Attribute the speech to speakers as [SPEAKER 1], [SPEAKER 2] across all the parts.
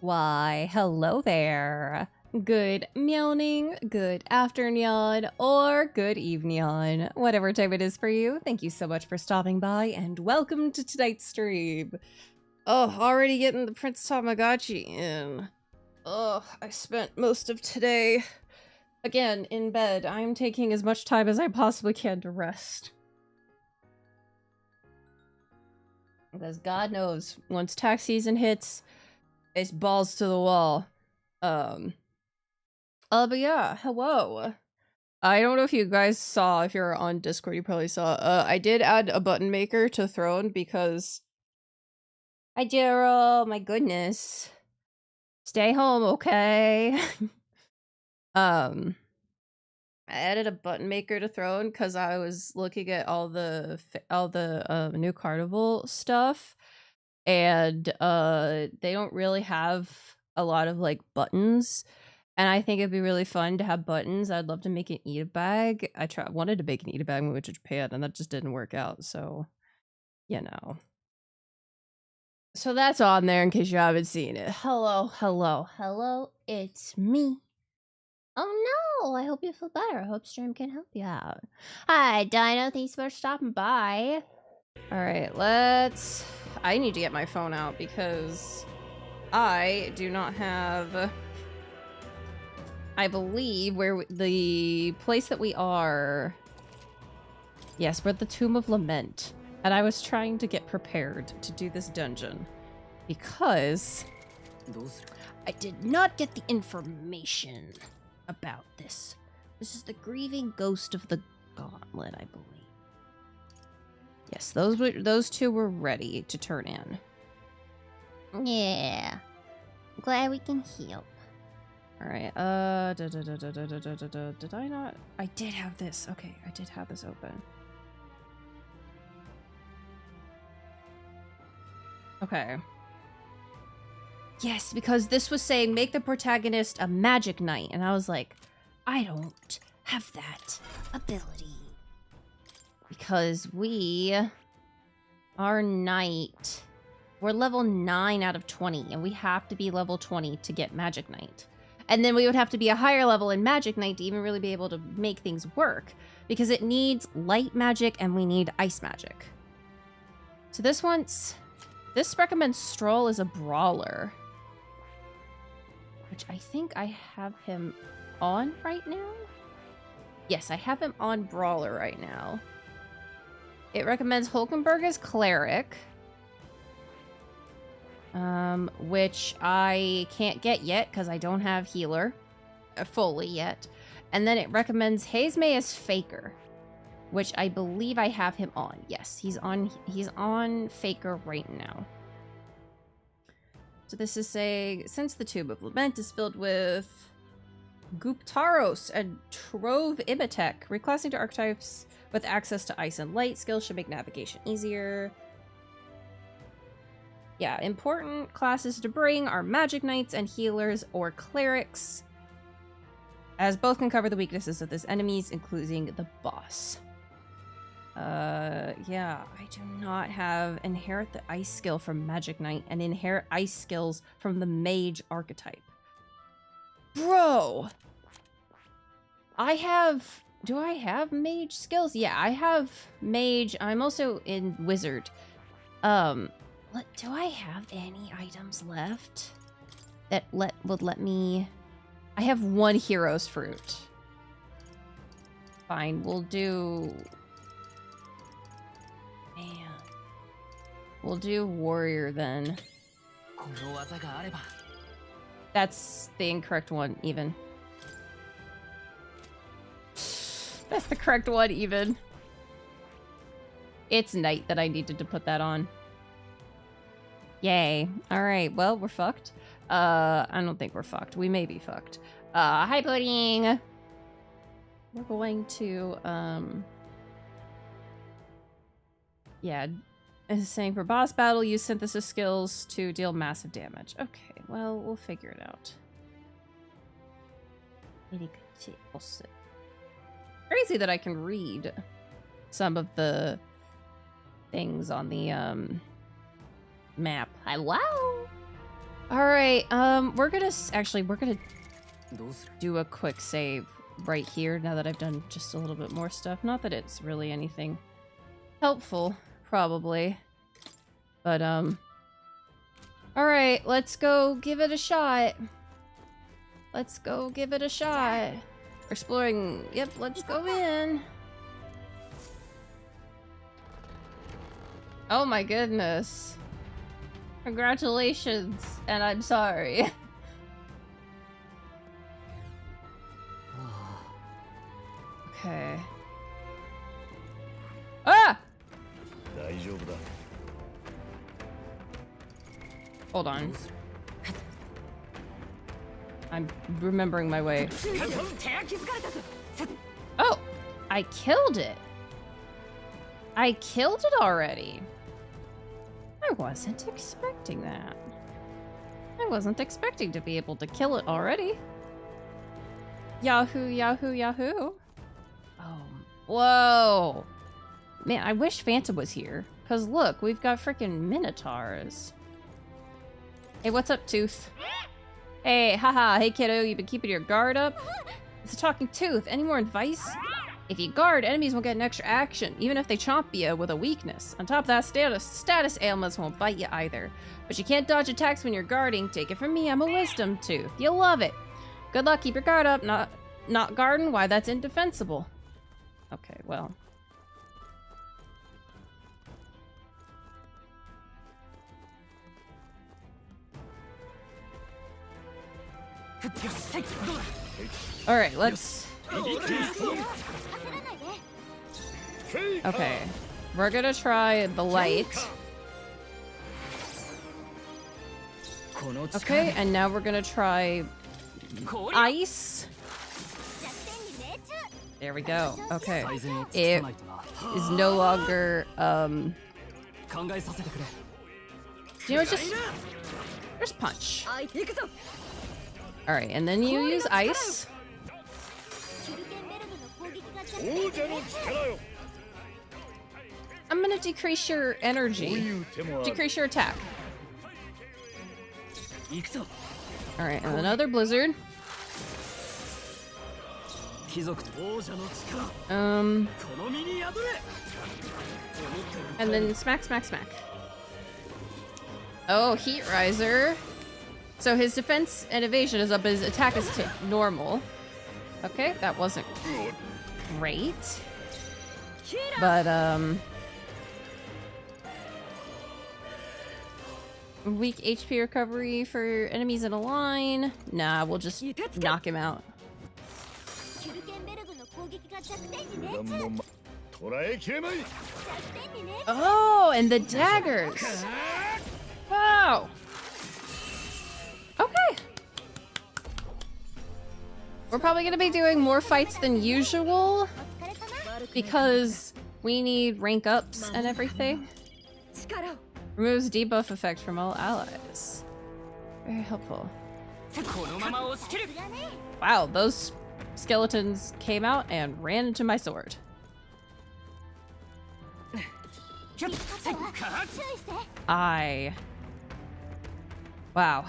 [SPEAKER 1] Why, hello there. Good morning, good afternoon, or good evening. Whatever time it is for you, thank you so much for stopping by and welcome to tonight's stream. Oh, already getting the Prince Tamagotchi in. Oh, I spent most of today, again, in bed. I'm taking as much time as I possibly can to rest. Because God knows, once tax season hits, it's balls to the wall. But yeah, hello. I don't know if you guys saw, if you're on Discord, you probably saw, I did add a button maker to Throne because hi Daryl, my goodness. Stay home, okay? I added a button maker to Throne because I was looking at all the new Carnival stuff, and they don't really have a lot of like buttons. And I think it'd be really fun to have buttons. I'd love to make an eat a bag. I wanted to make an eat a bag when we went to Japan, and that just didn't work out. So, you know. So that's on there in case you haven't seen it. Hello, hello, hello. It's me. Oh no, I hope you feel better. I hope stream can help you out. Hi, Dino. Thanks for stopping by. All right, I need to get my phone out because I do not have... I believe where the place that we are... Yes, we're at the Tomb of Lament. And I was trying to get prepared to do this dungeon. Because I did not get the information about this. This is the grieving ghost of the gauntlet, I believe. Yes, those two were ready to turn in. Yeah. Glad we can help. Alright, did I not? I did have this. Okay, I did have this open. Okay. Yes, because this was saying make the protagonist a magic knight, and I was like, I don't have that ability. Because we are knight. We're level 9 out of 20, and we have to be level 20 to get magic knight. And then we would have to be a higher level in Magic Knight to even really be able to make things work. Because it needs light magic and we need ice magic. So this recommends Stroll as a brawler. Which I think I have him on right now? Yes, I have him on brawler right now. It recommends Hulkenberg as cleric. Which I can't get yet because I don't have healer fully yet. And then it recommends Hazemay as faker, which I believe I have him on. Yes, he's on faker right now. So this is saying, since the Tomb of Lament is filled with Guptaros and Trove Imitek, reclassing to archetypes with access to ice and light skills should make navigation easier. Yeah, important classes to bring are Magic Knights and Healers or Clerics, as both can cover the weaknesses of this enemies, including the boss. Yeah, I do not have Inherit the Ice skill from Magic Knight and Inherit Ice skills from the Mage archetype. Bro! Do I have Mage skills? Yeah, I have Mage. I'm also in Wizard. Do I have any items left that would let me... I have one Hero's Fruit. Fine, we'll do... Man. We'll do Warrior then. That's the incorrect one, even. That's the correct one, even. It's Knight that I needed to put that on. Yay. Alright, well, we're fucked. I don't think we're fucked. We may be fucked. Hi, Pudding! We're going to, yeah, it's saying for boss battle, use synthesis skills to deal massive damage. Okay, well, we'll figure it out. Crazy that I can read some of the things on the, map. Hello? Alright, we're gonna do a quick save right here now that I've done just a little bit more stuff. Not that it's really anything helpful, probably. But, alright, let's go give it a shot. Let's go give it a shot. We're exploring. Yep, let's go in. Oh my goodness. Congratulations, and I'm sorry. Okay. Ah! Hold on. I'm remembering my way. Oh! I killed it! I killed it already! I wasn't expecting that. I wasn't expecting to be able to kill it already. Yahoo, yahoo, yahoo. Oh, whoa. Man, I wish Fanta was here. Because look, we've got freaking minotaurs. Hey, what's up, Tooth? Hey, haha, hey kiddo, you've been keeping your guard up? It's a talking tooth. Any more advice? If you guard, enemies won't get an extra action, even if they chomp you with a weakness. On top of that, status ailments won't bite you either. But you can't dodge attacks when you're guarding. Take it from me, I'm a wisdom tooth. You'll love it. Good luck, keep your guard up. Not guarding? Why, that's indefensible. Okay, well. Alright, let's... Okay, we're gonna try the light. Okay, and now we're gonna try ice. There we go. Okay, it is no longer you know, just punch. All right, and then you use ice. I'm gonna decrease your energy. Decrease your attack. All right, and another blizzard. And then smack, smack, smack. Oh, heat riser. So his defense and evasion is up, his attack is to normal. Okay, that wasn't great. But, weak HP recovery for enemies in a line. Nah, we'll just knock him out. Oh, and the daggers. Wow. Okay. We're probably going to be doing more fights than usual because we need rank ups and everything. Removes debuff effect from all allies. Very helpful. Wow, those skeletons came out and ran into my sword. Wow.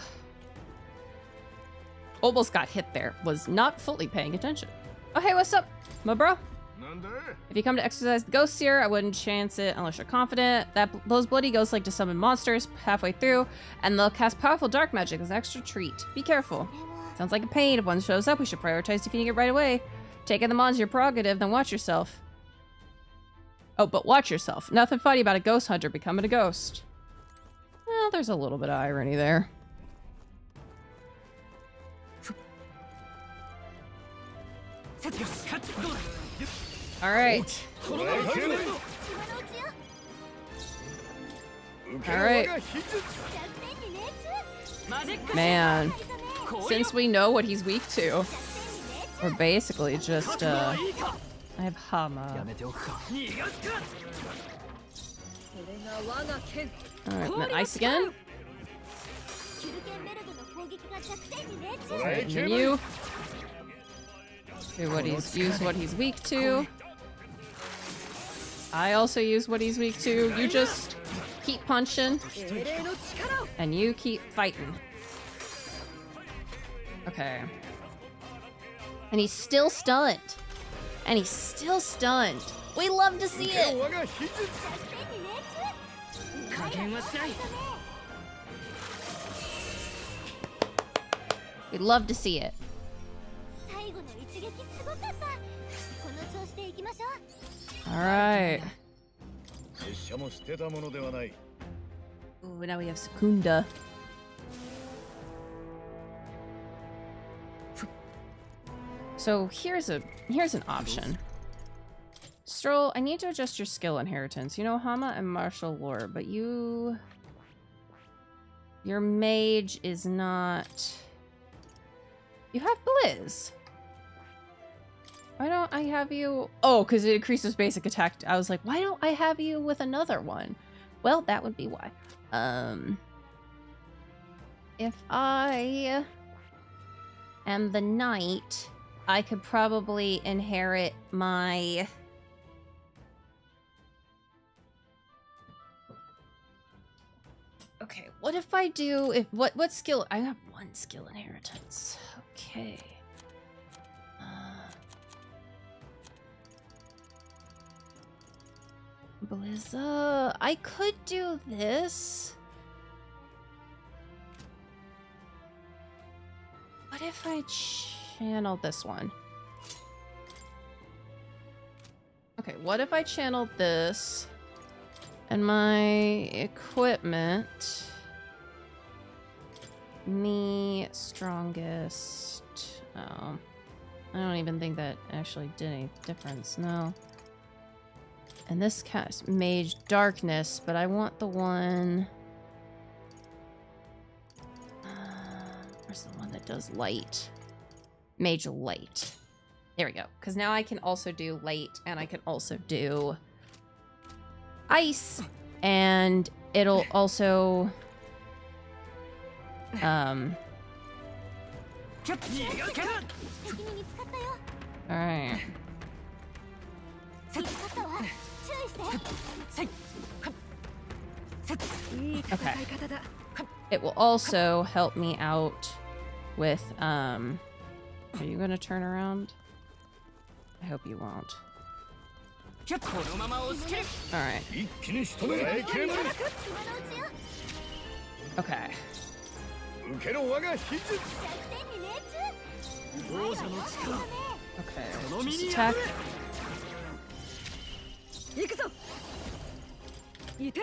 [SPEAKER 1] Almost got hit there. Was not fully paying attention. Oh, hey, what's up, my bro? If you come to exercise the ghosts here, I wouldn't chance it unless you're confident. Those bloody ghosts like to summon monsters halfway through, and they'll cast powerful dark magic as an extra treat. Be careful. Sounds like a pain. If one shows up, we should prioritize defeating it right away. Taking them on is your prerogative, then watch yourself. Oh, but watch yourself. Nothing funny about a ghost hunter becoming a ghost. Well, there's a little bit of irony there. All right. All right. Man, since we know what he's weak to, we're basically just, I have Hama. Alright, and then ice again. Alright, and then you. Use what he's weak to. I also use what he's weak to. You just keep punching. And you keep fighting. Okay. And he's still stunned. And he's still stunned. We love to see it. We love to see it. Alright. Ooh, now we have Secunda. So here's an option. Stroll, I need to adjust your skill inheritance. You know Hama and martial lore, but your mage is not. You have Blizz. Why don't I have you? Oh, because it increases basic attack. I was like, why don't I have you with another one? Well, that would be why. If I am the knight, I could probably inherit my. Okay, what if I do? What skill? I have one skill inheritance. Okay. Blizza, I could do this. What if I channel this one? Okay, what if I channeled this and my equipment? Me strongest. Oh, I don't even think that actually did any difference. No. And this cast mage darkness, but I want the one. Where's the one that does light? Mage light. There we go. Because now I can also do light, and I can also do ice, and it'll also all right. Okay. It will also help me out with, are you gonna turn around? I hope you won't. Alright. Okay. Okay, just attack.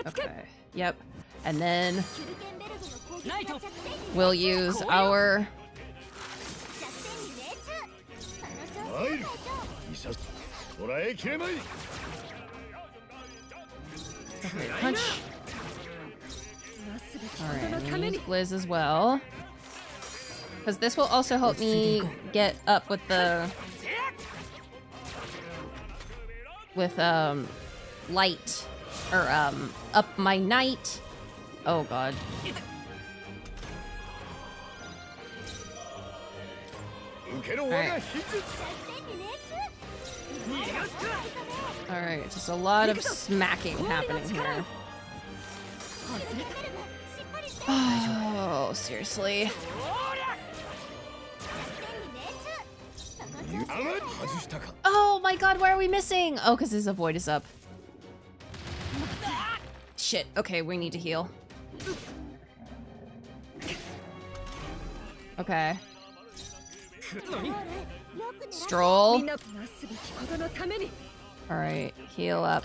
[SPEAKER 1] Okay, yep. And then we'll use our okay, punch. Alright, I'm gonna use Blizz as well. Because this will also help me get up with the light, or up my knight. Oh god. Alright, just a lot of smacking happening here. Oh, seriously. Oh my god, why are we missing? Oh, because his avoid is up. Shit, okay, we need to heal. Okay. Stroll. Alright, heal up.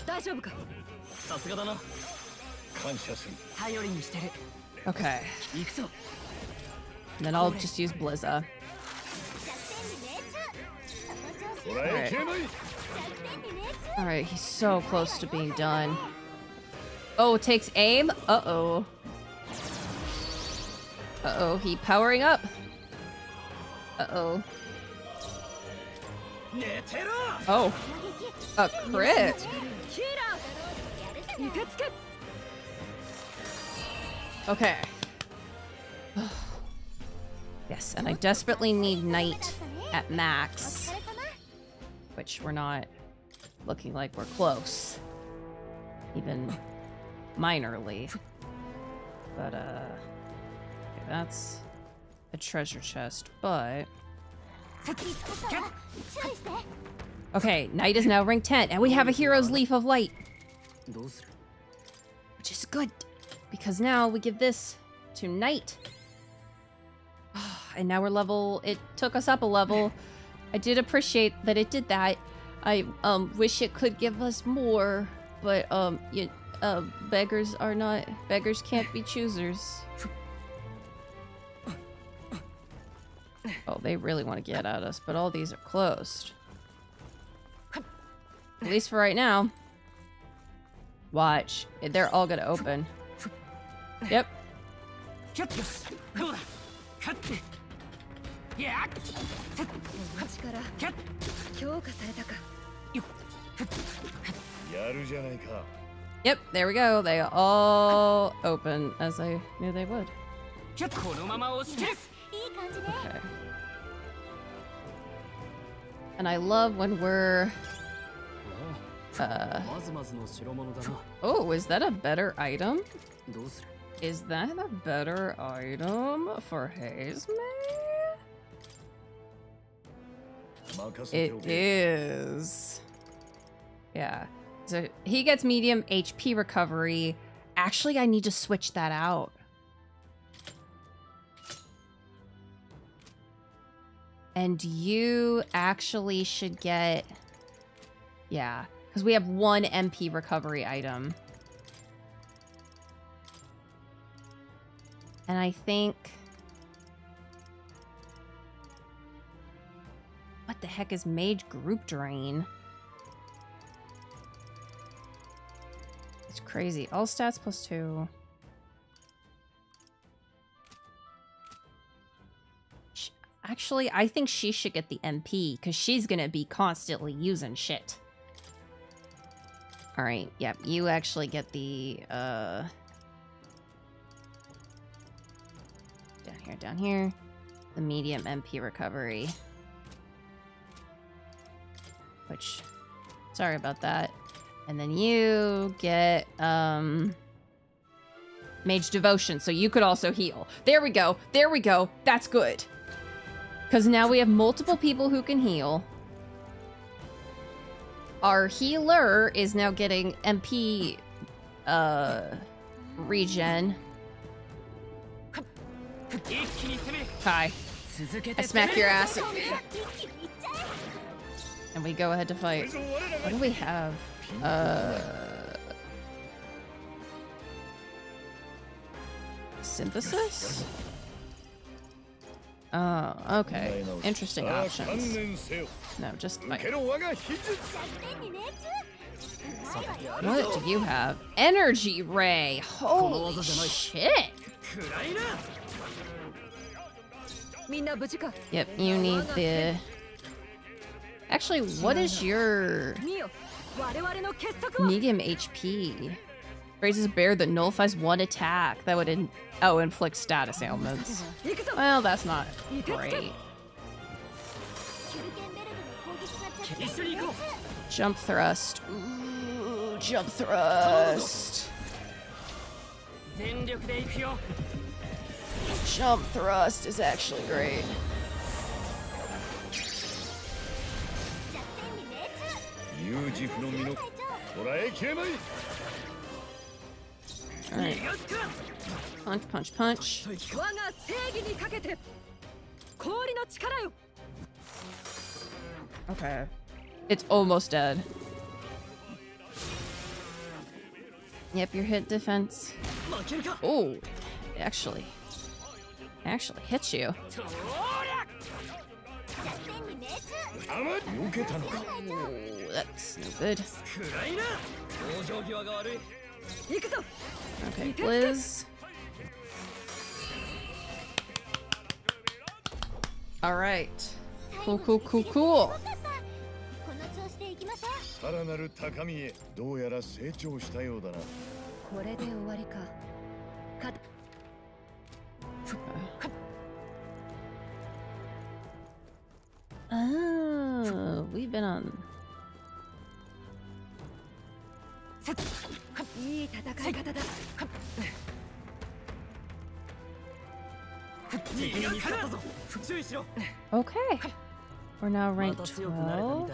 [SPEAKER 1] Okay. And then I'll just use Blizza. Alright. Alright, he's so close to being done. Oh, takes aim? Uh-oh. Uh-oh, he powering up. Uh-oh. Oh. A crit. Okay. Yes, and I desperately need Knight at max. Which we're not looking like we're close. Even minorly. But, okay, that's a treasure chest, but... Okay, Knight is now rank 10, and we have a Hero's Leaf of Light. Which is good, because now we give this to Knight. And now we're level... It took us up a level. I did appreciate that it did that. I wish it could give us more, but beggars are not... Beggars can't be choosers. Oh, they really want to get at us, but all these are closed. At least for right now. Watch. They're all gonna open. Yep. Yep, there we go. They all open, as I knew they would. Okay. And I love when we're... Oh, is that a better item? Is that a better item for Hazme? It is. Yeah. So he gets medium HP recovery. Actually, I need to switch that out. And you actually should get... Yeah, because we have 1 MP recovery item. And I think... What the heck is Mage Group Drain? It's crazy. All stats +2. Actually, I think she should get the MP, because she's gonna be constantly using shit. Alright, yep, you actually get the, down here. The medium MP recovery. Which, sorry about that. And then you get, Mage Devotion, so you could also heal. There we go, there we go, that's good. Because now we have multiple people who can heal. Our healer is now getting MP regen. Hi. I smack your ass. And we go ahead to fight. What do we have? Synthesis? Oh, okay. Interesting options. No, just fight. What do you have? Energy Ray! Holy shit! Yep, you need the... Actually, what is your... Medium HP? Raises a bear that nullifies 1 attack. That would inflict status ailments. Well, that's not great. Jump thrust. Ooh, jump thrust. Jump thrust is actually great. Alright. Punch, punch, punch. Okay. It's almost dead. Yep, your hit defense. Oh, actually hits you. Ooh, that's no good. Okay, Blizz. Alright. Cool, cool, cool, cool. Oh, we've been on. Okay. We're now ranked 12.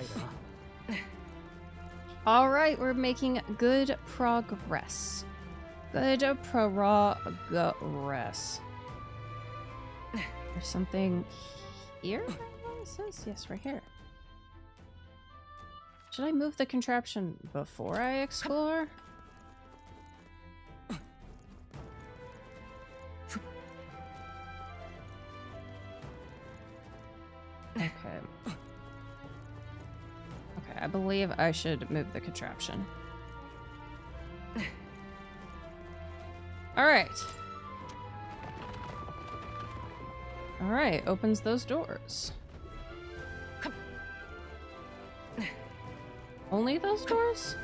[SPEAKER 1] Alright, we're making good progress. Good progress. There's something here? What is this? Yes, right here. Should I move the contraption before I explore? Okay. Okay, I believe I should move the contraption. Alright. Alright, opens those doors. Only those doors?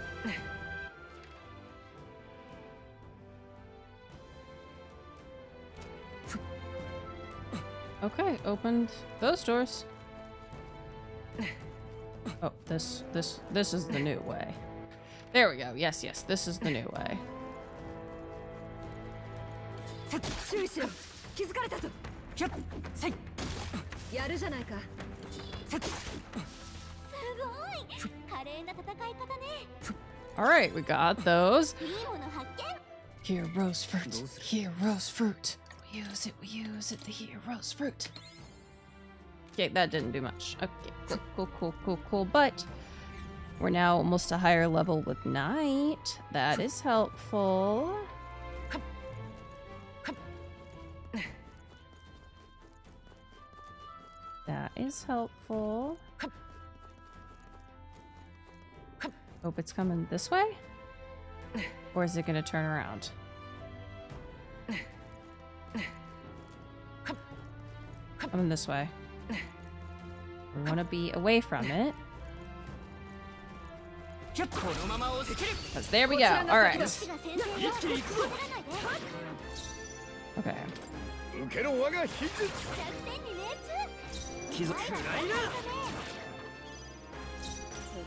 [SPEAKER 1] Okay, opened those doors. Oh, this is the new way. There we go. Yes, this is the new way. Alright, we got those. Hero's fruit. Hero's fruit. We use it, the hero's fruit. Okay, that didn't do much. Okay, cool. But we're now almost a higher level with night. That is helpful. That is helpful. Hope it's coming this way? Or is it gonna turn around? Coming this way. We want to be away from it. Because there we go. Alright. Okay.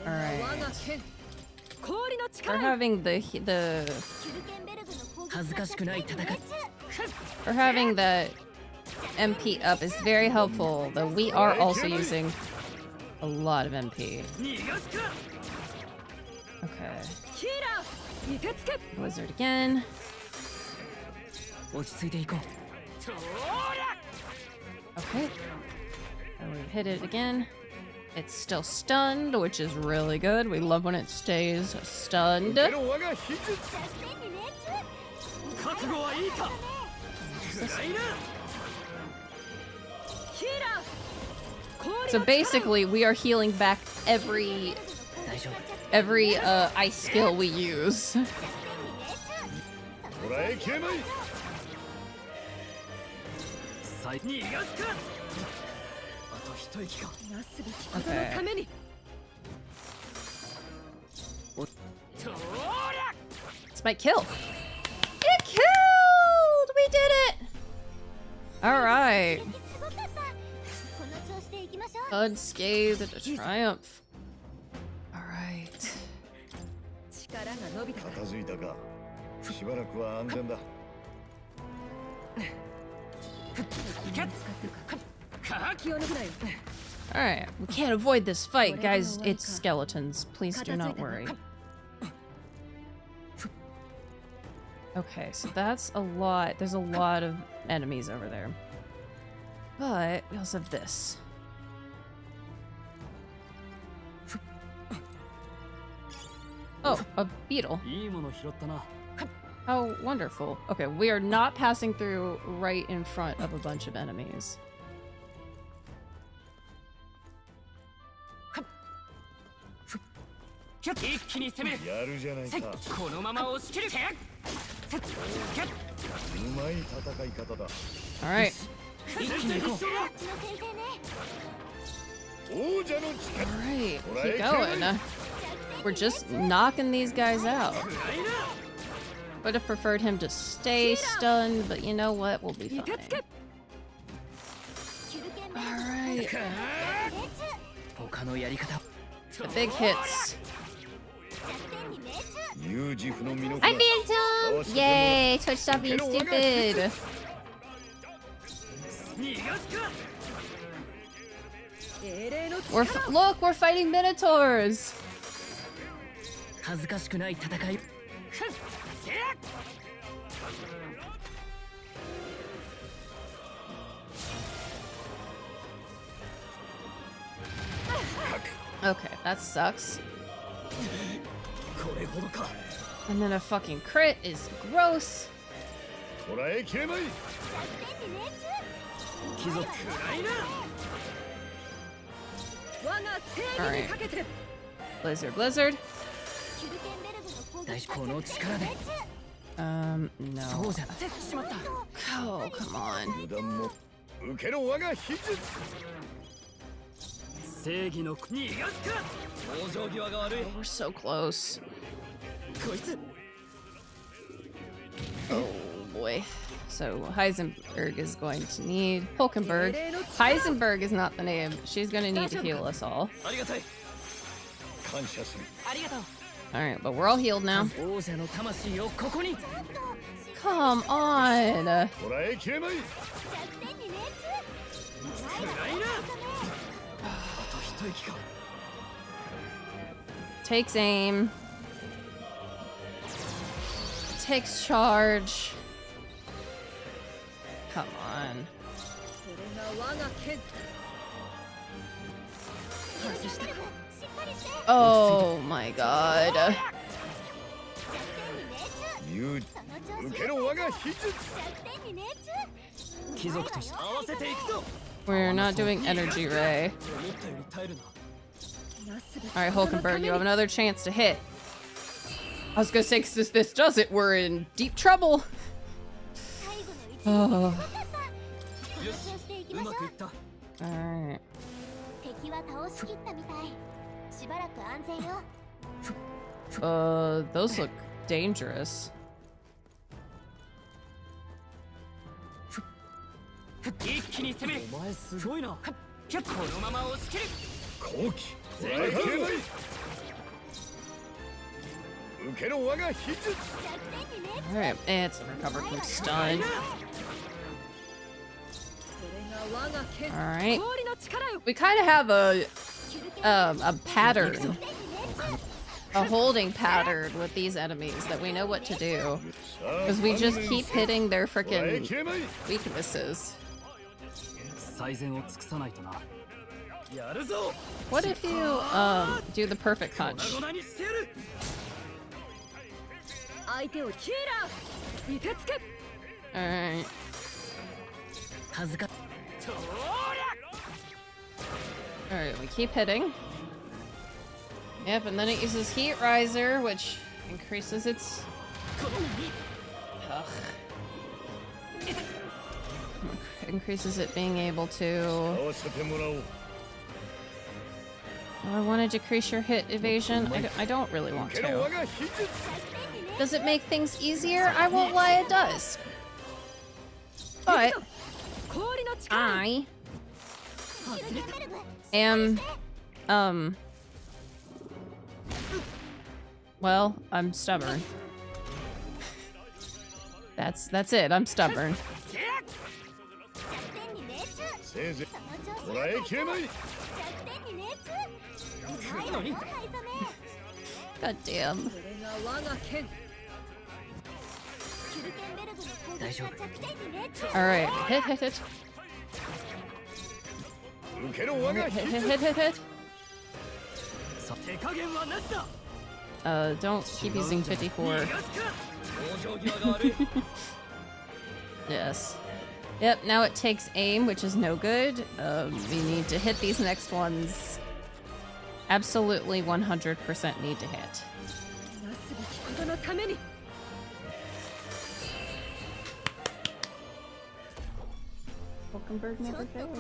[SPEAKER 1] Alright. We're having the MP up is very helpful, though we are also using a lot of MP. Okay. Wizard again. Okay. And we hit it again. It's still stunned, which is really good. We love when it stays stunned. So basically, we are healing back every ice skill we use. Okay. This might kill. It killed! We did it! Alright. Unscathed triumph. Alright. Alright, we can't avoid this fight, guys. It's skeletons. Please do not worry. Okay, so that's a lot. There's a lot of enemies over there. But we also have this. Oh, a beetle. How wonderful. Okay, we are not passing through right in front of a bunch of enemies. Alright. Alright, keep going. We're just knocking these guys out. Would have preferred him to stay stunned, but you know what? We'll be fine. Alright. The big hits. I'm being dumb! Yay! Twitch, stop being stupid! Look, we're fighting minotaurs. Okay, that sucks. And then a fucking crit is gross. Alright. Blizzard, blizzard. No. Oh, come on. We're so close. Oh boy. So Heisenberg is going to need Hulkenberg. Heisenberg is not the name. She's going to need to heal us all. Alright, but we're all healed now. Come on! Takes aim. Takes charge. Come on. Oh my god. We're not doing energy ray. Alright, Hulkenberg, you have another chance to hit. I was gonna say, 'cause if this does it, we're in deep trouble. Oh. Alright. Those look dangerous. Alright, it's recovered from stun. Alright. We kind of have a pattern. A holding pattern with these enemies that we know what to do. Because we just keep hitting their frickin' weaknesses. What if you, do the perfect punch? Alright. Alright, we keep hitting. Yep, and then it uses Heat Riser, which increases its... Ugh. Increases it being able to... Oh, I want to decrease your hit evasion. I don't really want to. Does it make things easier? I won't lie, it does. But... I... am... Well, I'm stubborn. That's it, I'm stubborn. God damn. Alright, hit. Hit. Don't keep using 54. Yes. Yep, now it takes aim, which is no good. We need to hit these next ones. Absolutely 100% need to hit. Hulkenberg never fails.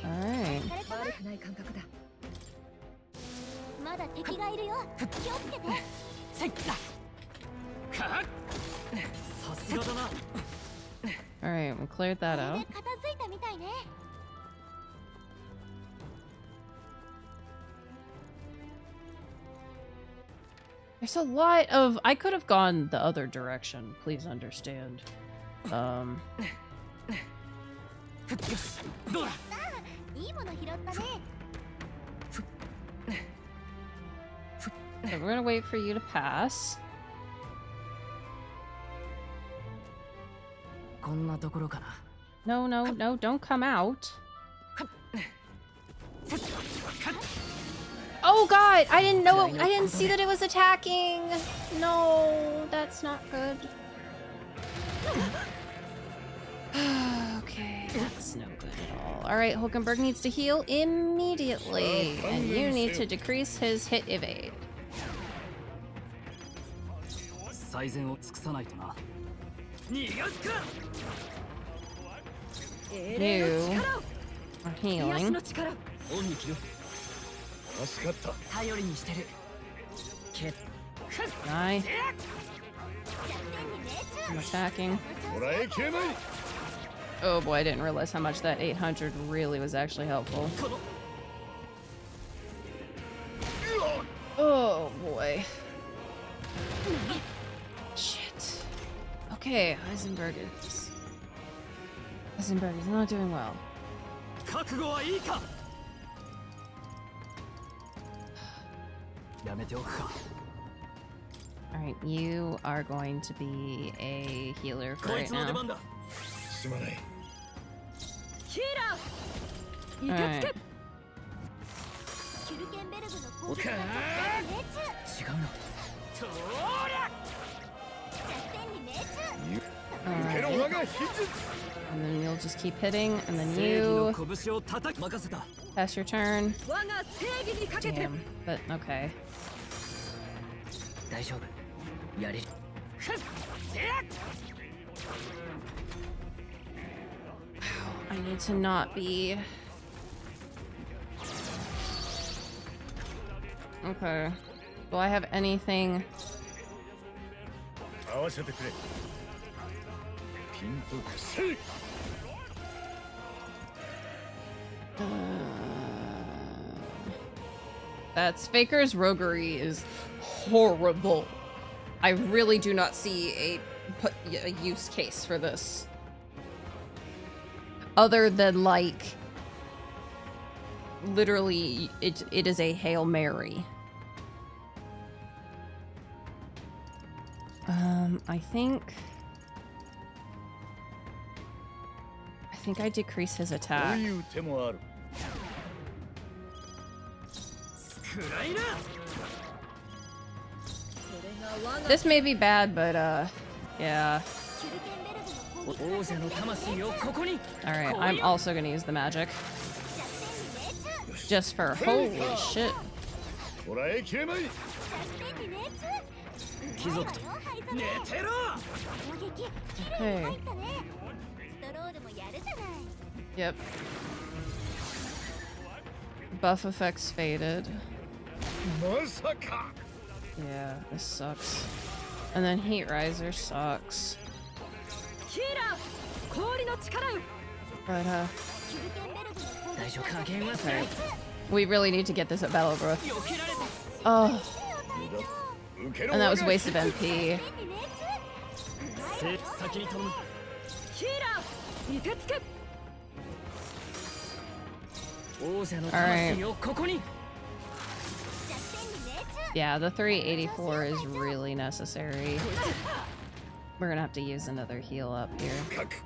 [SPEAKER 1] Alright. Alright, we cleared that out. There's a lot of... I could have gone the other direction, please understand. So we're gonna wait for you to pass. No, no, no, don't come out. Oh god, I didn't know I didn't see that it was attacking. No, that's not good. Okay, that's no good at all. Alright, Hulkenberg needs to heal immediately. And you need to decrease his hit evade. You are healing. Nice. I'm attacking. Oh boy, I didn't realize how much that 800 really was actually helpful. Oh boy. Shit. Okay, Heisenberg is not doing well. Alright, you are going to be a healer for right now. Alright. And then you'll just keep hitting, and then you pass your turn. Damn, but okay. I need to not be... Okay. Do I have anything? That's Faker's roguery is horrible. I really do not see a use case for this. Other than, like, literally, it is a Hail Mary. I think I decrease his attack. This may be bad, but yeah. Alright, I'm also gonna use the magic. Just for holy shit. Okay. Yep. Buff effects faded. Yeah, this sucks. And then Heat Riser sucks. But, okay. We really need to get this at Battle Growth. Oh. And that was a waste of MP. Alright. Yeah, the 384 is really necessary. We're gonna have to use another heal up here. Okay,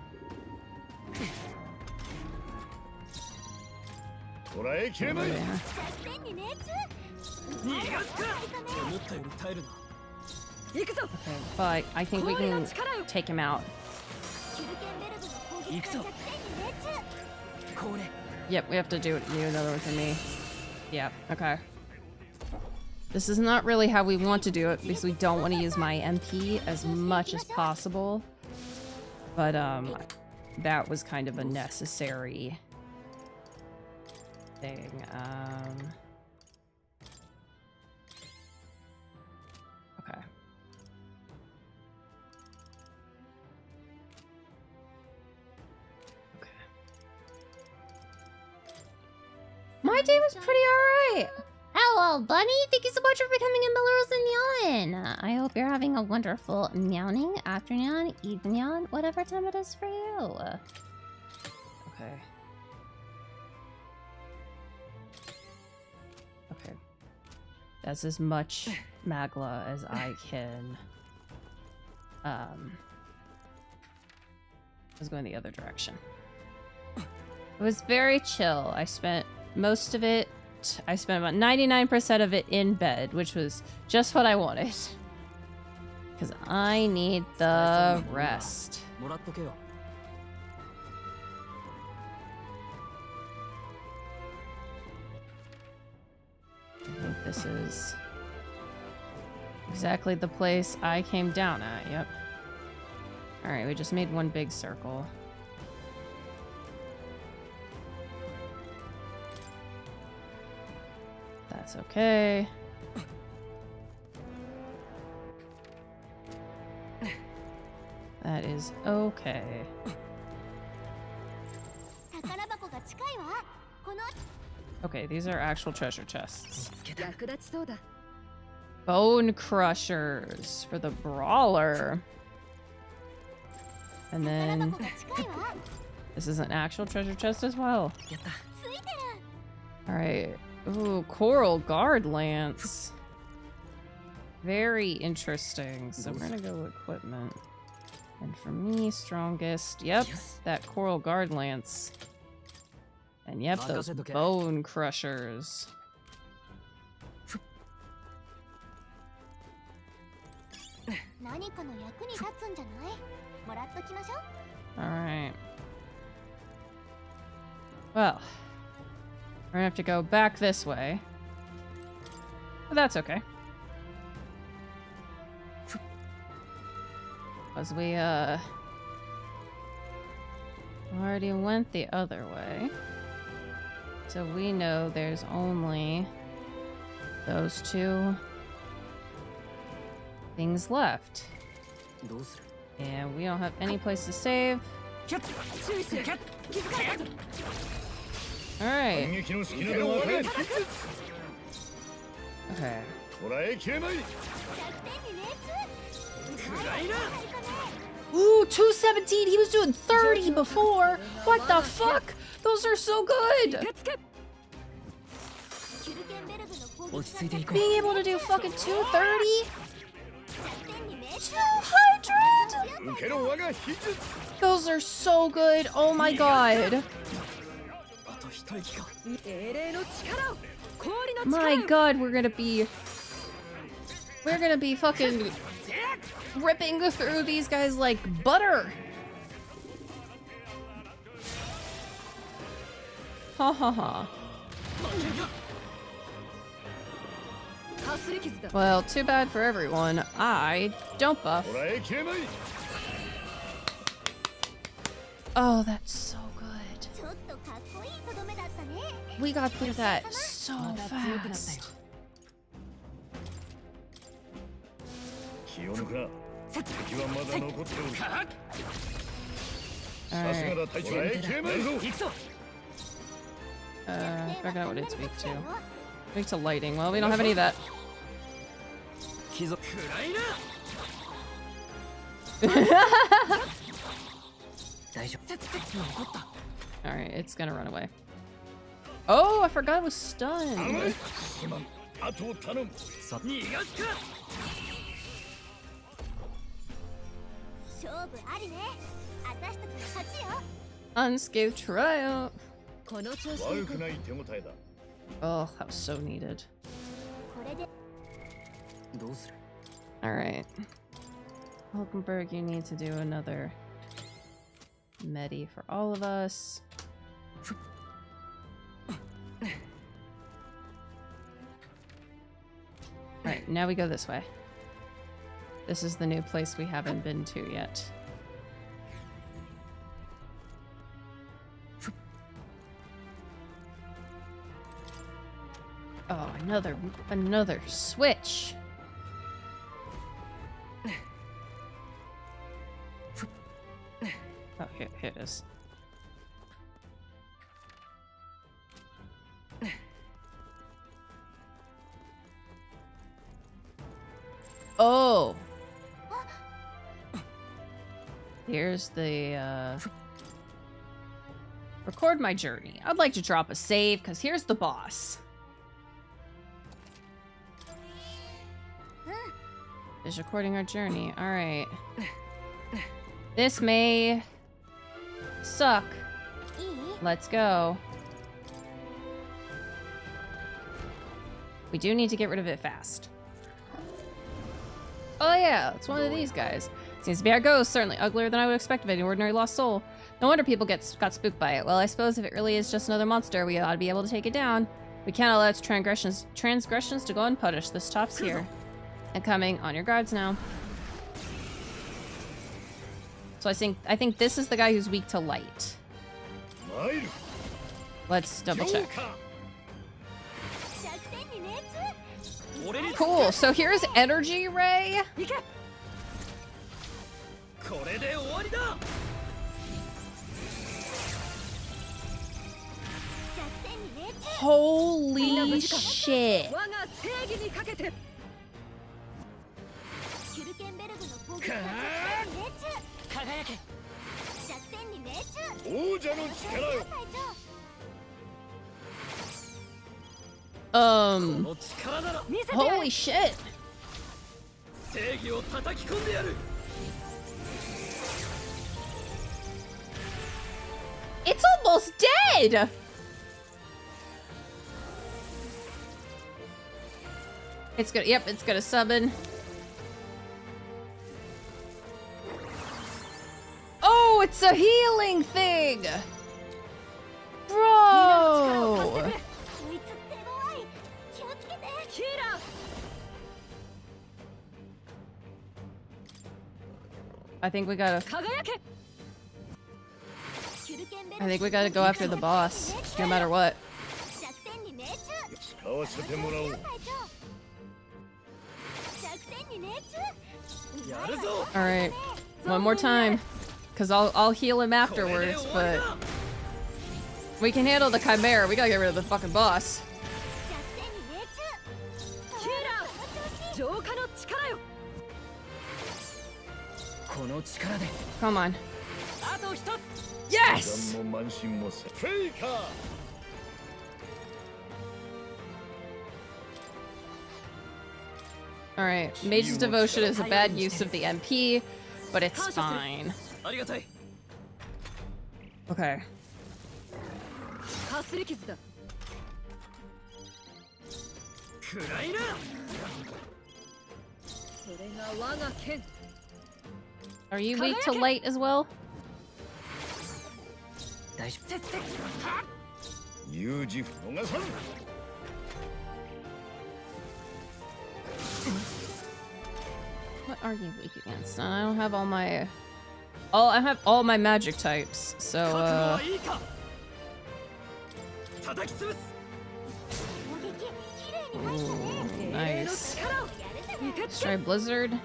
[SPEAKER 1] but I think we can take him out. Yep, we have to do another one for me. Yeah, okay. This is not really how we want to do it because we don't want to use my MP as much as possible. But that was kind of a necessary thing. Okay. Okay. My day was pretty alright.
[SPEAKER 2] Hello, Bunny. Thank you so much for becoming a Melrose and Meowin. I hope you're having a wonderful meowing afternoon, evening, whatever time it is for you.
[SPEAKER 1] Okay. Okay. That's as much magla as I can. Let's go in the other direction. It was very chill. I spent most of it. I spent about 99% of it in bed, which was just what I wanted. Because I need the rest. I think this is exactly the place I came down at. Yep. Alright, we just made one big circle. That's okay. That is okay. Okay, these are actual treasure chests. Bone crushers for the brawler. And then this is an actual treasure chest as well. Alright. Ooh, coral guard lance. Very interesting. So we're gonna go equipment. And for me, strongest. Yep, that coral guard lance. And yep, those bone crushers. Alright. Well, we're gonna have to go back this way. But that's okay. Because we, already went the other way. So we know there's only those two things left. And we don't have any place to save. Alright. Okay. Ooh, 217! He was doing 30 before! What the fuck? Those are so good! Being able to do fucking 230? 200! Those are so good! Oh my god! My god, we're gonna be fucking ripping through these guys like butter! Ha ha ha. Well, too bad for everyone. I don't buff. Oh, that's so good. We got through that so fast. Alright. I forgot what it's weak to. Weak to lighting. Well, we don't have any of that. Alright, it's gonna run away. Oh, I forgot it was stunned. Unscathed triumph. Oh, that was so needed. Alright. Hulkenberg, you need to do another medi for all of us. Alright, now we go this way. This is the new place we haven't been to yet. Oh, another switch. Oh, here it is. Oh! Here's the, Record my journey. I'd like to drop a save, because here's the boss. Is recording our journey. Alright. This may suck. Let's go. We do need to get rid of it fast. Oh yeah, it's one of these guys. Seems to be our ghost, certainly uglier than I would expect of any ordinary lost soul. No wonder people got spooked by it. Well, I suppose if it really is just another monster, we ought to be able to take it down. We can't allow its transgressions to go unpunished. The stop's here. And coming, on your guards now. So I think this is the guy who's weak to light. Let's double check. Cool, so here's Energy Ray. Holy shit. Holy shit. It's almost dead. It's gonna, yep, it's gonna summon. Oh, it's a healing thing! Bro! I think we gotta go after the boss, no matter what. Alright, one more time. Because I'll heal him afterwards, but we can handle the Chimera. We gotta get rid of the fucking boss. Come on. Yes! Alright, Mage's Devotion is a bad use of the MP, but it's fine. Okay. Are you weak to light as well? What are you weak against? I don't have all my... I have all my magic types, so, Ooh, nice. Let's try Blizzard.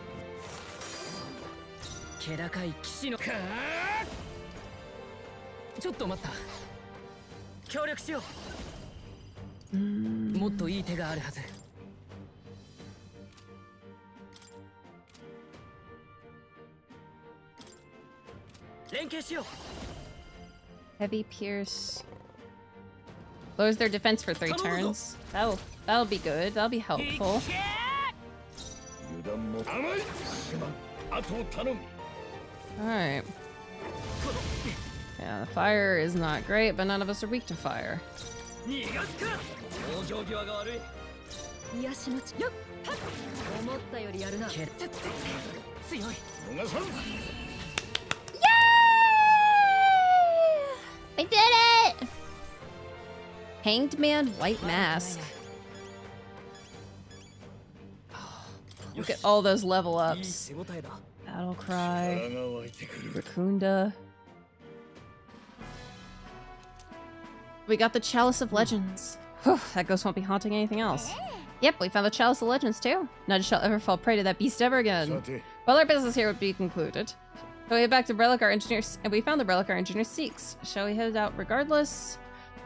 [SPEAKER 1] Heavy Pierce. Lowers their defense for 3 turns. That'll be good. That'll be helpful. Alright. Yeah, the fire is not great, but none of us are weak to fire.
[SPEAKER 2] I did it!
[SPEAKER 1] Hanged Man, White Mask. Look at all those level ups. Battle Cry. Raccoonda. We got the Chalice of Legends. Whew, that ghost won't be haunting anything else. Yep, we found the Chalice of Legends too. None shall ever fall prey to that beast ever again. Well, our business here would be concluded. So we head back to Relic our engineer, and we found the Relic our engineer seeks. Shall we head out regardless?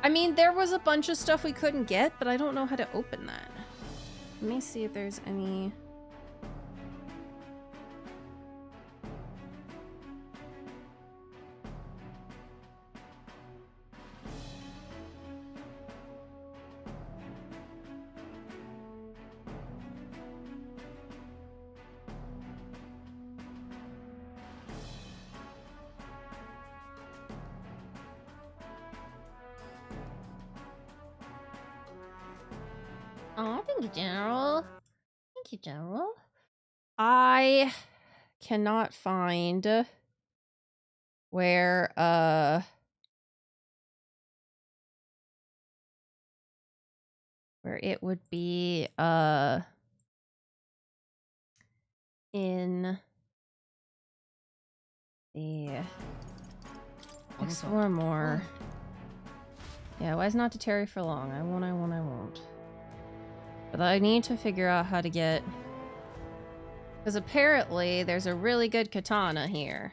[SPEAKER 1] I mean, there was a bunch of stuff we couldn't get, but I don't know how to open that. Let me see if there's any...
[SPEAKER 2] Oh, thank you, General. Thank you, General.
[SPEAKER 1] I cannot find where it would be in the explore more. Yeah, wise not to tarry for long. I won't. But I need to figure out how to get... Because apparently there's a really good katana here.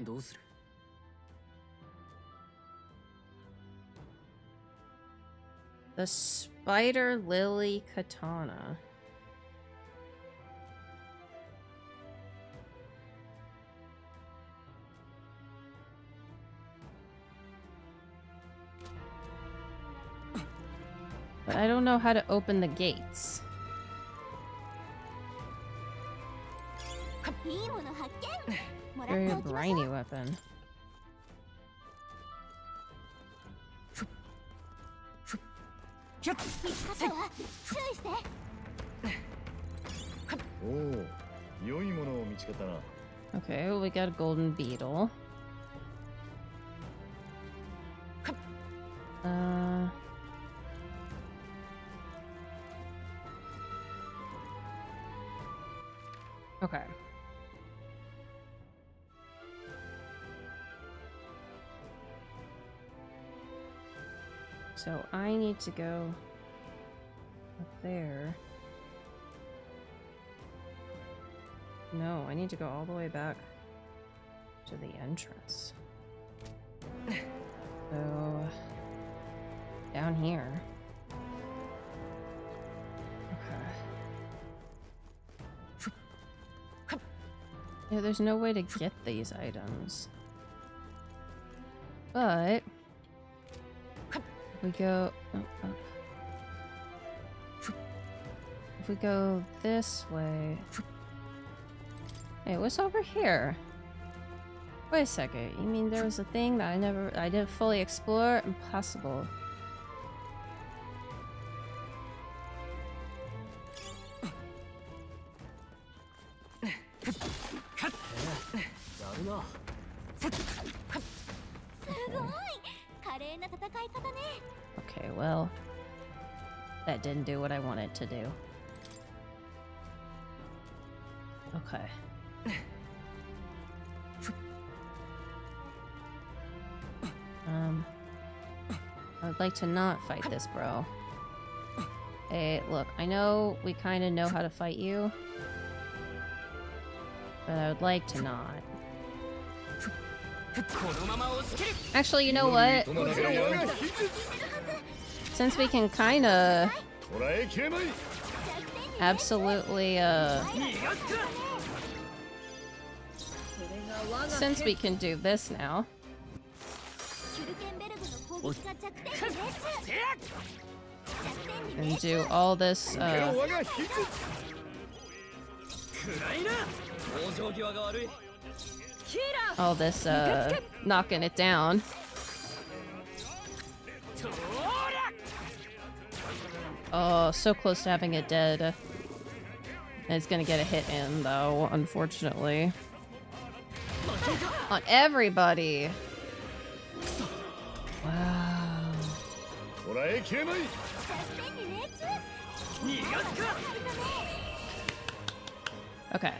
[SPEAKER 1] The Spider Lily Katana. But I don't know how to open the gates. Very briny weapon. Okay, well, we got a golden beetle. Okay. So I need to go up there. No, I need to go all the way back to the entrance. So down here. Okay. Yeah, there's no way to get these items. But if we go if we go this way. Hey, what's over here? Wait a second, you mean there was a thing that I didn't fully explore? Impossible. Okay, well, that didn't do what I wanted to do. Okay. I would like to not fight this bro. Hey, look, I know we kind of know how to fight you, but I would like to not. Actually, you know what? Since we can kind of absolutely, since we can do this now. And do all this, knocking it down. Oh, so close to having it dead. And it's gonna get a hit in, though, unfortunately. On everybody! Wow. Okay.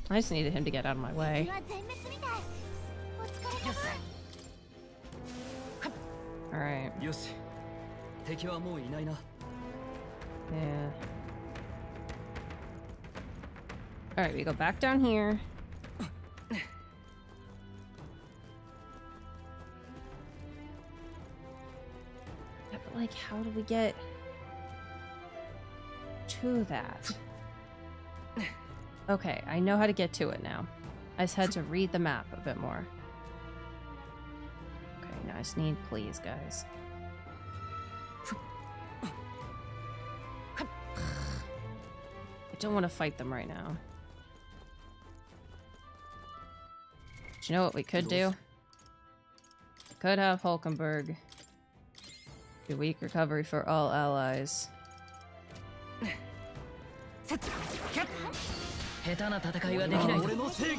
[SPEAKER 1] I just needed him to get out of my way. Alright. Yeah. Alright, we go back down here. Yeah, but like, how do we get to that? Okay, I know how to get to it now. I just had to read the map a bit more. Okay, now I just need please, guys. I don't want to fight them right now. Do you know what we could do? We could have Hulkenberg do weak recovery for all allies.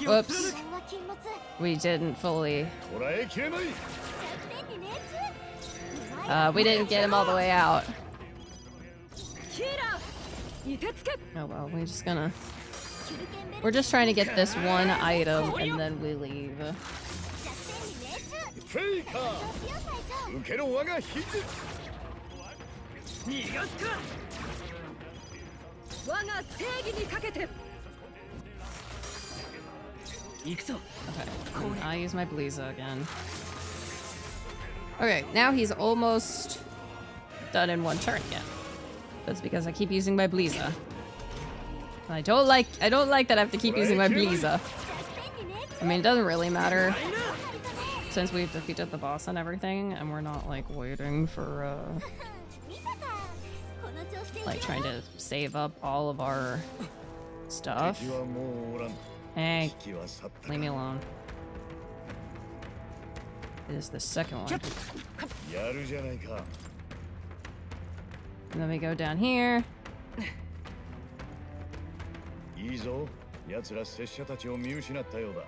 [SPEAKER 1] Whoops. We didn't fully. We didn't get him all the way out. Oh well, we're just trying to get this one item and then we leave. Okay, I'll use my Bleeza again. Okay, now he's almost done in one turn again. That's because I keep using my Bleeza. I don't like that I have to keep using my Bleeza. I mean, it doesn't really matter since we've defeated the boss and everything, and we're not like waiting for like trying to save up all of our stuff. Hey, leave me alone. It is the second one. And then we go down here.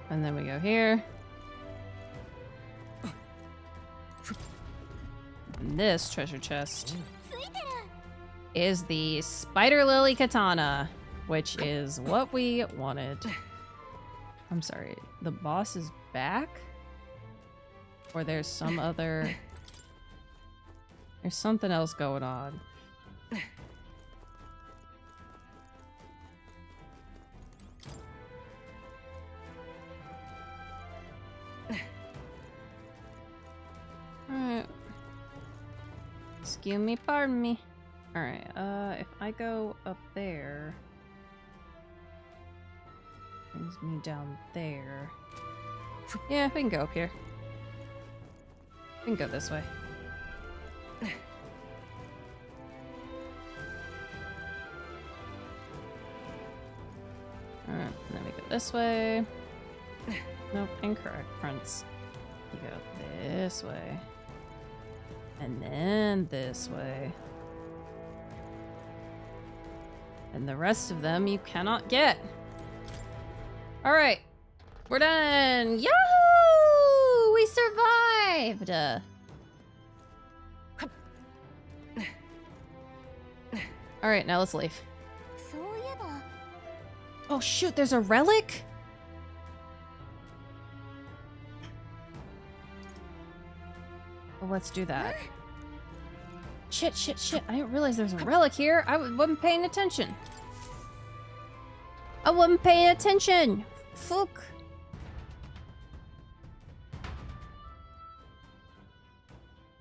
[SPEAKER 1] And then we go here. And this treasure chest is the Spider Lily Katana, which is what we wanted. I'm sorry, the boss is back? Or there's some other... There's something else going on. Alright. Excuse me, pardon me. Alright, if I go up there... Brings me down there. Yeah, we can go up here. We can go this way. Alright, and then we go this way. Nope, incorrect, Prince. You go this way. And then this way. And the rest of them you cannot get. Alright, we're done! Yahoo! We survived! Alright, now let's leave. Oh shoot, there's a relic? Well, let's do that. Shit, shit, shit. I didn't realize there's a relic here. I wasn't paying attention. I wasn't paying attention. Fuck.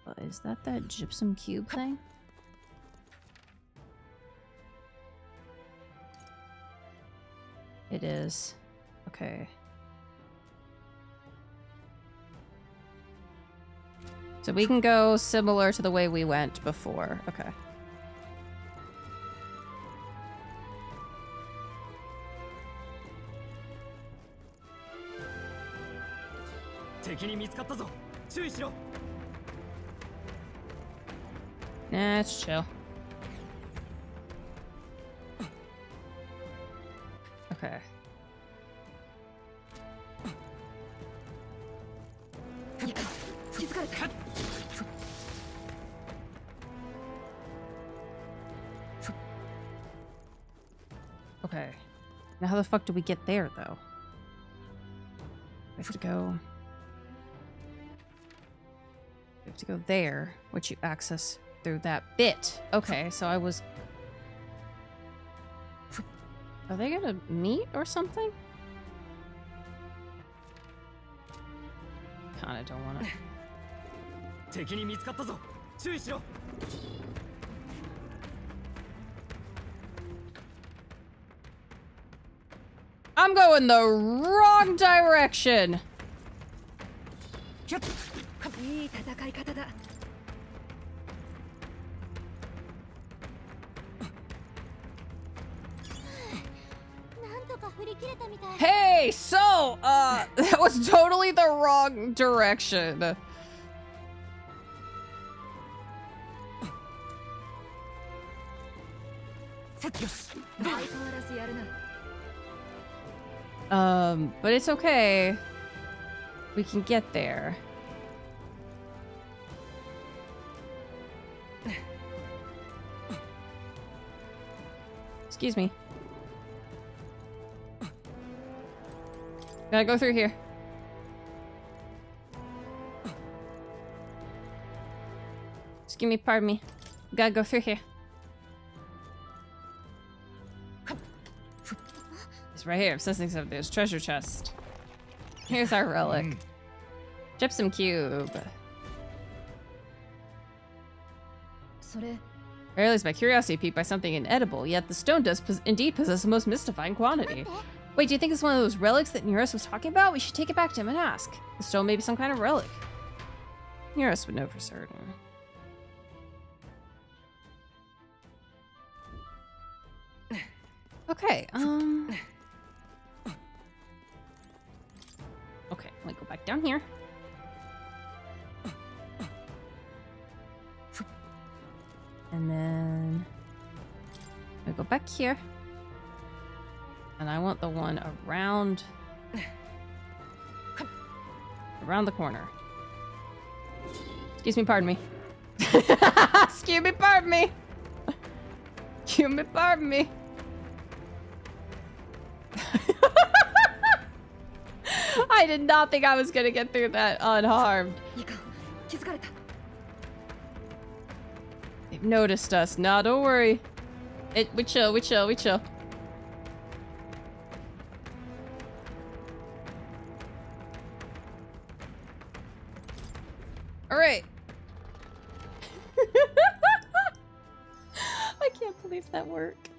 [SPEAKER 1] Well, is that gypsum cube thing? It is. Okay. So we can go similar to the way we went before. Okay. Nah, it's chill. Okay. Okay. Now how the fuck do we get there, though? We have to go... We have to go there, which you access through that bit. Okay, so I was... Are they gonna meet or something? Kinda don't wanna... I'm going the wrong direction! Hey, so, that was totally the wrong direction. But it's okay. We can get there. Excuse me. Gotta go through here. Excuse me, pardon me. Gotta go through here. It's right here. I'm sensing something. There's treasure chest. Here's our relic. Gypsum cube. Aroused my curiosity piqued by something inedible, yet the stone does indeed possess a most mystifying quantity. Wait, do you think it's one of those relics that Nearest was talking about? We should take it back to him and ask. The stone may be some kind of relic. Nearest would know for certain. Okay, okay, let me go back down here. And then I go back here. And I want the one around the corner. Excuse me, pardon me. Excuse me, pardon me. Excuse me, pardon me. I did not think I was gonna get through that unharmed. They've noticed us. Nah, don't worry. We chill, we chill, we chill. Alright. I can't believe that worked.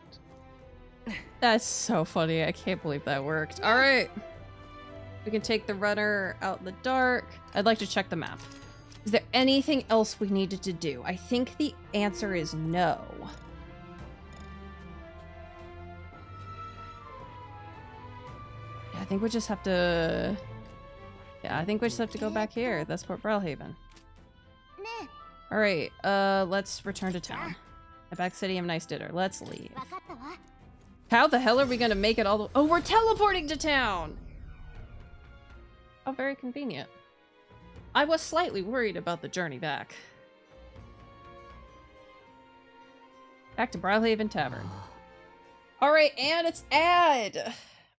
[SPEAKER 1] That's so funny. I can't believe that worked. Alright. We can take the runner out in the dark. I'd like to check the map. Is there anything else we needed to do? I think the answer is no. Yeah, I think we just have to... Yeah, I think we just have to go back here. That's Port Brellhaven. Alright, let's return to town. The back city of Nice Dinner. Let's leave. How the hell are we gonna make it all the... Oh, we're teleporting to town! Oh, very convenient. I was slightly worried about the journey back. Back to Brellhaven Tavern. Alright, and it's ad!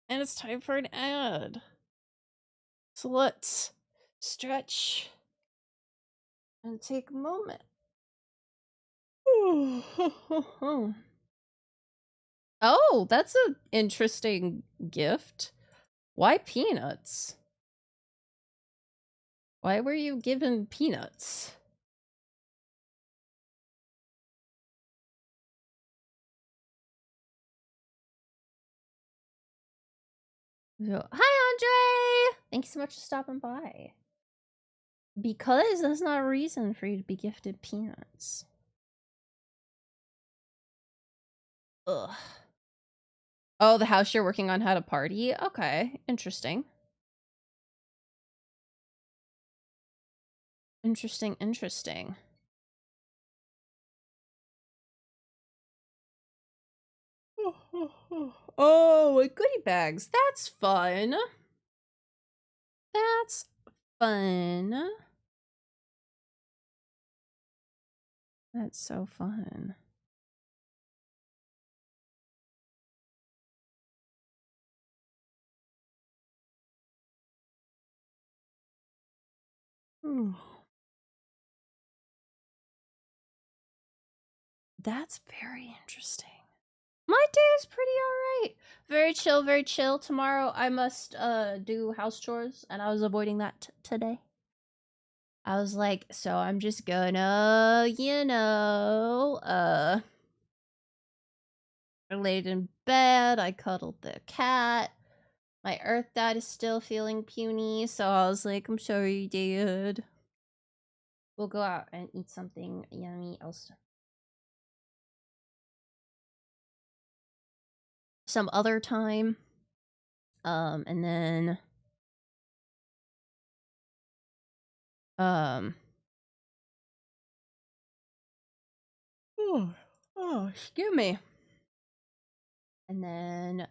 [SPEAKER 1] And it's time for an ad. So let's stretch and take a moment. Oh, that's an interesting gift. Why peanuts? Why were you given peanuts? So, hi, Andre! Thank you so much for stopping by. Because that's not a reason for you to be gifted peanuts. Ugh. Oh, the house you're working on had a party? Okay, interesting. Interesting, interesting. Oh, goodie bags. That's fun. That's fun. That's so fun. That's very interesting. My day is pretty alright. Very chill, very chill. Tomorrow I must do house chores, and I was avoiding that today. I was like, so I'm just gonna, you know, I laid in bed, I cuddled the cat. My Earth Dad is still feeling puny, so I was like, I'm sorry, Dad. We'll go out and eat something yummy else. Some other time. And then... Oh, excuse me. And then,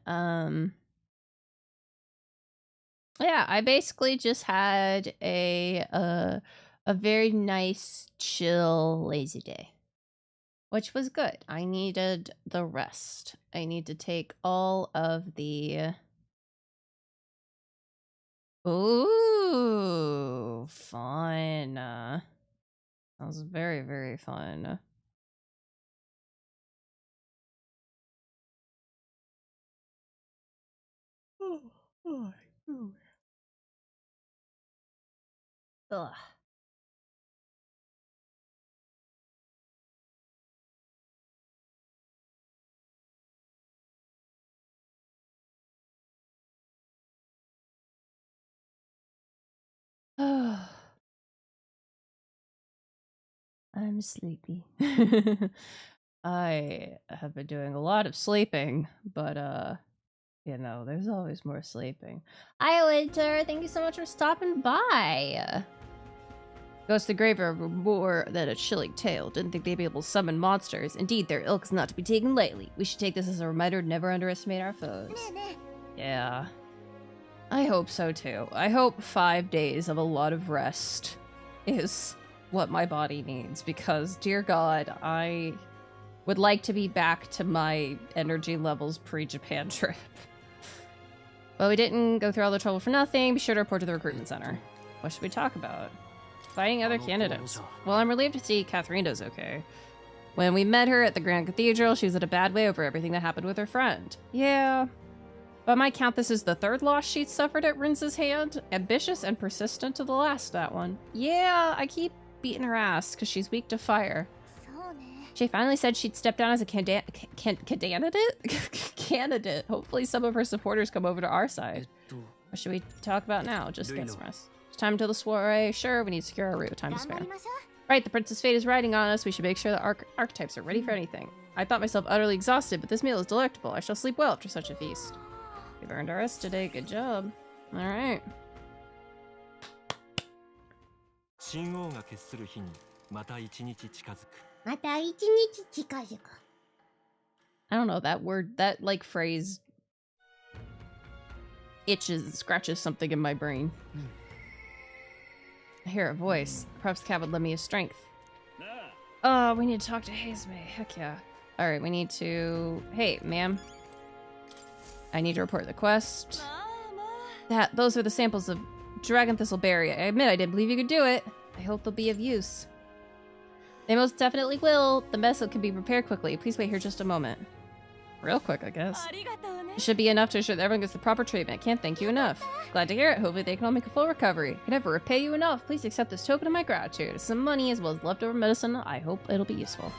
[SPEAKER 1] yeah, I basically just had a very nice, chill, lazy day, which was good. I needed the rest. I need to take all of the... Ooh, fun. That was very, very fun. Ugh. I'm sleepy. I have been doing a lot of sleeping, but you know, there's always more sleeping. Hi, Winter. Thank you so much for stopping by. Ghosts of the graveyard were more than a chilling tale. Didn't think they'd be able to summon monsters. Indeed, their ilk is not to be taken lightly. We should take this as a reminder to never underestimate our foes. Yeah. I hope so too. I hope 5 days of a lot of rest is what my body needs, because dear God, I would like to be back to my energy levels pre-Japan trip. But we didn't go through all the trouble for nothing. Be sure to report to the recruitment center. What should we talk about? Fighting other candidates. Well, I'm relieved to see Katharina's okay. When we met her at the Grand Cathedral, she was in a bad way over everything that happened with her friend. Yeah. By my count, this is the third loss she'd suffered at Rin's hand. Ambitious and persistent to the last, that one. Yeah, I keep beating her ass because she's weak to fire. She finally said she'd step down as a candidate? Candidate. Hopefully some of her supporters come over to our side. What should we talk about now? Just get some rest. It's time until the soiree. Sure, we need to secure our route. Time to spare. Right, the Princess Fate is riding on us. We should make sure the archetypes are ready for anything. I thought myself utterly exhausted, but this meal is delectable. I shall sleep well after such a feast. We've earned our rest today. Good job. Alright. I don't know, that word, that like phrase itches, scratches something in my brain. I hear a voice. Perhaps the cat would lend me his strength. Oh, we need to talk to Hazeme. Heck yeah. Alright, we need to... Hey, ma'am. I need to report the quest. Those are the samples of Dragon Thistleberry. I admit I didn't believe you could do it. I hope they'll be of use. They most definitely will. The message can be prepared quickly. Please wait here just a moment. Real quick, I guess. It should be enough to ensure that everyone gets the proper treatment. Can't thank you enough. Glad to hear it. Hopefully they can all make a full recovery. Can never repay you enough. Please accept this token of my gratitude. Some money as well as leftover medicine. I hope it'll be useful.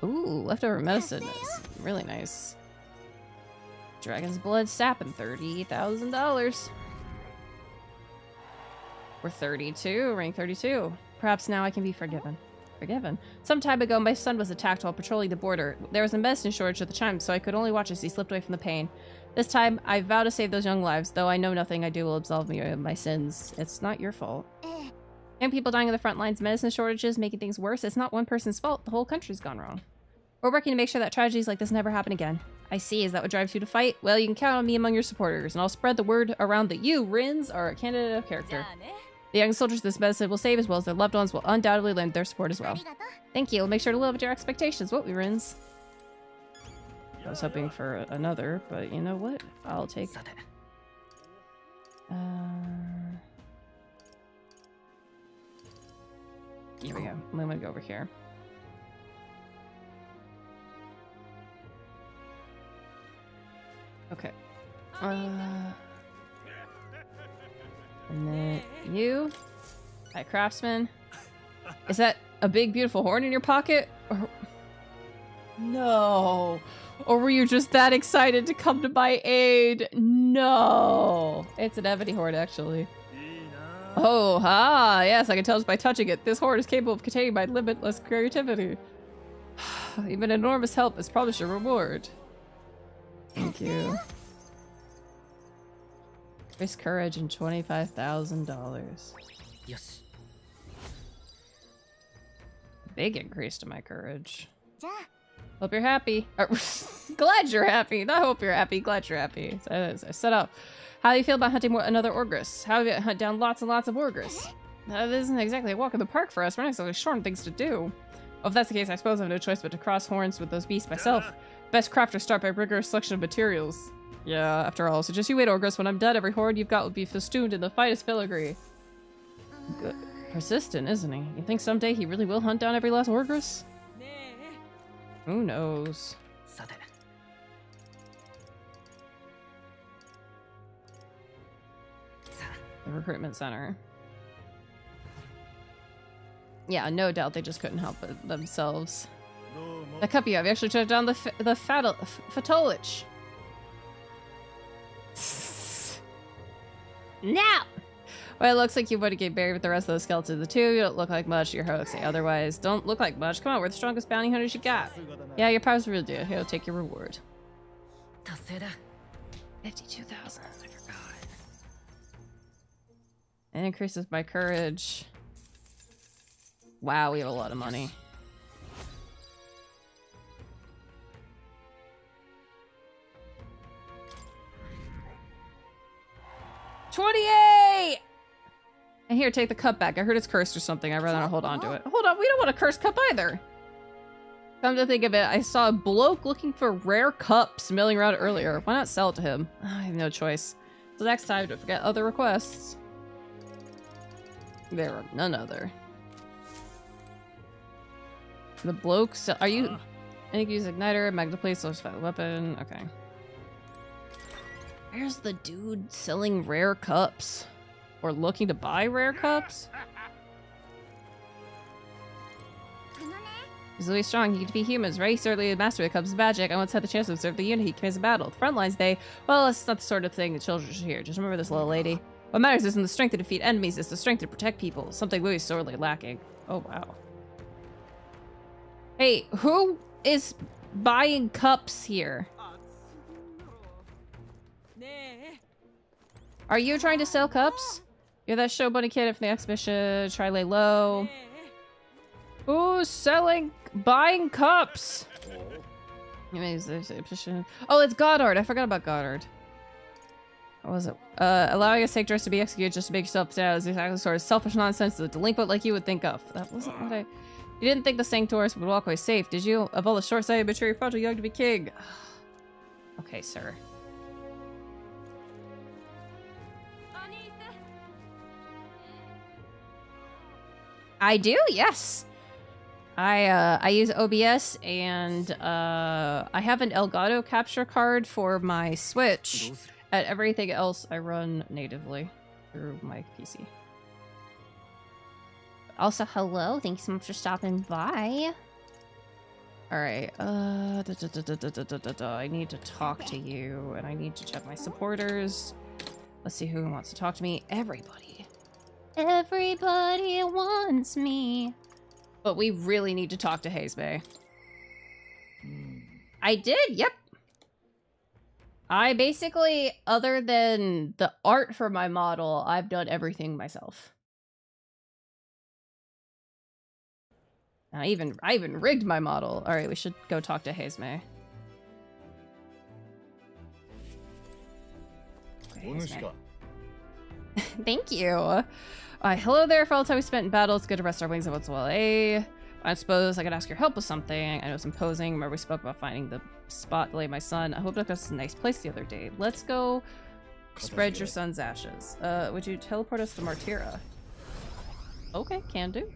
[SPEAKER 1] Ooh, leftover medicine is really nice. Dragon's blood sap and $30,000. We're 32, rank 32. Perhaps now I can be forgiven. Some time ago, my son was attacked while patrolling the border. There was a medicine shortage at the time, so I could only watch as he slipped away from the pain. This time, I vow to save those young lives, though I know nothing I do will absolve me of my sins. It's not your fault. Young people dying on the front lines, medicine shortages, making things worse. It's not one person's fault. The whole country's gone wrong. We're working to make sure that tragedies like this never happen again. I see. Is that what drives you to fight? Well, you can count on me among your supporters, and I'll spread the word around that you, Rins, are a candidate of character. The young soldiers this medicine will save, as well as their loved ones, will undoubtedly lend their support as well. Thank you. We'll make sure to live up to your expectations, won't we, Rins? I was hoping for another, but you know what? I'll take... Here we go. I'm gonna go over here. Okay. And then you. Hi, craftsman. Is that a big, beautiful horn in your pocket? Or... No. Or were you just that excited to come to my aid? No. It's an ebony horn, actually. Oh, ha. Yes, I can tell just by touching it. This horn is capable of containing my limitless creativity. Even enormous help is promised a reward. Thank you. Increase courage and $25,000. Yes. Big increase to my courage. Hope you're happy. Glad you're happy. Not hope you're happy. Glad you're happy. So, set up. How do you feel about hunting another Orgress? How do you hunt down lots and lots of Orgress? This isn't exactly a walk in the park for us. We're not exactly short on things to do. Well, if that's the case, I suppose I have no choice but to cross horns with those beasts myself. Best crafters start by rigorous selection of materials. Yeah, after all. So just you wait, Orgress. When I'm dead, every horde you've got will be festooned in the finest filigree. Good. Persistent, isn't he? You think someday he really will hunt down every last Orgress? Who knows? The recruitment center. Yeah, no doubt they just couldn't help it themselves. The cup you have actually took down the Fatolich. Now! Well, it looks like you would have get buried with the rest of those skeletons. The two, you don't look like much. Your hosts say otherwise. Don't look like much. Come on, we're the strongest bounty hunters you got. Yeah, your powers really do. He'll take your reward. 52,000. I forgot. It increases my courage. Wow, we have a lot of money. $28! And here, take the cup back. I heard it's cursed or something. I'd rather not hold on to it. Hold on, we don't want a cursed cup either. Come to think of it, I saw a bloke looking for rare cups milling around earlier. Why not sell it to him? I have no choice. So next time, don't forget other requests. There are none other. The blokes, are you? I think use igniter, magnaplate, solid weapon. Okay. Where's the dude selling rare cups? Or looking to buy rare cups? He's really strong. He can defeat humans, right? He's certainly a master of the cups magic. I once had the chance to observe the unit he commands a battle. The front lines day, well, it's not the sort of thing that children should hear. Just remember this, little lady. What matters isn't the strength to defeat enemies, it's the strength to protect people. Something Louis is sorely lacking. Oh, wow. Hey, who is buying cups here? Are you trying to sell cups? You're that show bunny kid from the exhibition. Try lay low. Who's buying cups? Oh, it's Goddard. I forgot about Goddard. What was it? Allowing a sick dress to be executed just to make yourself stand is exactly the sort of selfish nonsense that a delinquent like you would think of. That wasn't what I... You didn't think the Sanctorus would walk away safe, did you? Of all the short-sighted mature fought too young to be king. Okay, sir. I do, yes. I use OBS and I have an Elgato capture card for my Switch. At everything else, I run natively through my PC.
[SPEAKER 2] Also, hello. Thanks so much for stopping by.
[SPEAKER 1] Alright, I need to talk to you, and I need to check my supporters. Let's see who wants to talk to me. Everybody.
[SPEAKER 2] Everybody wants me.
[SPEAKER 1] But we really need to talk to Hazebay. I did, yep. I basically, other than the art for my model, I've done everything myself. I even rigged my model. All right, we should go talk to Hazebay. Okay, thank you. Hello there. For all the time we spent in battle, it's good to rest our wings once in a while. Hey, I suppose I could ask your help with something. I know it's imposing. Remember we spoke about finding the spot to lay my son. I hope that was a nice place the other day. Let's go spread your son's ashes. Would you teleport us to Martira? Okay, can do.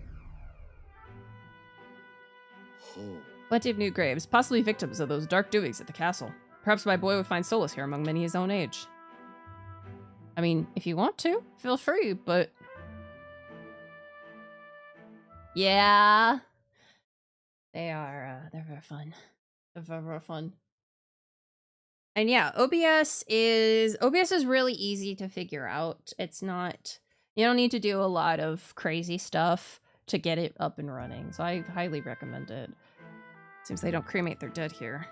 [SPEAKER 1] Plenty of new graves, possibly victims of those dark doings at the castle. Perhaps my boy would find solace here among many his own age. I mean, if you want to, feel free, but... Yeah. They're very fun. They're very, very fun. And yeah, OBS is really easy to figure out. It's not... You don't need to do a lot of crazy stuff to get it up and running, so I highly recommend it. Seems they don't cremate their dead here.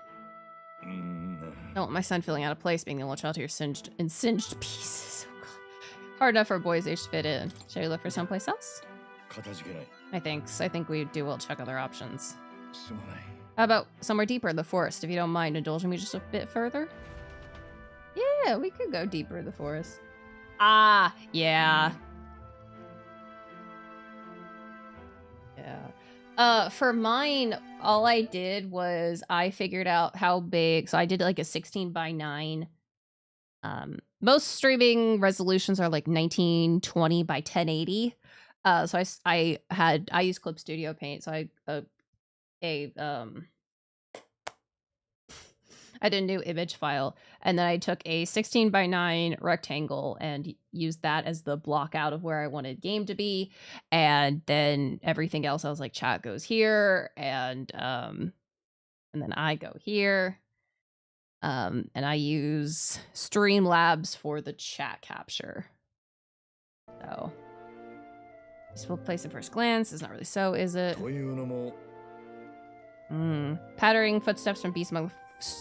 [SPEAKER 1] Don't want my son feeling out of place being the only child here singed pieces. Oh, God. Hard enough for a boy's age to fit in. Shall we look for someplace else? I think we do well check other options. How about somewhere deeper in the forest, if you don't mind indulging me just a bit further? Yeah, we could go deeper in the forest. Ah, yeah. Yeah. For mine, all I did was I figured out how big, so I did like a 16:9. Most streaming resolutions are like 1920 by 1080. So I use Clip Studio Paint, so I did a new image file, and then I took a 16:9 rectangle and used that as the block out of where I wanted game to be, and then everything else I was like, chat goes here, and then I go here, and I use Streamlabs for the chat capture. So, useful place at first glance is not really so, is it? Pattering footsteps from beasts among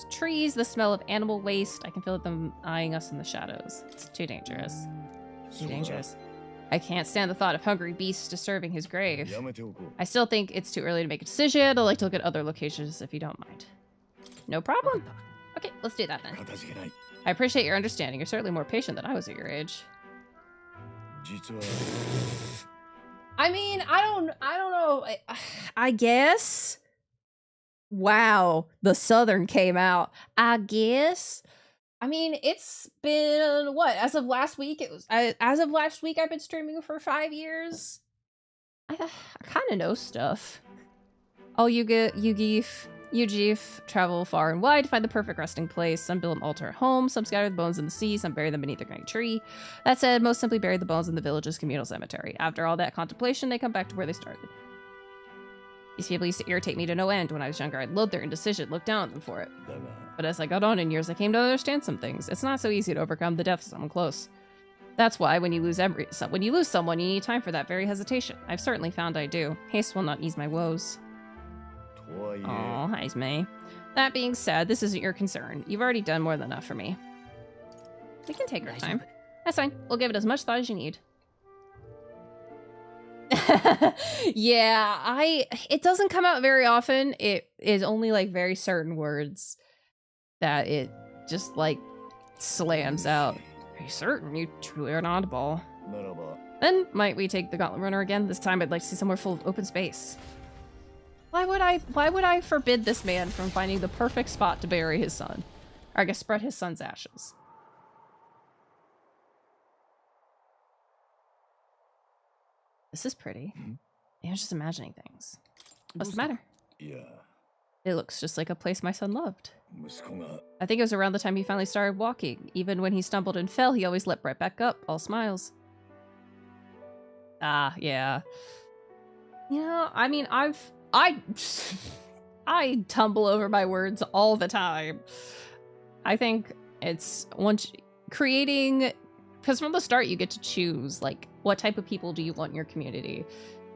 [SPEAKER 1] trees, the smell of animal waste. I can feel them eyeing us in the shadows. It's too dangerous. Too dangerous. I can't stand the thought of hungry beasts disturbing his grave. I still think it's too early to make a decision. I'd like to look at other locations if you don't mind. No problem. Okay, let's do that then. I appreciate your understanding. You're certainly more patient than I was at your age. I mean, I don't know. I guess. Wow, the Southern came out. I guess. I mean, it's been what? As of last week, I've been streaming for 5 years. I kind of know stuff. All Ugif travel far and wide to find the perfect resting place. Some build an altar at home, some scatter the bones in the sea, some bury them beneath a great tree. That said, most simply bury the bones in the village's communal cemetery. After all that contemplation, they come back to where they started. These people used to irritate me to no end. When I was younger, I'd loathe their indecision, look down at them for it. But as I got on in years, I came to understand some things. It's not so easy to overcome the death of someone close. That's why when you lose someone, you need time for that very hesitation. I've certainly found I do. Haste will not ease my woes. Oh, hi, May. That being said, this isn't your concern. You've already done more than enough for me. We can take our time. That's fine. We'll give it as much thought as you need. Yeah, it doesn't come out very often. It is only like very certain words that it just like slams out. Are you certain you truly are an oddball? Then might we take the gauntlet runner again? This time I'd like to see somewhere full of open space. Why would I forbid this man from finding the perfect spot to bury his son? Or I guess spread his son's ashes. This is pretty. I was just imagining things. What's the matter? Yeah. It looks just like a place my son loved. I think it was around the time he finally started walking. Even when he stumbled and fell, he always leapt right back up, all smiles. Ah, yeah. You know, I mean, I tumble over my words all the time. I think it's creating, because from the start you get to choose like what type of people do you want in your community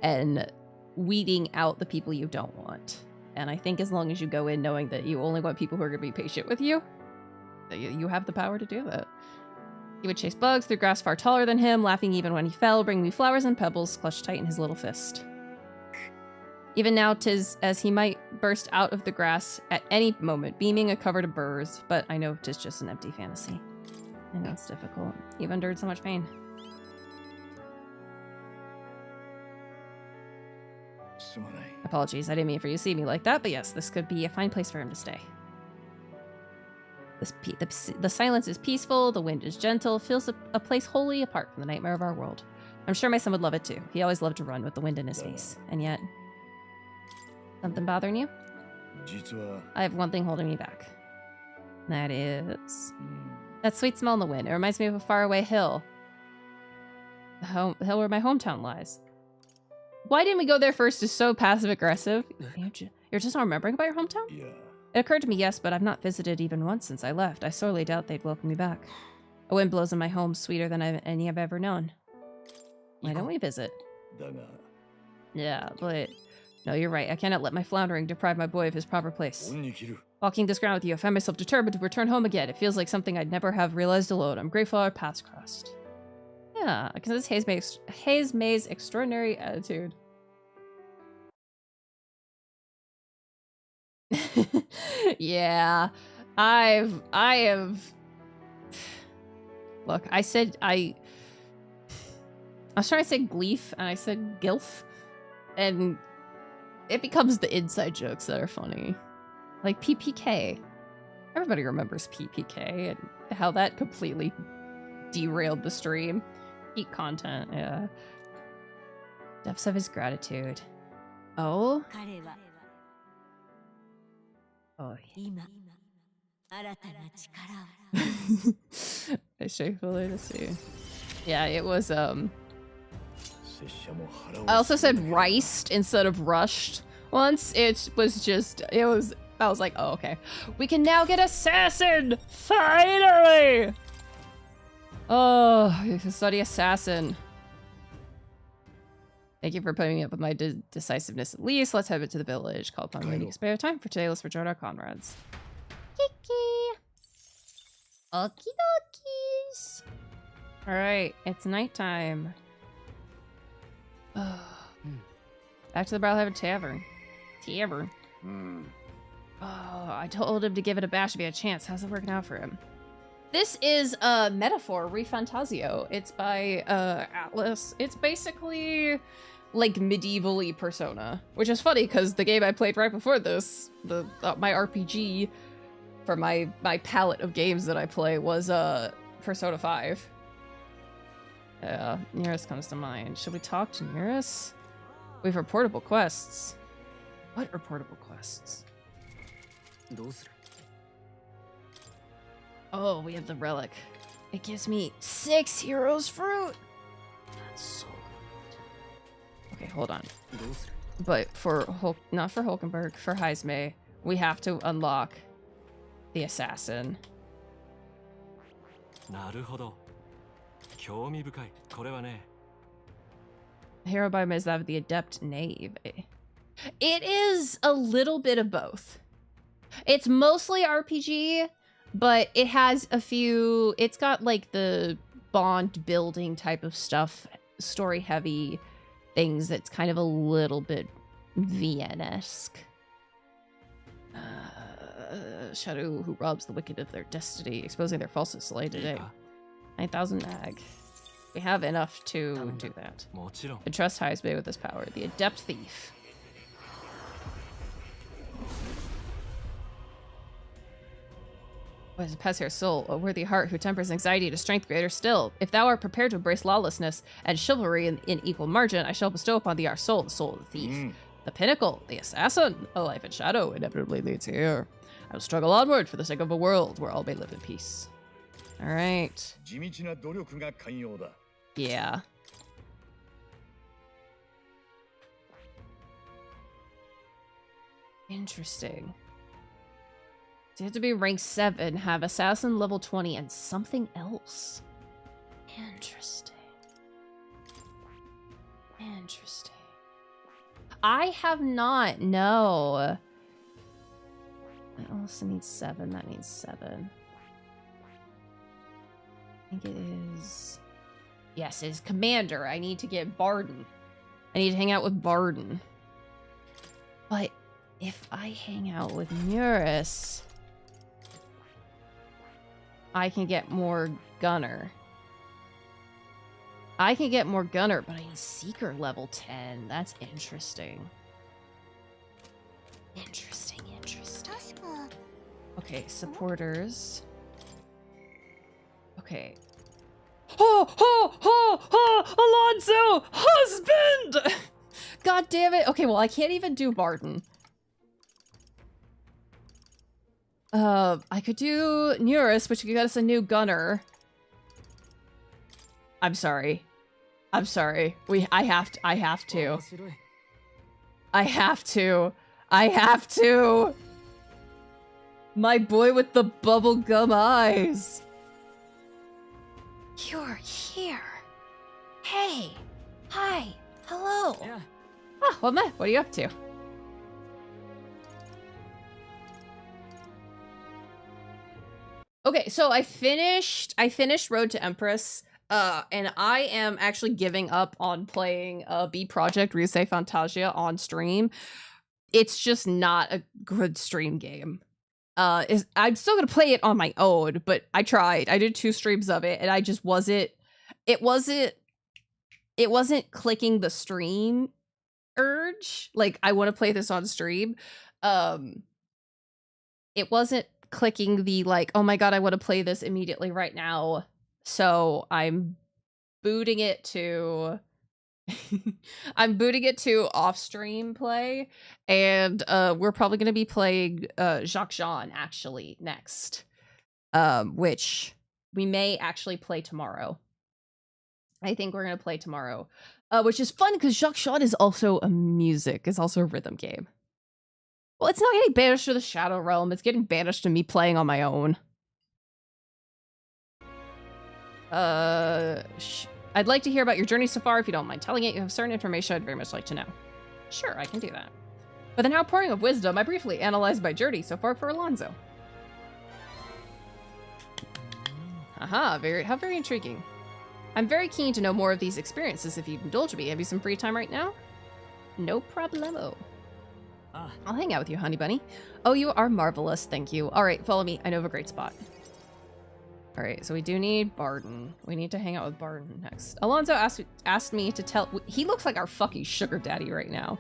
[SPEAKER 1] and weeding out the people you don't want. And I think as long as you go in knowing that you only want people who are going to be patient with you, you have the power to do that. He would chase bugs through grass far taller than him, laughing even when he fell, bringing me flowers and pebbles clutched tight in his little fist. Even now, 'tis as he might burst out of the grass at any moment, beaming a cover to burrs, but I know 'tis just an empty fantasy. I know it's difficult. You've endured so much pain. Apologies, I didn't mean for you to see me like that, but yes, this could be a fine place for him to stay. The silence is peaceful, the wind is gentle, feels a place wholly apart from the nightmare of our world. I'm sure my son would love it too. He always loved to run with the wind in his face. And yet... Something bothering you? I have one thing holding me back. That is... that sweet smell in the wind. It reminds me of a faraway hill. The hill where my hometown lies. Why didn't we go there first is so passive-aggressive. You're just not remembering about your hometown? Yeah. It occurred to me, yes, but I've not visited even once since I left. I sorely doubt they'd welcome me back. A wind blows in my home sweeter than any I've ever known. Why don't we visit? Yeah, but... No, you're right. I cannot let my floundering deprive my boy of his proper place. Walking this ground with you, I find myself determined to return home again. It feels like something I'd never have realized alone. I'm grateful our paths crossed. Yeah, because this Haze May's extraordinary attitude. Yeah. I have... Look, I was trying to say gleef, and I said gilf, and it becomes the inside jokes that are funny. Like PPK. Everybody remembers PPK, and how that completely derailed the stream. Peak content, yeah. Depths of his gratitude. Oh? Oh, yeah. I shamefully to see. Yeah, it was, I also said riced instead of rushed once. It was just, I was like, oh, okay. We can now get Assassin! Finally! Oh, you can study Assassin. Thank you for putting me up with my decisiveness at least. Let's head to the village. Call upon me to spare time for today. Let's rejoin our comrades.
[SPEAKER 2] Kiki. Okie dokies.
[SPEAKER 1] Alright, it's nighttime. Back to the Browhaven Tavern. Oh, I told him to give it a bash if he had a chance. How's it working out for him? This is a metaphor, ReFantazio. It's by Atlas. It's basically like medievally Persona, which is funny because the game I played right before this, my RPG for my palette of games that I play was Persona 5. Nearest comes to mind. Should we talk to Nearest? We have reportable quests. What reportable quests? Oh, we have the relic. It gives me 6 heroes fruit. That's so good. Okay, hold on. But for not for Hulkenberg, for Heisme, we have to unlock the assassin. Hero by Mizav, the adept knave. It is a little bit of both. It's mostly RPG, but it has a few, it's got like the bond building type of stuff, story heavy things that's kind of a little bit VN-esque. Shadow who robs the wicked of their destiny, exposing their falseness slay today. 9,000 nag. We have enough to do that. And trust Heisme with this power, the adept thief. What is a Pesher's soul, a worthy heart who tempers anxiety to strength greater still. If thou art prepared to embrace lawlessness and chivalry in equal margin, I shall bestow upon thee our soul, the soul of the thief. The pinnacle, the assassin, a life in shadow inevitably leads here. I will struggle onward for the sake of a world where all may live in peace. Alright. Yeah. Interesting. So you have to be rank 7, have assassin level 20, and something else. Interesting. Interesting. I have not, no. That also needs 7, that needs 7. I think it is... Yes, it is Commander. I need to get Barden. I need to hang out with Barden. But if I hang out with Muris, I can get more Gunner. I can get more Gunner, but I need Seeker level 10. That's interesting. Interesting, interesting. Okay, supporters. Okay. Alonso! Husband! God damn it. Okay, well, I can't even do Barton. I could do Neurus, which could get us a new gunner. I'm sorry. I'm sorry. I have to. I have to. My boy with the bubblegum eyes. You're here. Hey. Hi. Hello. Yeah. Oh, what are you up to? Okay, so I finished Road to Empress, and I am actually giving up on playing B Project ReFantazio on stream. It's just not a good stream game. I'm still gonna play it on my own, but I tried. I did 2 streams of it, and I just wasn't. It wasn't clicking the stream urge. Like, I want to play this on stream. It wasn't clicking the like, oh my god, I want to play this immediately right now. So I'm booting it to I'm booting it to off-stream play, and we're probably going to be playing Jacques Jean actually next, which we may actually play tomorrow. I think we're going to play tomorrow, which is fun because Jacques Jean is also a rhythm game. Well, it's not getting banished to the Shadow Realm. It's getting banished to me playing on my own. I'd like to hear about your journey so far, if you don't mind telling it. You have certain information I'd very much like to know. Sure, I can do that. With an outpouring of wisdom, I briefly analyzed my journey so far for Alonso. Aha, how very intriguing. I'm very keen to know more of these experiences if you'd indulge me. Have you some free time right now? No problemo. I'll hang out with you, honey bunny. Oh, you are marvelous, thank you. All right, follow me. I know of a great spot. All right, so we do need Barton. We need to hang out with Barton next. Alonso asked me to tell... He looks like our fucking sugar daddy right now.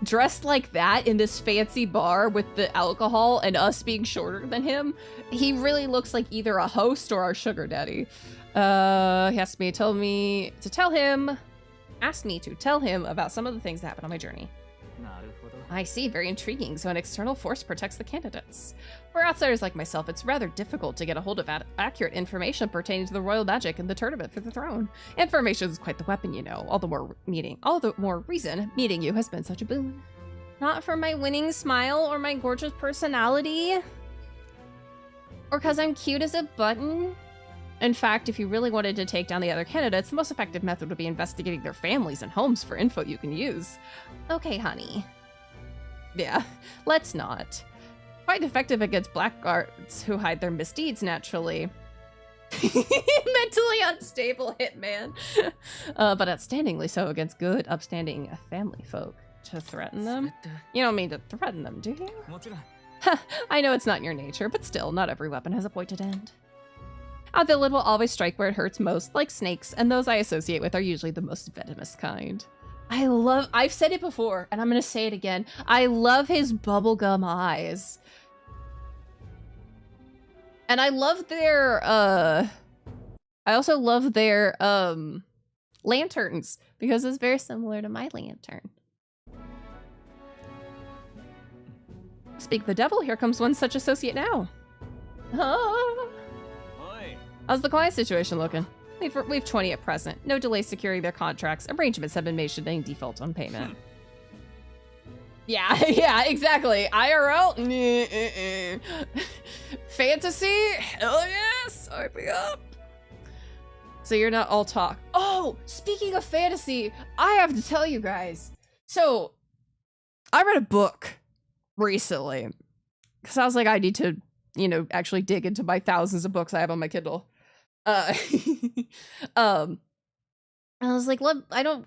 [SPEAKER 1] Dressed like that in this fancy bar with the alcohol and us being shorter than him, he really looks like either a host or our sugar daddy. He asked me to tell him about some of the things that happened on my journey. I see, very intriguing. So an external force protects the candidates. For outsiders like myself, it's rather difficult to get a hold of accurate information pertaining to the royal magic and the tournament for the throne. Information is quite the weapon, you know. All the more reason meeting you has been such a boon. Not for my winning smile or my gorgeous personality, or because I'm cute as a button. In fact, if you really wanted to take down the other candidates, the most effective method would be investigating their families and homes for info you can use. Okay, honey. Yeah, let's not. Quite effective against blackguards who hide their misdeeds naturally. Mentally unstable hitman. But outstandingly so against good, upstanding family folk. To threaten them? You don't mean to threaten them, do you? I know it's not in your nature, but still, not every weapon has a pointed end. Our villain will always strike where it hurts most, like snakes, and those I associate with are usually the most venomous kind. I've said it before, and I'm gonna say it again. I love his bubblegum eyes. And I love their, I also love their, lanterns, because it's very similar to my lantern. Speak the devil, here comes one such associate now. Ah. How's the client situation looking? We've 20 at present. No delay securing their contracts. Arrangements have been made should any default on payment. Yeah, exactly. IRL? Fantasy? Hell yes! Sign me up. So you're not all talk. Oh, speaking of fantasy, I have to tell you guys. So, I read a book recently. Because I was like, I need to, you know, actually dig into my thousands of books I have on my Kindle. I was like, I don't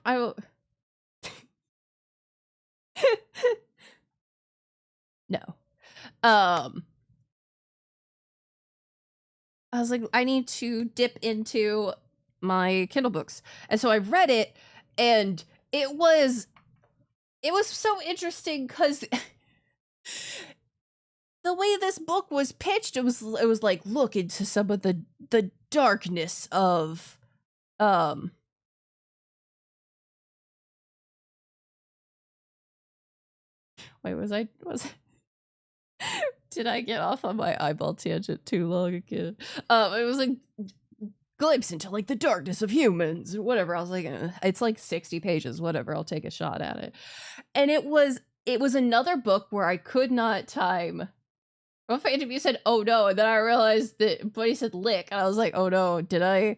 [SPEAKER 1] no. I was like, I need to dip into my Kindle books. And so I read it, and it was so interesting because the way this book was pitched, it was like, look into some of the darkness of wait, did I get off on my eyeball tangent too long again? It was like glimpse into like the darkness of humans and whatever. I was like, it's like 60 pages, whatever, I'll take a shot at it. And it was another book where I could not time. Well, you said, oh no, and then I realized that Buddy said lick, and I was like, oh no, did I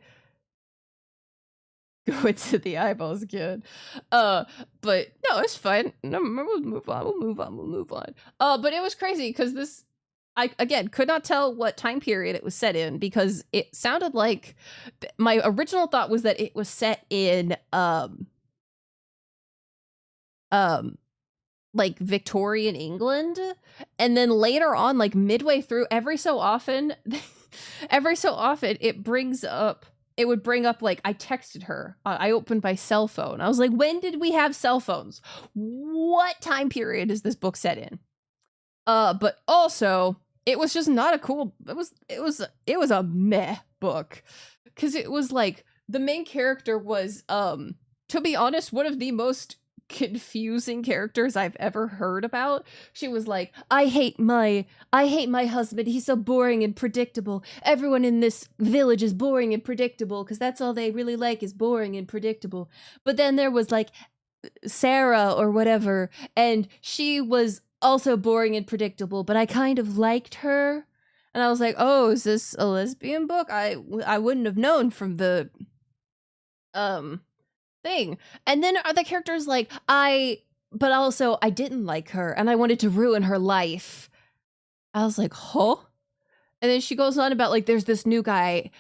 [SPEAKER 1] go into the eyeballs again? But no, it's fine. No, we'll move on. But it was crazy because I, again, could not tell what time period it was set in because it sounded like my original thought was that it was set in like Victorian England, and then later on, like midway through, every so often it would bring up like I texted her. I opened my cell phone. I was like, when did we have cell phones? What time period is this book set in? But also it was just not a cool. It was a meh book, because it was like the main character was to be honest, one of the most confusing characters I've ever heard about. She was like, I hate my husband. He's so boring and predictable. Everyone in this village is boring and predictable because that's all they really like is boring and predictable. But then there was like Sarah or whatever, and she was also boring and predictable, but I kind of liked her. And I was like, oh, is this a lesbian book? I wouldn't have known from the thing. And then are the characters like, but also I didn't like her and I wanted to ruin her life. I was like, huh? And then she goes on about like there's this new guy,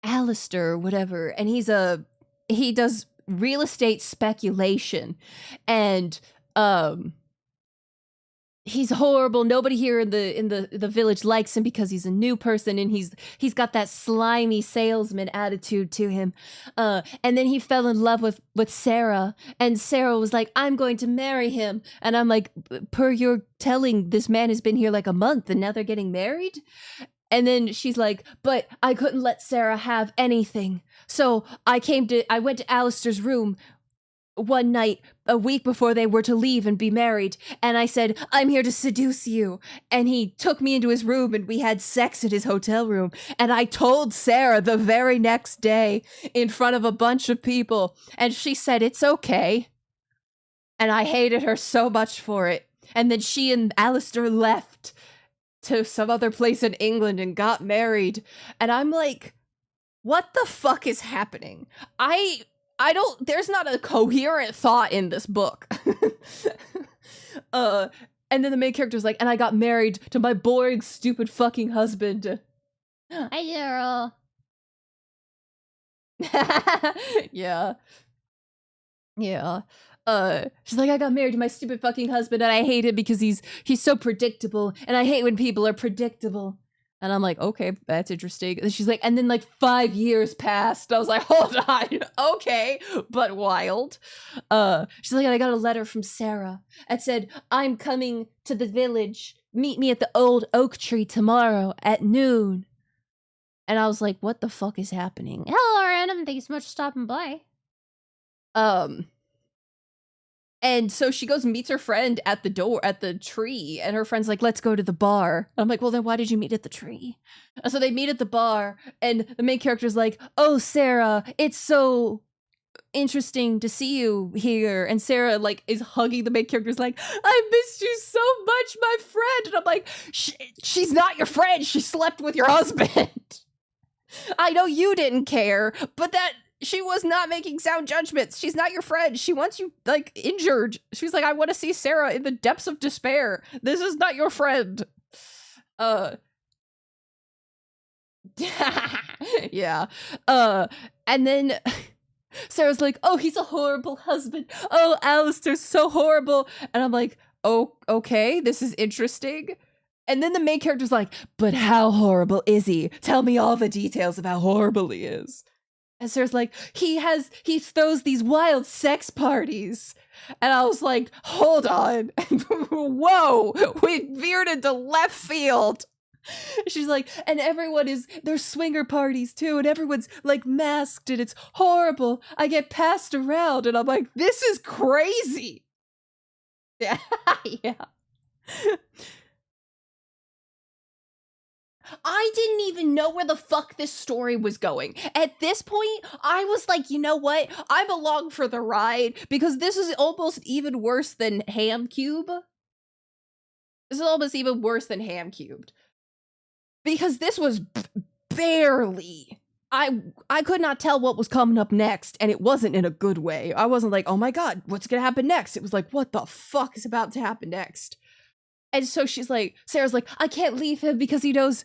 [SPEAKER 1] Alistair, whatever, and he does real estate speculation, and he's horrible. Nobody here in the village likes him because he's a new person, and he's got that slimy salesman attitude to him. And then he fell in love with Sarah, and Sarah was like, I'm going to marry him. And I'm like, per your telling, this man has been here like a month and now they're getting married? And then she's like, but I couldn't let Sarah have anything. So I went to Alistair's room one night, a week before they were to leave and be married, and I said, I'm here to seduce you. And he took me into his room and we had sex at his hotel room. And I told Sarah the very next day in front of a bunch of people, and she said, it's okay. And I hated her so much for it. And then she and Alistair left to some other place in England and got married. And I'm like, what the fuck is happening? There's not a coherent thought in this book. And then the main character's like, and I got married to my boring, stupid fucking husband.
[SPEAKER 2] Hi, girl.
[SPEAKER 1] Yeah. Yeah. She's like, I got married to my stupid fucking husband and I hate it because he's so predictable, and I hate when people are predictable. And I'm like, okay, that's interesting. And she's like, and then like 5 years passed. I was like, hold on, okay, but wild. She's like, and I got a letter from Sarah. It said, I'm coming to the village. Meet me at the old oak tree tomorrow at noon. And I was like, what the fuck is happening?
[SPEAKER 2] Hello, Random. Thanks so much for stopping by.
[SPEAKER 1] And so she goes and meets her friend at the tree, and her friend's like, let's go to the bar. I'm like, well, then why did you meet at the tree? And so they meet at the bar, and the main character's like, oh, Sarah, it's so interesting to see you here. And Sarah, like, is hugging the main character's like, I missed you so much, my friend. And I'm like, she's not your friend. She slept with your husband. I know you didn't care, but she was not making sound judgments. She's not your friend. She wants you, like, injured. She's like, I want to see Sarah in the depths of despair. This is not your friend. Yeah. And then Sarah's like, oh, he's a horrible husband. Oh, Alistair's so horrible. And I'm like, oh, okay, this is interesting. And then the main character's like, but how horrible is he? Tell me all the details of how horrible he is. And Sarah's like, he throws these wild sex parties. And I was like, hold on. Whoa, we veered into left field. She's like, and there's swinger parties too, and everyone's like masked, and it's horrible. I get passed around, and I'm like, this is crazy. Yeah. Yeah. I didn't even know where the fuck this story was going. At this point, I was like, you know what? I'm along for the ride, because this is almost even worse than Ham Cube. This is almost even worse than Ham Cubed. Because this was barely... I could not tell what was coming up next, and it wasn't in a good way. I wasn't like, oh my god, what's gonna happen next? It was like, what the fuck is about to happen next? And so she's like, Sarah's like, I can't leave him because he knows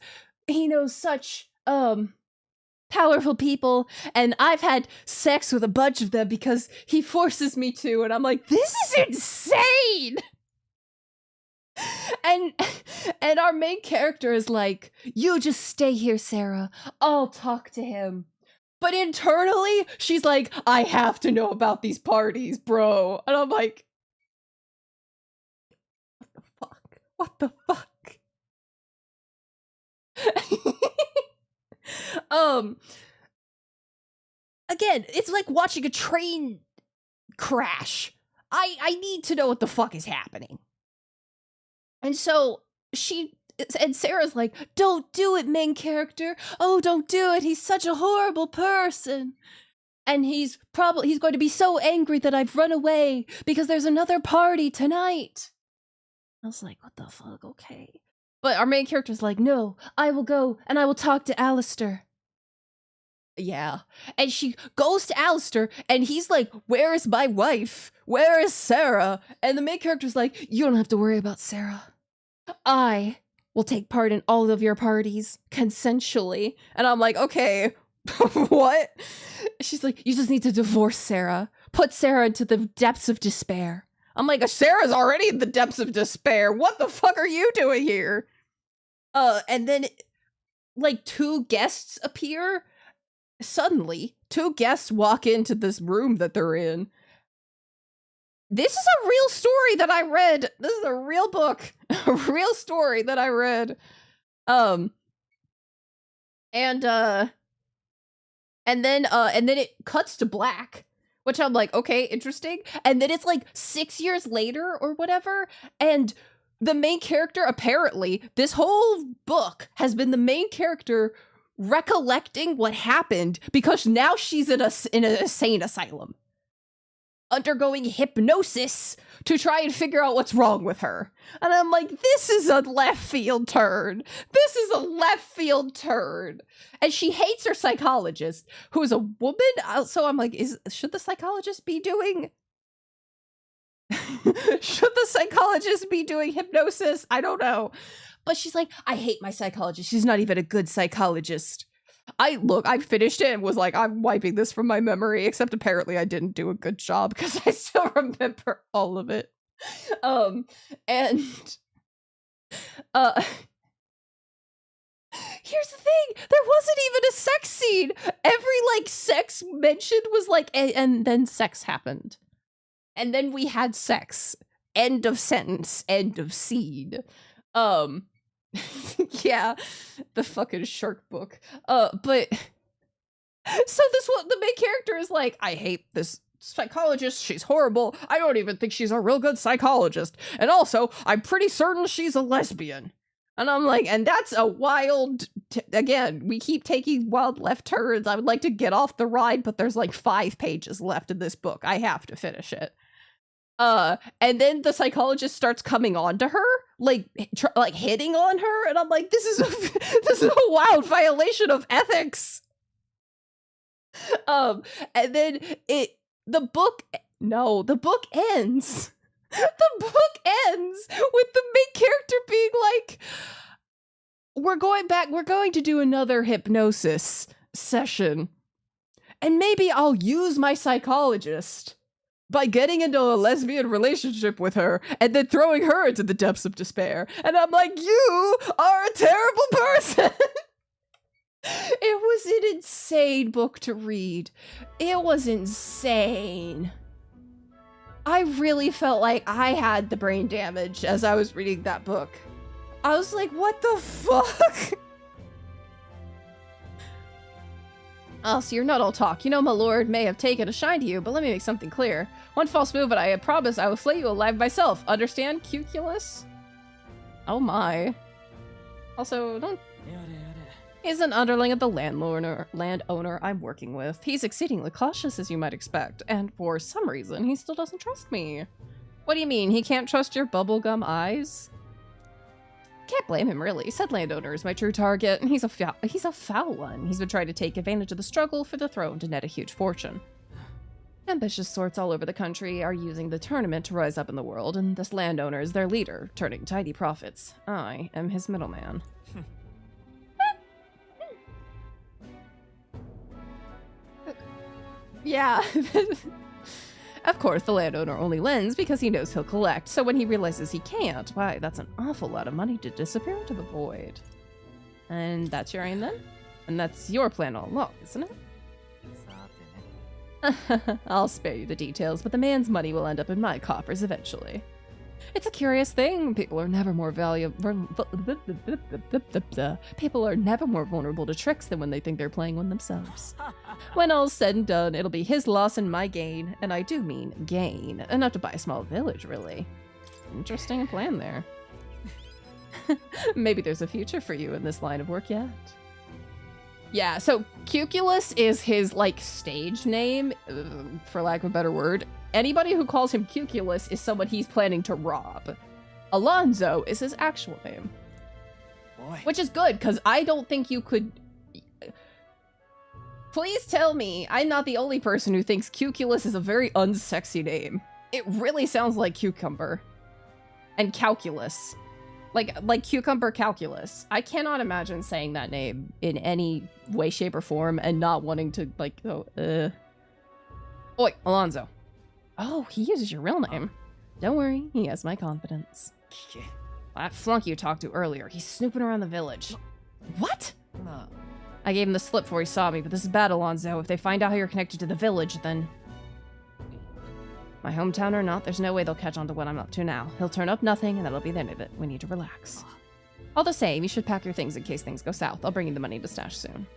[SPEAKER 1] such, powerful people, and I've had sex with a bunch of them because he forces me to, and I'm like, this is insane! And and our main character is like, you just stay here, Sarah. I'll talk to him. But internally, she's like, I have to know about these parties, bro. And I'm like, what the fuck? Again, it's like watching a train crash. I need to know what the fuck is happening. And so Sarah's like, don't do it, main character. Oh, don't do it. He's such a horrible person. And he's going to be so angry that I've run away because there's another party tonight. I was like, what the fuck? Okay. But our main character's like, no, I will go and I will talk to Alistair. Yeah. And she goes to Alistair and he's like, where is my wife? Where is Sarah? And the main character's like, you don't have to worry about Sarah. I will take part in all of your parties consensually. And I'm like, okay, what? She's like, you just need to divorce Sarah. Put Sarah into the depths of despair. I'm like, Sarah's already in the depths of despair. What the fuck are you doing here? And then, like, two guests appear. Suddenly, two guests walk into this room that they're in. This is a real story that I read. This is a real book. A real story that I read. And then it cuts to black, which I'm like, okay, interesting. And then it's like 6 years later or whatever, and the main character, apparently, this whole book has been the main character recollecting what happened because now she's in an insane asylum, undergoing hypnosis to try and figure out what's wrong with her. And I'm like, this is a left field turn. This is a left field turn. And she hates her psychologist, who is a woman. So I'm like, should the psychologist be doing... should the psychologist be doing hypnosis? I don't know. But she's like, I hate my psychologist. She's not even a good psychologist. I finished it and was like, I'm wiping this from my memory, except apparently I didn't do a good job because I still remember all of it. And here's the thing, there wasn't even a sex scene. Every like sex mentioned was like, and then sex happened. And then we had sex. End of sentence, end of scene. Yeah, the fucking shark book. But so the main character is like, I hate this psychologist. She's horrible. I don't even think she's a real good psychologist. And also, I'm pretty certain she's a lesbian. And I'm like, and that's a wild, again, we keep taking wild left turns. I would like to get off the ride, but there's like 5 pages left in this book. I have to finish it. And then the psychologist starts coming on to her, like hitting on her, and I'm like, this is a wild violation of ethics. And then the book ends. The book ends with the main character being like, we're going to do another hypnosis session, and maybe I'll use my psychologist by getting into a lesbian relationship with her and then throwing her into the depths of despair. And I'm like, you are a terrible person. It was an insane book to read. It was insane. I really felt like I had the brain damage as I was reading that book. I was like, what the fuck? Oh, so you're not all talk. You know, my lord may have taken a shine to you, but let me make something clear. One false move, and I promise I will slay you alive myself. Understand, Cuculus? Oh my. Also, don't... He's an underling of the landowner I'm working with. He's exceedingly cautious, as you might expect, and for some reason, he still doesn't trust me. What do you mean, he can't trust your bubblegum eyes? Can't blame him, really. Said landowner is my true target, and he's a foul one. He's been trying to take advantage of the struggle for the throne to net a huge fortune. Ambitious sorts all over the country are using the tournament to rise up in the world, and this landowner is their leader, turning tidy profits. I am his middleman. Yeah. Of course, the landowner only lends because he knows he'll collect, so when he realizes he can't, why, that's an awful lot of money to disappear into the void. And that's your aim then? And that's your plan all along, isn't it? I'll spare you the details, but the man's money will end up in my coffers eventually. It's a curious thing. People are never more vulnerable to tricks than when they think they're playing one themselves. When all's said and done, it'll be his loss and my gain, and I do mean gain. Enough to buy a small village, really. Interesting plan there. Maybe there's a future for you in this line of work yet. Yeah, so Cuculus is his, like, stage name, for lack of a better word. Anybody who calls him Cuculus is someone he's planning to rob. Alonzo is his actual name. Boy. Which is good, because I don't think you could... Please tell me I'm not the only person who thinks Cuculus is a very unsexy name. It really sounds like cucumber. And calculus. Like cucumber calculus. I cannot imagine saying that name in any way, shape, or form and not wanting to, like, Oi, Alonzo. Oh, he uses your real name. Don't worry, he has my confidence. That flunky you talked to earlier, he's snooping around the village. What? I gave him the slip before he saw me, but this is bad, Alonzo. If they find out how you're connected to the village, then... My hometown or not, there's no way they'll catch on to what I'm up to now. He'll turn up nothing, and that'll be the end of it. We need to relax. All the same, you should pack your things in case things go south. I'll bring you the money to stash soon.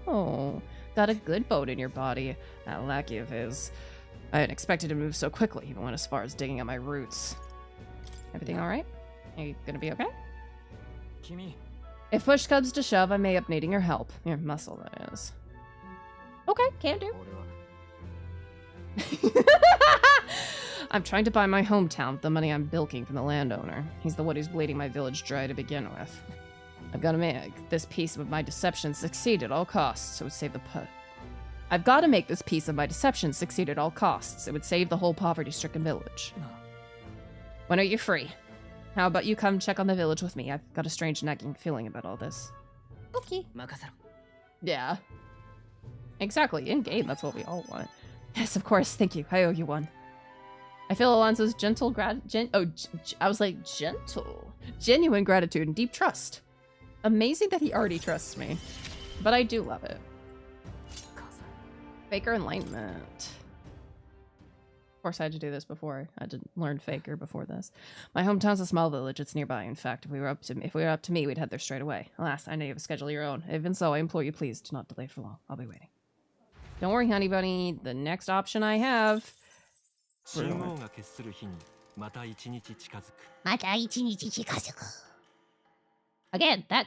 [SPEAKER 1] Oh, got a good boat in your body. That lackey of his. I hadn't expected him to move so quickly, even went as far as digging up my roots. Everything alright? Are you gonna be okay? If push comes to shove, I may up needing your help. Your muscle, that is. Okay, can do. I'm trying to buy my hometown with the money I'm bilking from the landowner. He's the one who's bleeding my village dry to begin with. I've got to make this piece of my deception succeed at all costs, so it would save the I've got to make this piece of my deception succeed at all costs. It would save the whole poverty-stricken village. When are you free? How about you come check on the village with me? I've got a strange nagging feeling about all this.
[SPEAKER 2] Okay.
[SPEAKER 1] Yeah. Exactly. In-game, that's what we all want. Yes, of course. Thank you. I owe you one. I feel Alonso's gentle genuine gratitude and deep trust. Amazing that he already trusts me. But I do love it. Faker Enlightenment. Of course, I had to do this before. I had to learn Faker before this. My hometown's a small village. It's nearby. In fact, if we were up to me, we'd head there straight away. Alas, I know you have a schedule of your own. Even so, I implore you, please, do not delay for long. I'll be waiting. Don't worry, honey bunny. The next option I have... Again, that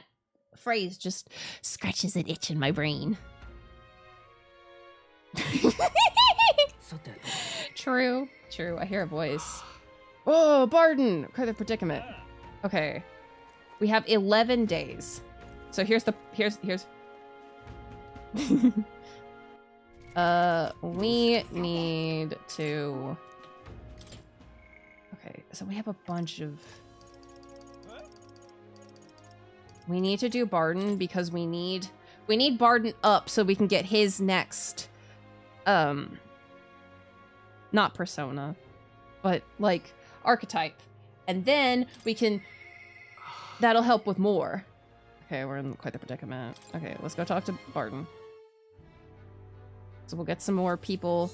[SPEAKER 1] phrase just scratches an itch in my brain. True. I hear a voice. Oh, Barden! Cry the predicament. Okay. We have 11 days. So here's we need to... Okay, so we have a bunch of... We need to do Barden because we need Barden up so we can get his next, not persona, but like archetype. And then we can, that'll help with more. Okay, we're in quite the predicament. Okay, let's go talk to Barden. So we'll get some more people.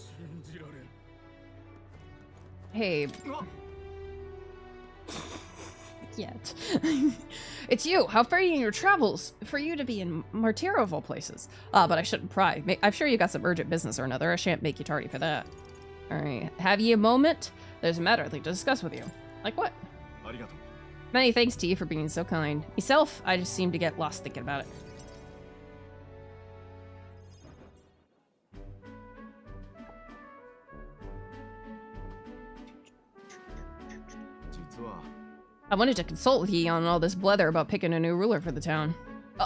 [SPEAKER 1] Hey. Yet. It's you! How fare you in your travels? For you to be in Martira of all places. But I shouldn't pry. I'm sure you got some urgent business or another. I shan't make you tardy for that. Alright. Have ye a moment? There's a matter I'd like to discuss with you. Like what? Many thanks to you for being so kind. Myself, I just seem to get lost thinking about it. I wanted to consult with ye on all this blether about picking a new ruler for the town.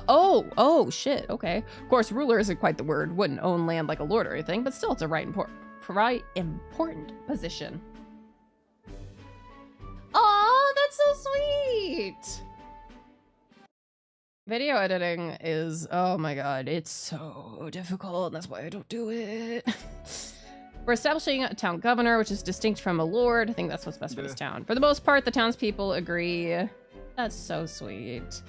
[SPEAKER 1] Oh, shit, okay. Of course, ruler isn't quite the word. Wouldn't own land like a lord or anything, but still it's a right important position. Aw, that's so sweet! Video editing is, oh my god, it's so difficult, and that's why I don't do it. We're establishing a town governor, which is distinct from a lord. I think that's what's best for this town. For the most part, the townspeople agree. That's so sweet.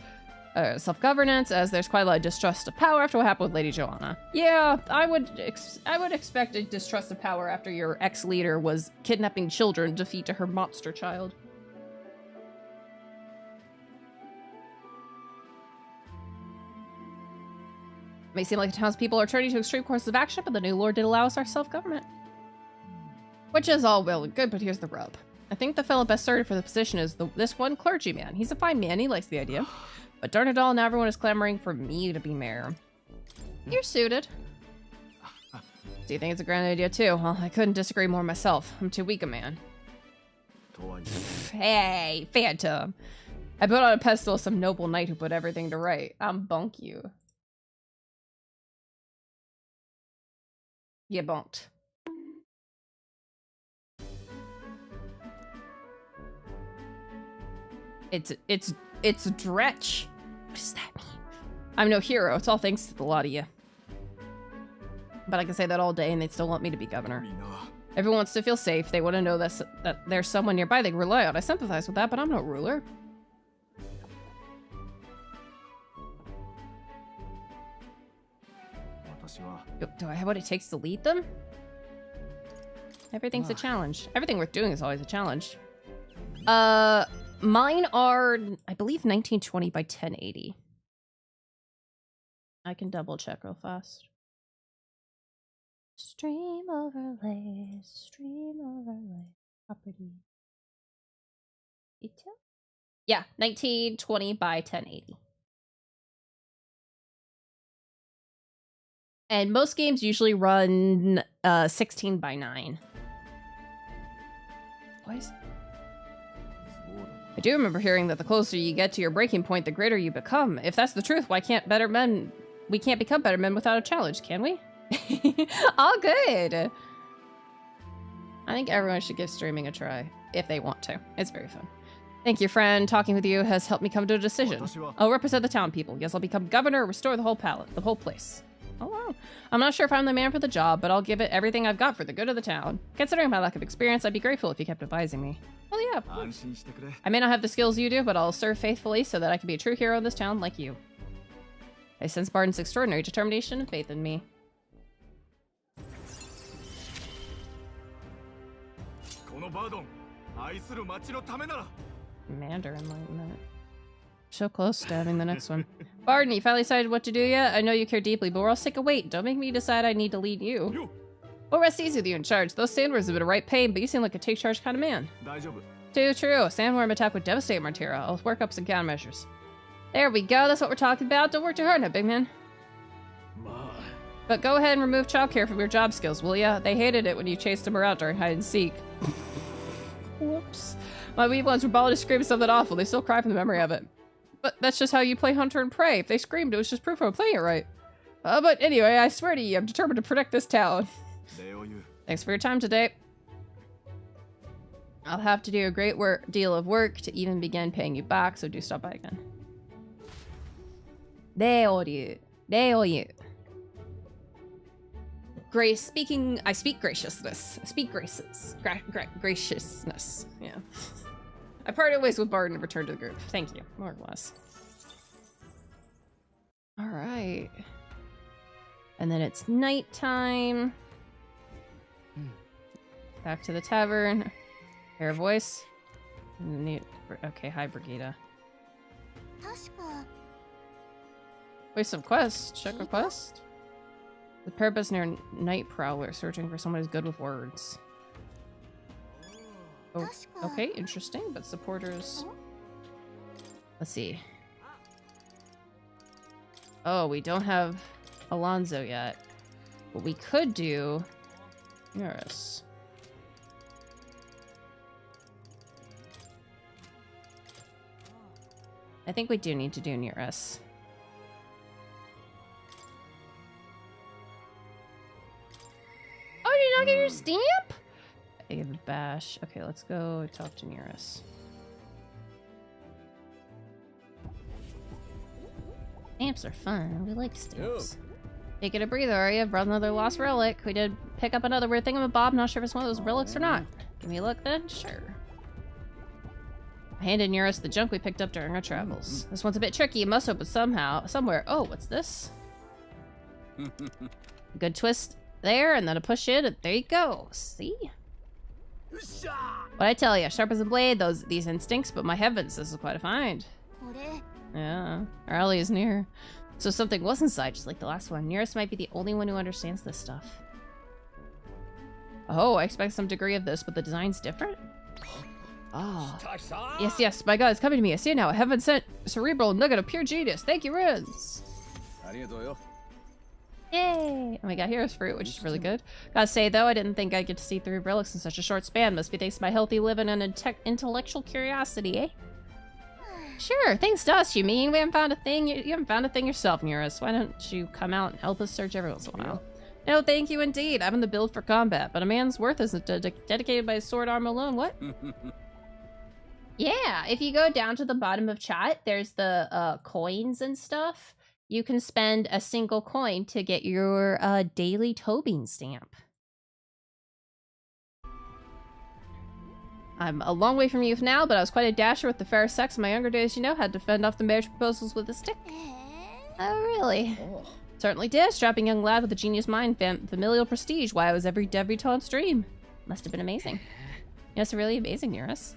[SPEAKER 1] Self-governance, as there's quite a lot of distrust of power after what happened with Lady Joanna. Yeah, I would expect a distrust of power after your ex-leader was kidnapping children to feed to her monster child. It may seem like the townspeople are turning to extreme courses of action, but the new lord did allow us our self-government. Which is all well and good, but here's the rub. I think the fellow best suited for the position is this one clergyman. He's a fine man, he likes the idea. But darn it all, now everyone is clamoring for me to be mayor. You're suited. Do you think it's a grand idea too? Well, I couldn't disagree more myself. I'm too weak a man. Hey, Phantom. I put on a pedestal some noble knight who put everything to right. I'm bunk you. You bonked. It's Dretch. What does that mean? I'm no hero. It's all thanks to the lot of you. But I can say that all day and they'd still want me to be governor. Everyone wants to feel safe. They want to know that there's someone nearby they can rely on. I sympathize with that, but I'm no ruler. Do I have what it takes to lead them? Everything's a challenge. Everything worth doing is always a challenge. Mine are, I believe, 1920 by 1080. I can double check real fast. Stream overlay, property. Detail? Yeah, 1920 by 1080. And most games usually run 16 by 9. Why is... I do remember hearing that the closer you get to your breaking point, the greater you become. If that's the truth, why can't better men... We can't become better men without a challenge, can we? All good! I think everyone should give streaming a try, if they want to. It's very fun. Thank you, friend. Talking with you has helped me come to a decision. I'll represent the town people. Yes, I'll become governor or restore the whole place. Oh, wow. I'm not sure if I'm the man for the job, but I'll give it everything I've got for the good of the town. Considering my lack of experience, I'd be grateful if you kept advising me. Oh yeah, of course. I may not have the skills you do, but I'll serve faithfully so that I can be a true hero in this town like you. I sense Barton's extraordinary determination and faith in me. Commander Enlightenment. So close to having the next one. Barton, you finally decided what to do yet? I know you care deeply, but we're all sick of waiting. Don't make me decide I need to lead you. We'll rest easy with you in charge. Those sandworms have been a right pain, but you seem like a take-charge kind of man. Too true. A sandworm attack would devastate Martira. I'll work up some countermeasures. There we go. That's what we're talking about. Don't work too hard now, big man. But go ahead and remove childcare from your job skills, will ya? They hated it when you chased them around during hide and seek. Whoops. My wee ones were bawling and screaming something awful. They still cry from the memory of it. But that's just how you play hunter and prey. If they screamed, it was just proof I'm playing it right. But anyway, I swear to you, I'm determined to protect this town. Thanks for your time today. I'll have to do a great deal of work to even begin paying you back, so do stop by again. Grace, I speak graciousness. I speak graces. Graciousness. Yeah. I parted ways with Barton and returned to the group. Thank you. More or less. Alright. And then it's nighttime. Back to the tavern. Hair voice. Okay, hi, Brigida. Wait, some quest. Check request. The purpose near Night Prowler, searching for someone who's good with words. Oh, okay, interesting, but supporters... Let's see. Oh, we don't have Alonzo yet. What we could do... Eurus. I think we do need to do Nearest. Oh, did you not get your stamp? I gave a bash. Okay, let's go talk to Nearest. Stamps are fun. We like stamps. Taking a breather, are you? Brought another lost relic. We did
[SPEAKER 2] pick up another weird thingamabob. Not sure if it's one of those relics or not. Give me a look then. Sure. I handed Eurus the junk we picked up during our travels. This one's a bit tricky. It must open somehow, somewhere. Oh, what's this? Good twist there, and then a push in, and there you go. See? What I tell you, sharp as a blade, these instincts, but my heavens, this is quite a find. Yeah, our alley is near. So something was inside, just like the last one. Eurus might be the only one who understands this stuff. Oh, I expect some degree of this, but the design's different? Oh. Yes, yes, my god, it's coming to me. I see it now. A heaven-sent cerebral nugget of pure genius. Thank you, Riz. Yay! Oh my god, here's fruit, which is really good. Gotta say, though, I didn't think I'd get to see 3 relics in such a short span. Must be thanks to my healthy living and intellectual curiosity, eh? Sure, thanks to us, you mean? We haven't found a thing. You haven't found a thing yourself, Eurus. Why don't you come out and help us search every once in a while? No, thank you indeed. I'm in the build for combat, but a man's worth isn't dedicated by his sword arm alone. What? Yeah, if you go down to the bottom of chat, there's the coins and stuff. You can spend a single coin to get your daily Tobin stamp. I'm a long way from youth now, but I was quite a dasher with the fair sex in my younger days, you know. Had to fend off the marriage proposals with a stick. Oh, really? Oh. Certainly did. Strapping young lad with a genius mind, familial prestige. Why, I was every debutante's dream. Must have been amazing. Yes, really amazing, Eurus.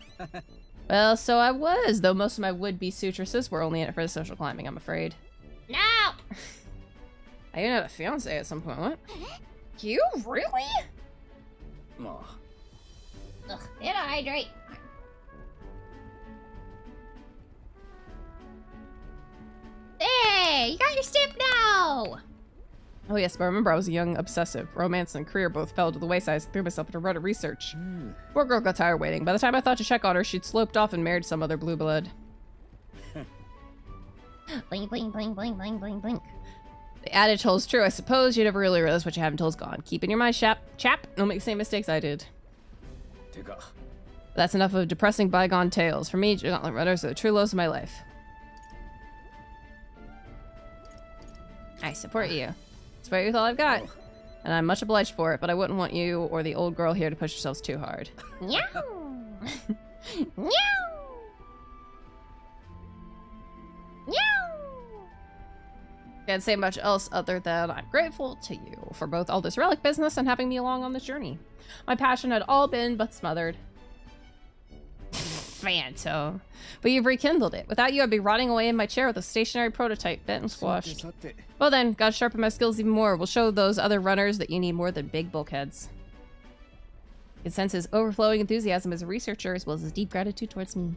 [SPEAKER 2] Well, so I was, though most of my would-be suitresses were only in it for the social climbing, I'm afraid. No! I even had a fiance at some point. What? You? Really? Oh. Ugh, it'll hydrate. Hey, you got your stamp now! Oh yes, but remember I was a young obsessive. Romance and career both fell to the wayside. I threw myself into Reddit research. Poor girl got tired waiting. By the time I thought to check on her, she'd sloped off and married some other blue blood. Blink, blink, blink, blink, blink, blink, blink. The adage holds true, I suppose. You never really realize what you haven't told is gone. Keep in your mind, chap. Don't make the same mistakes I did. That's enough of depressing bygone tales. For me, gauntlet runners are the true lows of my life. I support you. Support you with all I've got. And I'm much obliged for it, but I wouldn't want you or the old girl here to push yourselves too hard. Meow! Meow! Can't say much else other than I'm grateful to you for both all this relic business and having me along on this journey. My passion had all been but smothered. Phantom. But you've rekindled it. Without you, I'd be rotting away in my chair with a stationary prototype bent and squashed. Well then, gotta sharpen my skills even more. We'll show those other runners that you need more than big bulkheads. You can sense his overflowing enthusiasm as a researcher as well as his deep gratitude towards me.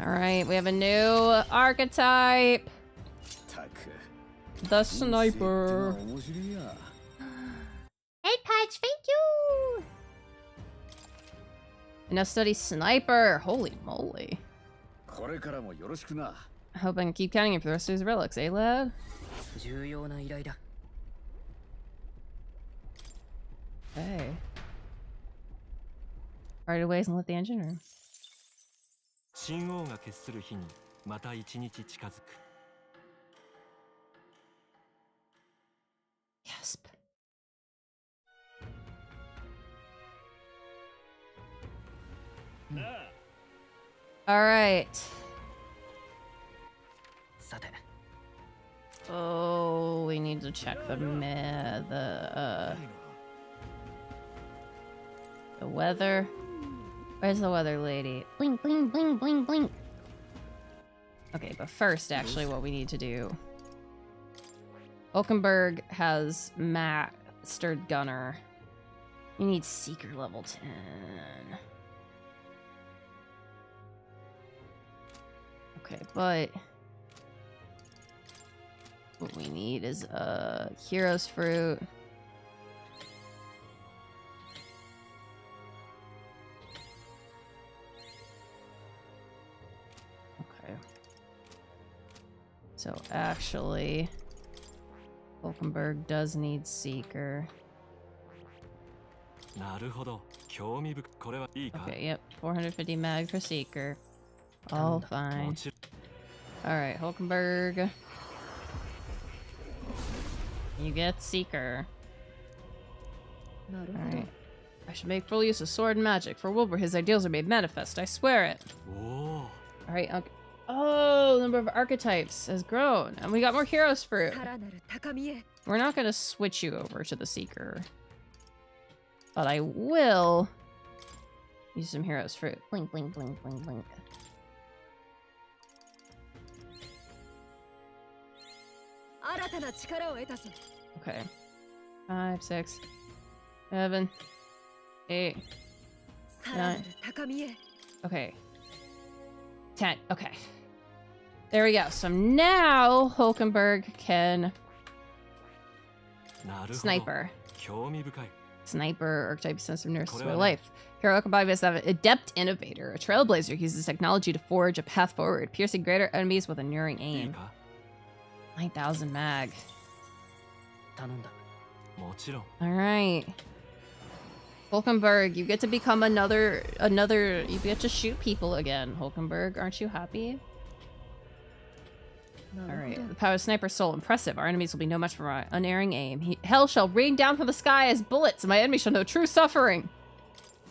[SPEAKER 2] Alright, we have a new archetype. The sniper. Head patch, thank you! And now study sniper. Holy moly. I hope I can keep counting it for the rest of his relics, eh, lad? Hey. Right away and let the engine run. Gasp. All right. Oh, we need to check the weather. Where's the weather lady? Blink, blink, blink, blink, blink. Okay, but first, actually, what we need to do. Hulkenberg has mastered gunner. You need seeker level 10. Okay, but what we need is hero's fruit. Okay. So actually, Hulkenberg does need seeker. Okay, yep, 450 mag for seeker. All fine. Alright, Hulkenberg. You get Seeker. Alright. I should make full use of sword and magic. For Wilbur, his ideals are made manifest. I swear it. Alright, oh, the number of archetypes has grown. And we got more heroes fruit. We're not going to switch you over to the Seeker. But I will use some heroes fruit. Blink, blink, blink, blink, blink. Okay. 5, 6, 7, 8, 9. Okay. 10. Okay. There we go. So now Hulkenberg can sniper. Sniper archetype sensitive nurse to life. Hero combined with an adept innovator. A trailblazer uses technology to forge a path forward, piercing greater enemies with enduring aim. 9,000 mag. Alright. Hulkenberg, you get to become another, you get to shoot people again, Hulkenberg. Aren't you happy? Alright, the power of Sniper Soul, impressive. Our enemies will be no match for my unerring aim. Hell shall rain down from the sky as bullets, and my enemies shall know true suffering.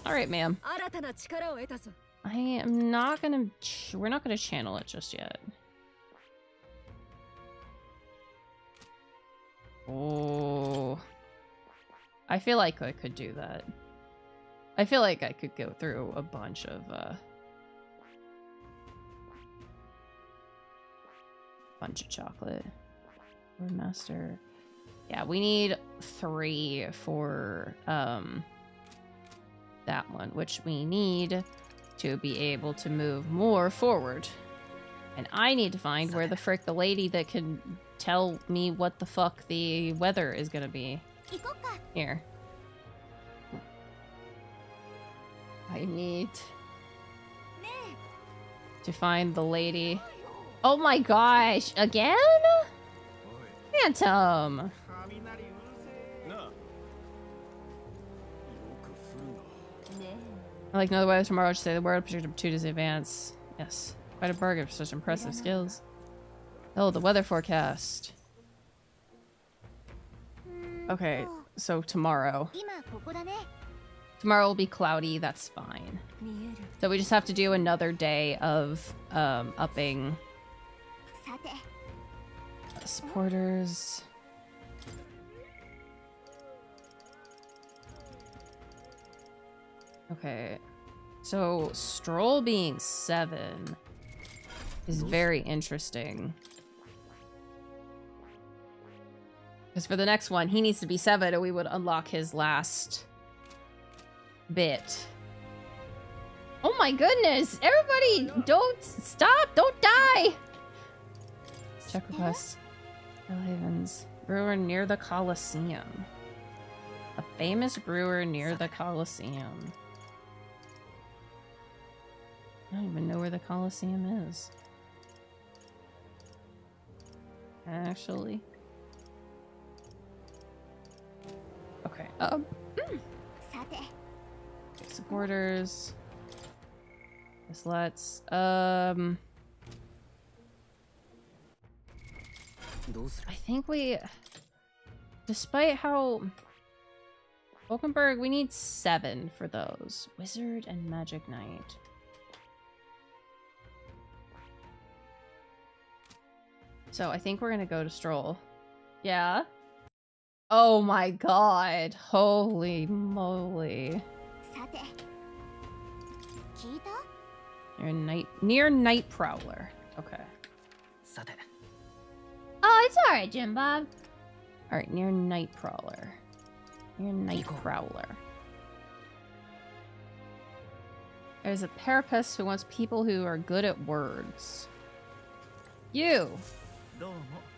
[SPEAKER 2] Alright, ma'am. I am not gonna, we're not gonna channel it just yet. Oh. I feel like I could do that. I feel like I could go through a bunch of, chocolate. Lord Master. Yeah, we need 3 for, that one, which we need to be able to move more forward. And I need to find where the frick the lady that can tell me what the fuck the weather is gonna be. Here. I need to find the lady. Oh my gosh, again? Phantom! I like know the weather tomorrow. Just say the word projected 2 days in advance. Yes. Quite a bargain for such impressive skills. Oh, the weather forecast. Okay, so tomorrow. Tomorrow will be cloudy, that's fine. So we just have to do another day of upping supporters. Okay, so Stroll being 7 is very interesting. Because for the next one, he needs to be 7 or we would unlock his last bit. Oh my goodness! Everybody, don't stop! Don't die! Check requests. Havens. Brewer near the Colosseum. A famous brewer near the Colosseum. I don't even know where the Colosseum is. Actually. Okay. Okay, supporters. Yes, let's I think we, despite how Hulkenberg, we need 7 for those. Wizard and Magic Knight. So I think we're gonna go to Stroll. Yeah. Oh my god. Holy moly. Near Night Prowler. Okay.
[SPEAKER 1] Oh, it's alright, Jim Bob.
[SPEAKER 2] Alright, near Night Prowler. Near Night Prowler. There's a therapist who wants people who are good at words. You!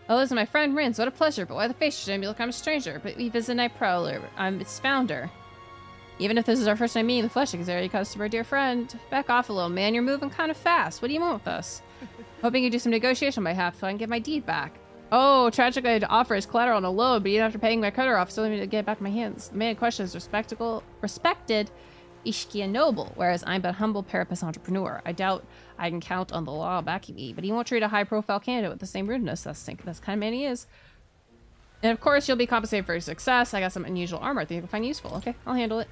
[SPEAKER 2] Oh, this is my friend Rins. What a pleasure. But why the face? Should I be like I'm a stranger? But we visit Night Prowler. I'm its founder. Even if this is our first time meeting in the flesh, I consider you customer, dear friend. Back off a little, man. You're moving kind of fast. What do you want with us? Hoping you do some negotiation on my behalf so I can get my deed back. Oh, tragically, I had to offer his collateral on a loan, but even after paying my creditor off, still need to get it back in my hands. The man in question is respected Ishkia noble, whereas I'm but a humble parapet entrepreneur. I doubt I can count on the law backing me, but he won't treat a high-profile candidate with the same rudeness. That's kind of man he is. And of course, you'll be compensated for your success. I got some unusual armor I think you'll find useful. Okay, I'll handle it.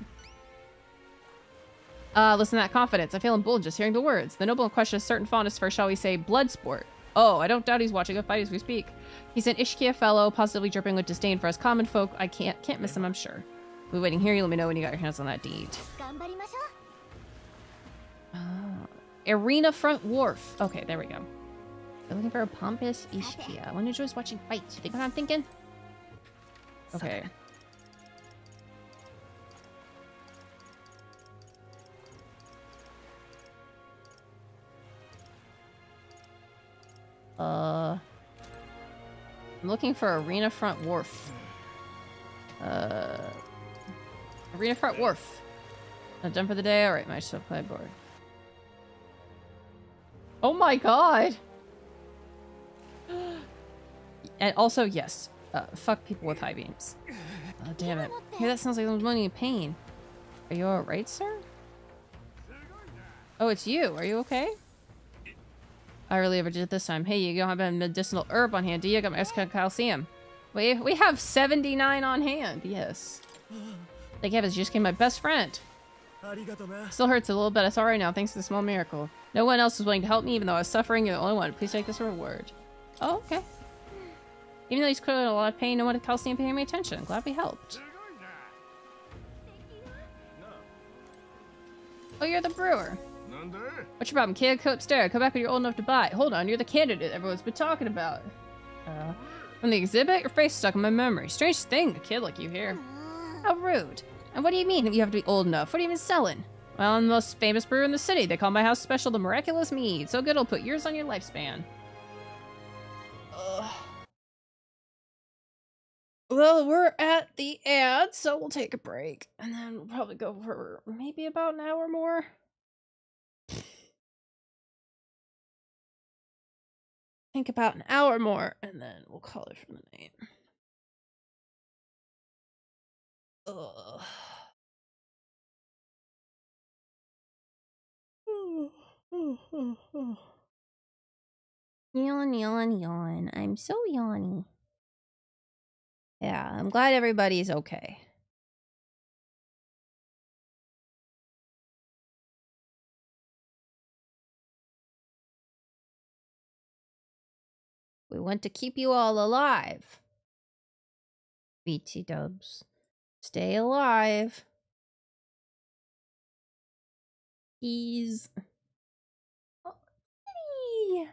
[SPEAKER 2] Listen to that confidence. I feel emboldened just hearing the words. The noble in question has certain fondness for, shall we say, blood sport. Oh, I don't doubt he's watching a fight as we speak. He's an Ishkia fellow, positively dripping with disdain for us common folk. I can't miss him, I'm sure. We'll be waiting here. You let me know when you got your hands on that deed. Arena Front Wharf. Okay, there we go. They're looking for a pompous Ishkia. One who enjoys watching fights. You think what I'm thinking? Okay. I'm looking for Arena Front Wharf. Arena Front Wharf. Not done for the day? Alright, my supply board. Oh my god! And also, yes. Fuck people with high beams. Oh, damn it. Hey, that sounds like someone's moaning in pain. Are you alright, sir? Oh, it's you. Are you okay? I really overdid it this time. Hey, you don't have a medicinal herb on hand, do you? I got my extra calcium. We have 79 on hand. Yes. Thank heavens, you just became my best friend. Still hurts a little bit. It's alright now, thanks to the small miracle. No one else was willing to help me, even though I was suffering. You're the only one. Please take this reward. Oh, okay. Even though he's clearly in a lot of pain, no one at calcium paying me attention. I'm glad we helped. Oh, you're the brewer. What's your problem, kid? Go upstairs. Come back when you're old enough to buy. Hold on, you're the candidate everyone's been talking about. From the exhibit, your face stuck in my memory. Strange thing, a kid like you here. How rude. And what do you mean you have to be old enough? What are you even selling? Well, I'm the most famous brewer in the city. They call my house special the miraculous mead. So good it'll put years on your lifespan. Ugh. Well, we're at the ad, so we'll take a break. And then we'll probably go for maybe about an hour more. Think about an hour more, and then we'll call it for the night. Ugh. Yawn, yawn, yawn. I'm so yawny. Yeah, I'm glad everybody's okay. We want to keep you all alive. BT dubs. Stay alive. He's... Oh, kitty!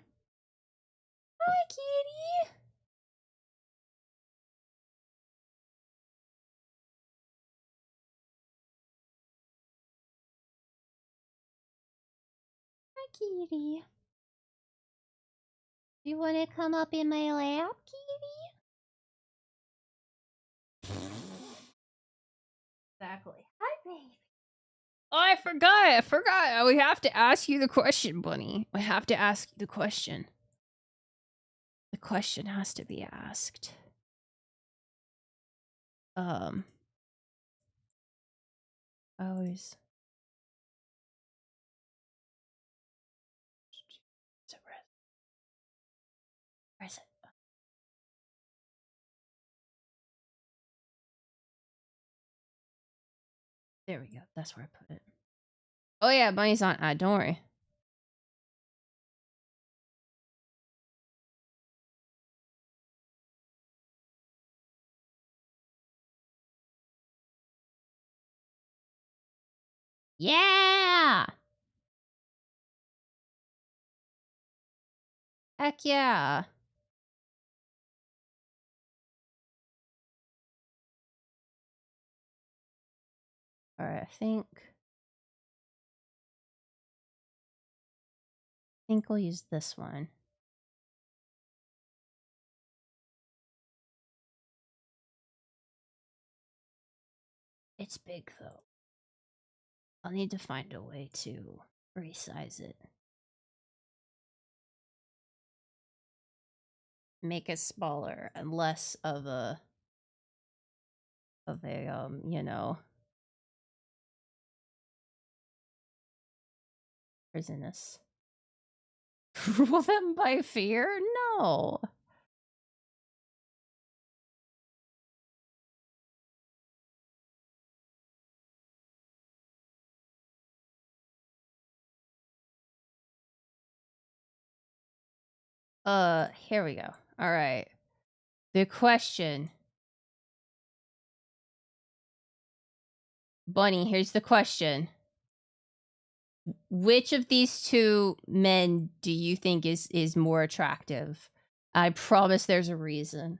[SPEAKER 2] Hi, kitty! Hi, kitty. Do you want to come up in my lap, kitty? Exactly. Hi, baby. Oh, I forgot. We have to ask you the question, Bunny. We have to ask you the question. The question has to be asked. Always. Where is it? There we go. That's where I put it. Oh yeah, Bunny's on. Don't worry. Yeah! Heck yeah! Alright, I think we'll use this one. It's big though. I'll need to find a way to resize it. Make it smaller and less of a you know, prisonous. Rule them by fear? No. Here we go. All right. The question. Bunny, here's the question. Which of these two men do you think is more attractive? I promise there's a reason.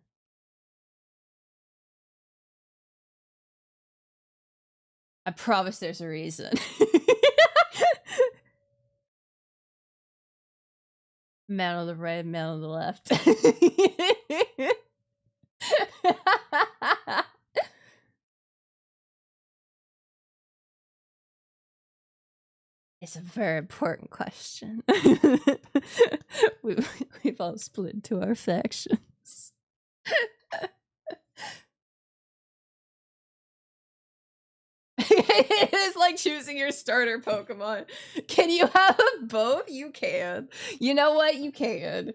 [SPEAKER 2] I promise there's a reason. Man on the right, man on the left. It's a very important question. We've all split into our factions. It is like choosing your starter Pokemon. Can you have both? You can. You know what? You can.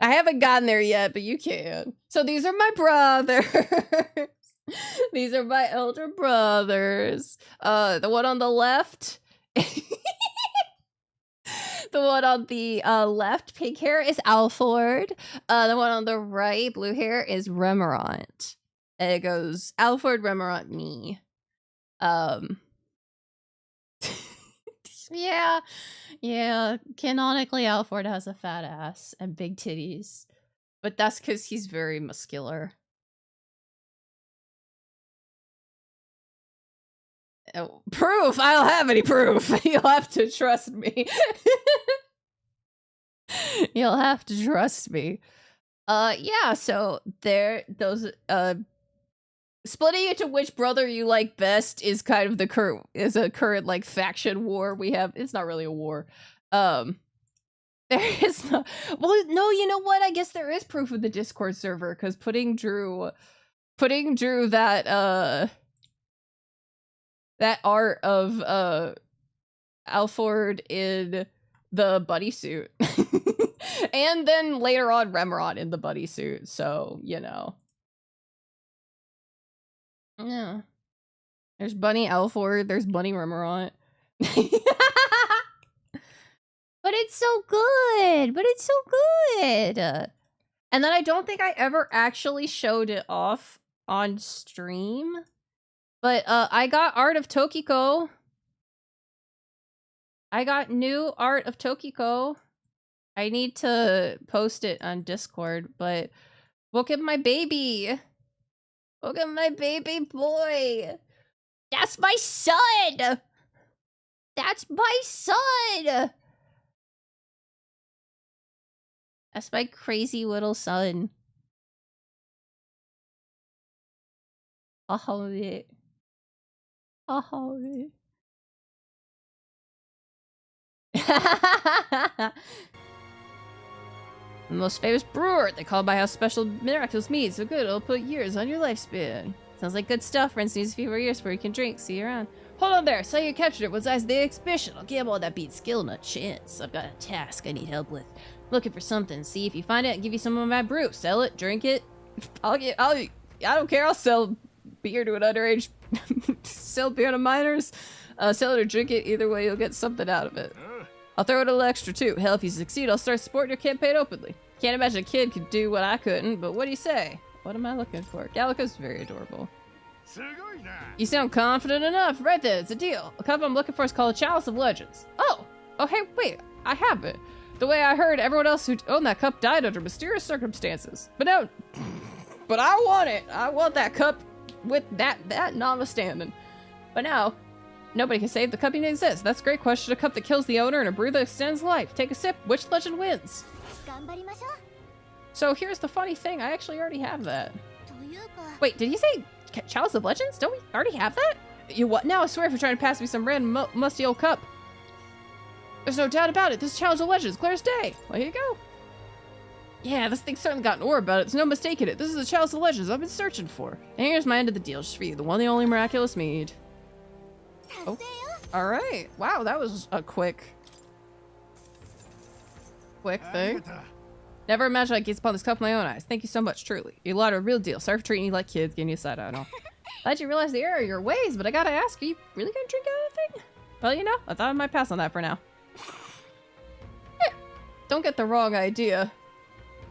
[SPEAKER 2] I haven't gotten there yet, but you can. So these are my brothers. These are my elder brothers. The one on the left. The one on the left, pink hair, is Alford. The one on the right, blue hair, is Remoraint. And it goes Alford, Remoraint, me. Yeah. Canonically, Alford has a fat ass and big titties. But that's because he's very muscular. Oh, proof? I don't have any proof. You'll have to trust me. You'll have to trust me. Yeah, so those splitting into which brother you like best is kind of the current like faction war we have. It's not really a war. There is no. Well, no, you know what? I guess there is proof of the Discord server because putting Drew that art of Alford in the buddy suit. And then later on Remoraint in the buddy suit, so you know. Yeah. There's Bunny Alford, there's Bunny Remoraint. But it's so good. And then I don't think I ever actually showed it off on stream. But I got art of Tokiko. I got new art of Tokiko. I need to post it on Discord, but look at my baby. Look at my baby boy. That's my son. That's my son. That's my crazy little son. Oh, yeah. Oh, yeah. The most famous brewer. They call my house special miraculous mead. So good, it'll put years on your lifespan. Sounds like good stuff. Friends needs a few more years before you can drink. See you around. Hold on there. So you captured it. Was as the exhibition. I'll gamble on that beats skill, not chance. I've got a task I need help with. Looking for something. See if you find it. I'll give you some of my brew. Sell it. Drink it. I don't care. I'll sell beer to an underage. Sell beer to minors. Sell it or drink it. Either way, you'll get something out of it. I'll throw in a little extra too. Hell, if you succeed, I'll start supporting your campaign openly. Can't imagine a kid could do what I couldn't, but what do you say? What am I looking for? Gallico's very adorable. You sound confident enough. Right then, it's a deal. The cup I'm looking for is called a Chalice of Legends. Oh, hey, wait, I have it. The way I heard, everyone else who owned that cup died under mysterious circumstances. But no, but I want it. I want that cup with that notwithstanding. But now, nobody can save the cup even exists. That's a great question. A cup that kills the owner and a brew that extends life. Take a sip. Which legend wins? So here's the funny thing. I actually already have that. Wait, did you say Chalice of Legends? Don't we already have that? You what now? I swear if you're trying to pass me some random musty old cup. There's no doubt about it. This is Chalice of Legends. Clear as day. Well, here you go. Yeah, this thing's certainly got an aura about it. There's no mistaking it. This is the Chalice of Legends I've been searching for. And here's my end of the deal just for you. The one, the only miraculous mead. Oh, all right. Wow, that was a quick thing. Never imagined I'd gaze upon this cup with my own eyes. Thank you so much, truly. You lot are a real deal. Sorry for treating you like kids, giving you a side eye and all. Glad you realize the error of your ways, but I gotta ask, are you really gonna drink out of the thing? Well, you know, I thought I might pass on that for now. Don't get the wrong idea.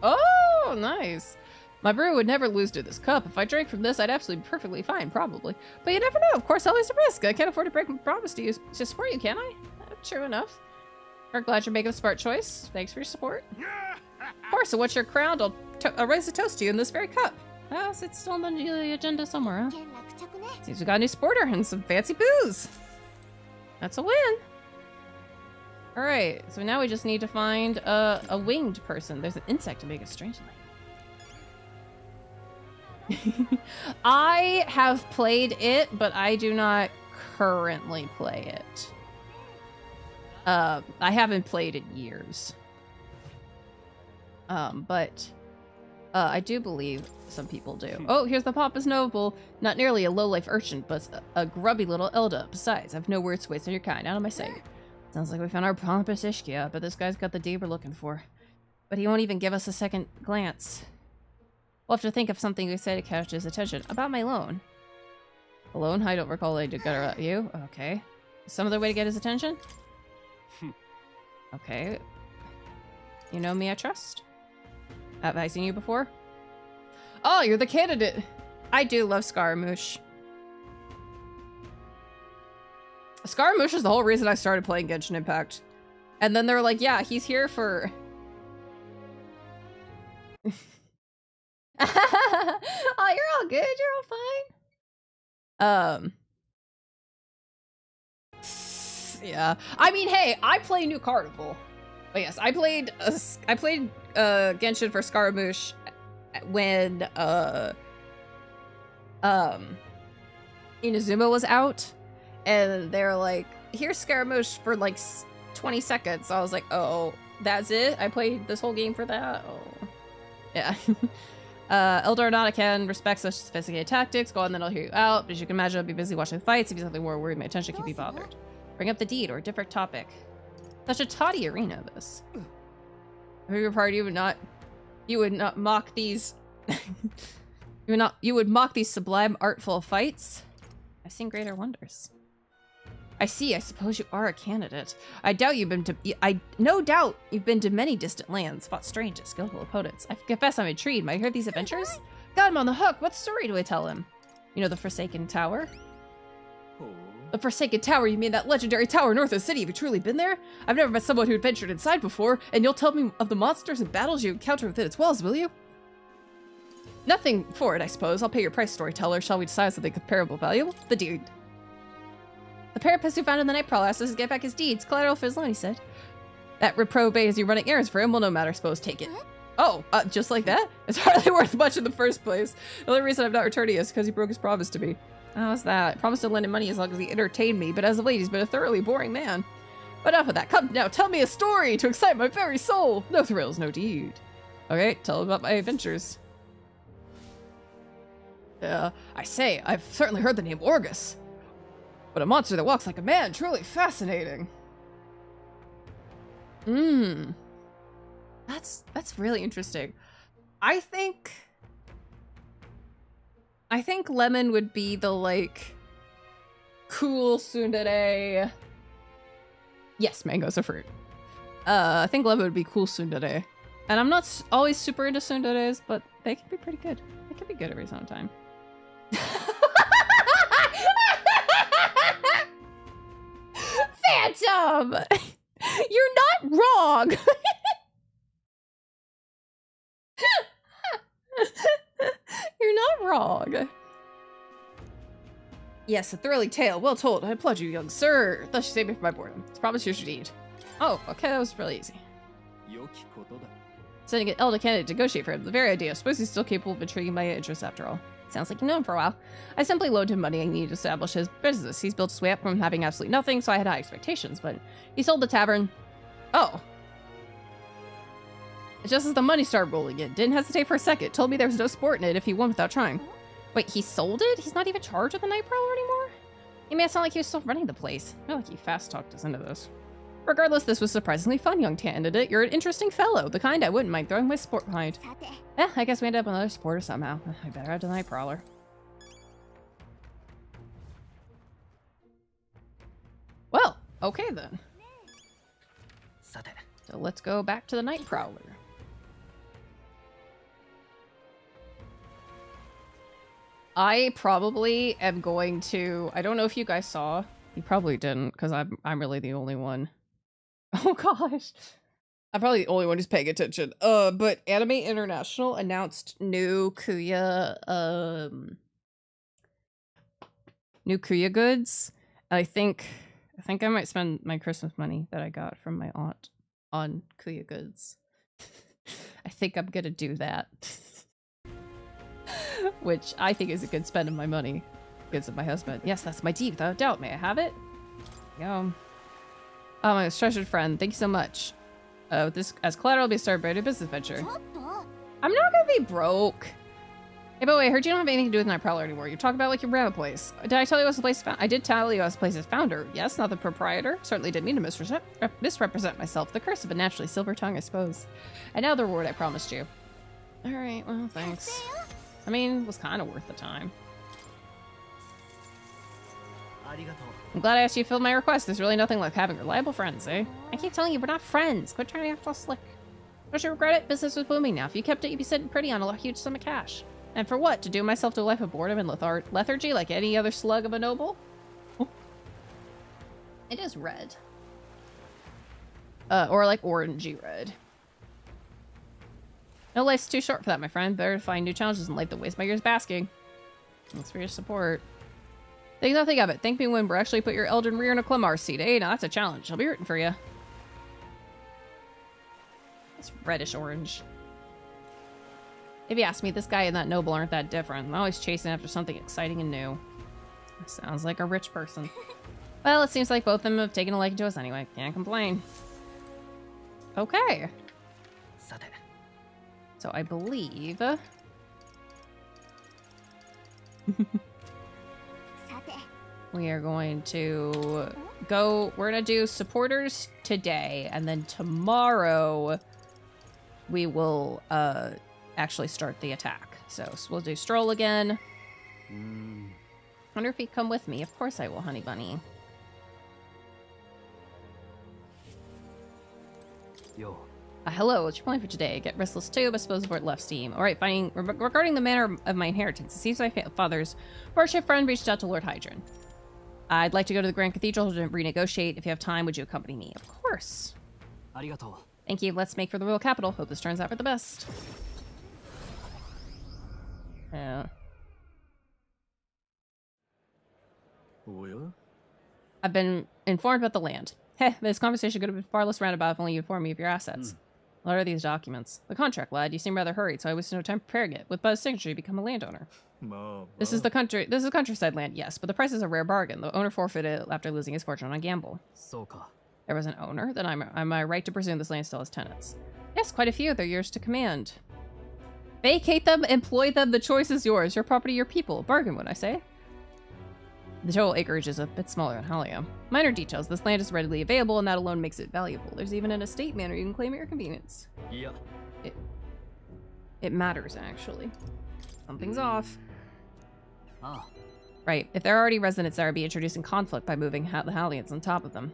[SPEAKER 2] Oh, nice. My brew would never lose to this cup. If I drank from this, I'd absolutely be perfectly fine, probably. But you never know. Of course, always a risk. I can't afford to break my promise to you to support you, can I? True enough. I'm glad you're making a smart choice. Thanks for your support. Of course, so what's your crown? I'll raise a toast to you in this very cup. Well, it's still on the agenda somewhere, huh? Seems we got a new supporter and some fancy booze. That's a win. Alright, so now we just need to find a winged person. There's an insect to make it strangely. I have played it, but I do not currently play it. I haven't played it in years. But I do believe some people do. Oh, here's the pompous noble. Not nearly a low-life urchin, but a grubby little Elda. Besides, I've no words to waste on your kind. Out of my sight. Sounds like we found our pompous Ishkia, but this guy's got the deed we're looking for. But he won't even give us a second glance. We'll have to think of something we say to catch his attention. About my loan. A loan? I don't recall I did get you. Okay. Some other way to get his attention? Okay. You know me, I trust. Have I seen you before? Oh, you're the candidate! I do love Scaramouche. Scaramouche is the whole reason I started playing Genshin Impact. And then they're like, yeah, he's here for... Oh, you're all good. You're all fine. Yeah. I mean, hey, I play New Carnival. But yes, I played Genshin for Scaramouche when Inazuma was out, and they're like, here's Scaramouche for like 20 seconds. So I was like, oh, that's it? I played this whole game for that? Oh. Yeah. Eldar can respect such sophisticated tactics. Go on, then I'll hear you out. But as you can imagine, I'll be busy watching the fights. If you have something more worried, my attention can't be bothered. Bring up the deed or a different topic. Such a tawdy arena, this. For your part, you would not mock these you would mock these sublime, artful fights. I've seen greater wonders. I see. I suppose you are a candidate. I no doubt you've been to many distant lands, fought strange and skillful opponents. I confess I'm intrigued. Might I hear these adventures? Got him on the hook. What story do I tell him? You know the Forsaken Tower? The Forsaken Tower? You mean that legendary tower north of the city? Have you truly been there? I've never met someone who adventured inside before, and you'll tell me of the monsters and battles you encounter within its walls, will you? Nothing for it, I suppose. I'll pay your price, storyteller. Shall we decide something comparable valuable? The deed. The parapet who found in the night prowler asked us to get back his deeds. Collateral for his loan, he said. That reprobate is you running errands for him? Well, no matter, I suppose. Take it. Oh, just like that? It's hardly worth much in the first place. The only reason I'm not returning is because he broke his promise to me. How's that? I promised to lend him money as long as he entertained me, but as of late, he's been a thoroughly boring man. But enough of that. Come now, tell me a story to excite my very soul. No thrills, no deed. Okay, tell him about my adventures. I say, I've certainly heard the name Orgus. But a monster that walks like a man, truly fascinating. That's really interesting. I think Lemon would be the, like, cool tsundere. Yes, mango's a fruit. I think Lemon would be cool tsundere. And I'm not always super into tsunderes, but they can be pretty good. They can be good every time. Phantom! You're not wrong! You're not wrong. Yes, a thrilling tale. Well told. I applaud you, young sir. Thus you saved me from my boredom. It's promised you should eat. Oh, okay, that was really easy. Sending an elder candidate to negotiate for him. The very idea. I suppose he's still capable of intriguing my interest after all. Sounds like you've known him for a while. I simply loaned him money I needed to establish his business. He's built his way up from having absolutely nothing, so I had high expectations, but he sold the tavern. Oh. Just as the money started rolling in, didn't hesitate for a second, told me there was no sport in it if he won without trying. Wait, he sold it? He's not even in charge of the Night Prowler anymore? He made it sound like he was still running the place. I feel like he fast-talked us into this. Regardless, this was surprisingly fun, young candidate. You're an interesting fellow, the kind I wouldn't mind throwing my sport behind. I guess we ended up with another supporter somehow. I better add to the Night Prowler. Well, okay then. So let's go back to the Night Prowler. I probably am going to... I don't know if you guys saw. You probably didn't, because I'm really the only one. Oh gosh. I'm probably the only one who's paying attention. But Anime International announced new Kuya goods. I think I might spend my Christmas money that I got from my aunt on Kuya goods. I think I'm gonna do that. Which I think is a good spend of my money. Goods of my husband. Yes, that's my deed, without a doubt. May I have it? Yum. Oh, my treasured friend, thank you so much. This as collateral will be started by a new business venture. I'm not gonna be broke. Hey, by the way, I heard you don't have anything to do with Night Prowler anymore. You talk about like your rabbit place. Did I tell you I was the place? I did tell you I was the place's founder. Yes, not the proprietor. Certainly didn't mean to misrepresent myself. The curse of a naturally silver tongue, I suppose. And now the reward I promised you. All right, well, thanks. I mean, it was kind of worth the time. I'm glad I asked you to fill my request. There's really nothing like having reliable friends, eh? I keep telling you, we're not friends. Quit trying to act all slick. Don't you regret it? Business was booming now. If you kept it, you'd be sitting pretty on a huge sum of cash. And for what? To doom myself to a life of boredom and lethargy like any other slug of a noble? It is red. Or like orangey red. No, life's too short for that, my friend. Better to find new challenges and light the waste my years basking. Thanks for your support. Think nothing of it. Thank me when we're actually put your Elden Rear in a Clemar seat. Hey, now that's a challenge. I'll be rooting for you. It's reddish orange. If you ask me, this guy and that noble aren't that different. I'm always chasing after something exciting and new. Sounds like a rich person. Well, it seems like both of them have taken a liking to us anyway. Can't complain. Okay. So I believe... we are going to go... We're going to do supporters today, and then tomorrow we will actually start the attack. So we'll do Stroll again. Wonder if he'd come with me. Of course I will, honey bunny.
[SPEAKER 3] Yo.
[SPEAKER 2] Hello, what's your plan for today? Get restless too, but suppose we're left steam. Alright, finding regarding the manner of my inheritance, it seems my father's worship friend reached out to Lord Hydron. I'd like to go to the Grand Cathedral to renegotiate. If you have time, would you accompany me? Of course.
[SPEAKER 3] Arigato.
[SPEAKER 2] Thank you. Let's make for the royal capital. Hope this turns out for the best. Yeah. I've been informed about the land. Heh, this conversation could have been far less roundabout if only you informed me of your assets. What are these documents? The contract, lad. You seem rather hurried, so I wasted no time preparing it. With Buzz signature, you become a landowner. This is countryside land, yes, but the price is a rare bargain. The owner forfeited it after losing his fortune on a gamble. There was an owner? Then am I right to presume this land still has tenants? Yes, quite a few. They're yours to command. Vacate them, employ them, the choice is yours. Your property, your people. Bargain, would I say? The total acreage is a bit smaller than Halia. Minor details. This land is readily available, and that alone makes it valuable. There's even an estate manor you can claim at your convenience.
[SPEAKER 3] Yeah.
[SPEAKER 2] It matters, actually. Something's off.
[SPEAKER 3] Ah.
[SPEAKER 2] Right. If there are already residents there, I'd be introducing conflict by moving the Hallians on top of them.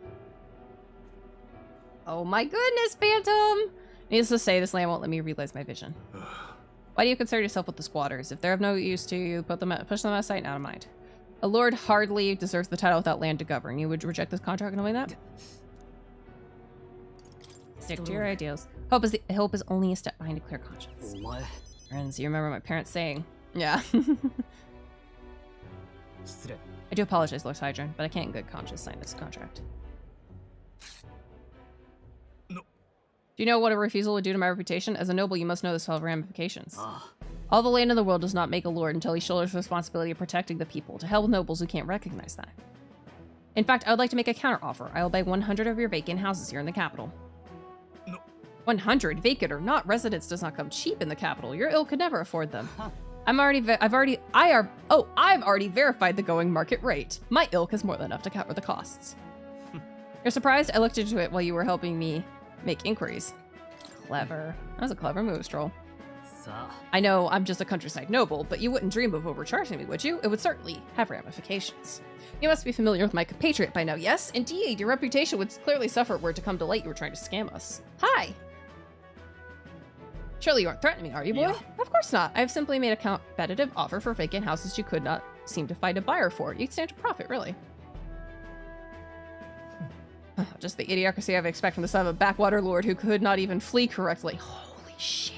[SPEAKER 2] Oh my goodness, Phantom! Needless to say, this land won't let me realize my vision. Why do you concern yourself with the squatters? If they're of no use to you, push them out of sight and out of mind. A lord hardly deserves the title without land to govern. You would reject this contract knowing that? Stick to your ideals. Hope is only a step behind a clear conscience. Friends, you remember my parents saying. Yeah. I do apologize, Lord Hydron, but I can't in good conscience sign this contract.
[SPEAKER 3] No.
[SPEAKER 2] Do you know what a refusal would do to my reputation? As a noble, you must know this will have ramifications. All the land in the world does not make a lord until he shoulders the responsibility of protecting the people. To hell with nobles who can't recognize that. In fact, I would like to make a counteroffer. I will buy 100 of your vacant houses here in the capital.
[SPEAKER 3] No.
[SPEAKER 2] 100? Vacant or not, residence does not come cheap in the capital. Your ilk could never afford them. I've already verified the going market rate. My ilk has more than enough to cover the costs. You're surprised? I looked into it while you were helping me make inquiries. Clever. That was a clever move, Stroll. I know I'm just a countryside noble, but you wouldn't dream of overcharging me, would you? It would certainly have ramifications. You must be familiar with my compatriot by now, yes? Indeed, your reputation would clearly suffer were it to come to light you were trying to scam us. Hi! Surely you aren't threatening me, are you, boy?
[SPEAKER 3] Yeah.
[SPEAKER 2] Of course not. I've simply made a competitive offer for vacant houses you could not seem to find a buyer for. You'd stand to profit, really. Just the idiocracy I would expect from the son of a backwater lord who could not even flee correctly. Holy shit.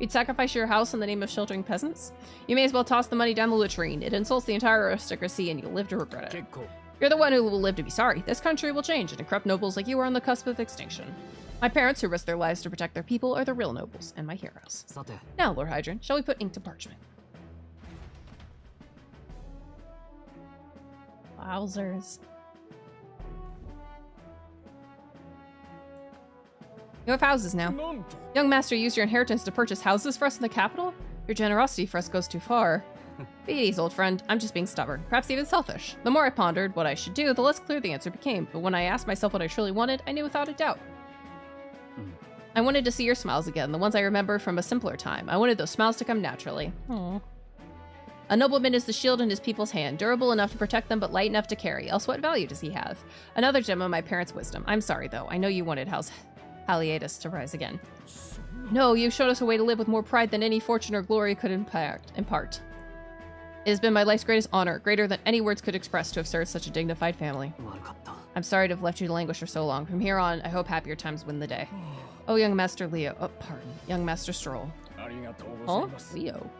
[SPEAKER 2] You'd sacrifice your house in the name of sheltering peasants? You may as well toss the money down the latrine. It insults the entire aristocracy and you'll live to regret it. You're the one who will live to be sorry. This country will change, and corrupt nobles like you are on the cusp of extinction. My parents, who risked their lives to protect their people, are the real nobles, and my heroes. Now, Lord Hydrant, shall we put ink to parchment? Wowzers. You have houses now. Young master, use your inheritance to purchase houses for us in the capital? Your generosity for us goes too far. Be at ease, old friend. I'm just being stubborn, perhaps even selfish. The more I pondered what I should do, the less clear the answer became. But when I asked myself what I truly wanted, I knew without a doubt. I wanted to see your smiles again, the ones I remembered from a simpler time. I wanted those smiles to come naturally. Aww. A nobleman is the shield in his people's hand, durable enough to protect them but light enough to carry. Else what value does he have? Another gem of my parents' wisdom. I'm sorry, though. I know you wanted House Haliatus to rise again. No, you showed us a way to live with more pride than any fortune or glory could impart. It has been my life's greatest honor, greater than any words could express, to have served such a dignified family. I'm sorry to have left you to languish for so long. From here on, I hope happier times win the day. Oh, young Master Leo. Oh, pardon. Young Master Stroll. Huh? Leo.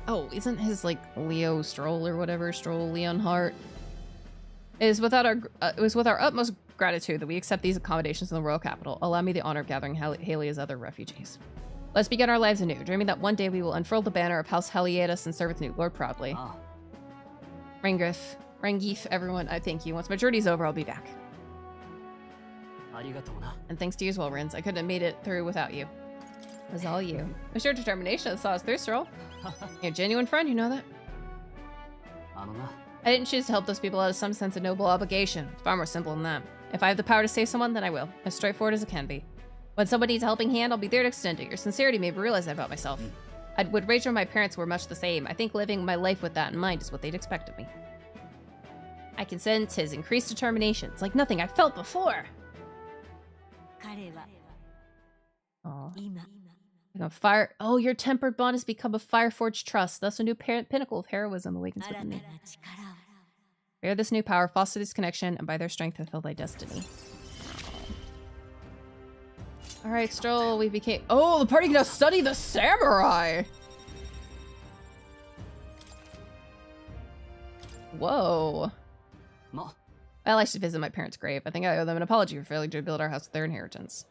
[SPEAKER 2] Oh, isn't his, like, Leo Stroll or whatever? Stroll Leonhart? It was with our utmost gratitude that we accept these accommodations in the royal capital. Allow me the honor of gathering Halia's other refugees. Let's begin our lives anew, dreaming that one day we will unfurl the banner of House Haliatus and serve its new lord proudly. Rangif, everyone, I thank you. Once my journey's over, I'll be back. And thanks to you as well, Rins. I couldn't have made it through without you. It was all you. It was your determination that saw us through, Stroll. You're a genuine friend, you know that? I didn't choose to help those people out of some sense of noble obligation. It's far more simple than that. If I have the power to save someone, then I will. As straightforward as it can be. When someone needs a helping hand, I'll be there to extend it. Your sincerity made me realize that about myself. I would wager my parents were much the same. I think living my life with that in mind is what they'd expect of me. I can sense his increased determination. It's like nothing I've felt before. Oh, your tempered bond has become a fire-forged trust. Thus a new pinnacle of heroism awakens within me. Bear this new power, foster this connection, and by their strength fulfill thy destiny. Alright, Stroll, we became— oh, the party can now study the samurai! Whoa. Well, I should visit my parents' grave. I think I owe them an apology for failing to build our house with their inheritance.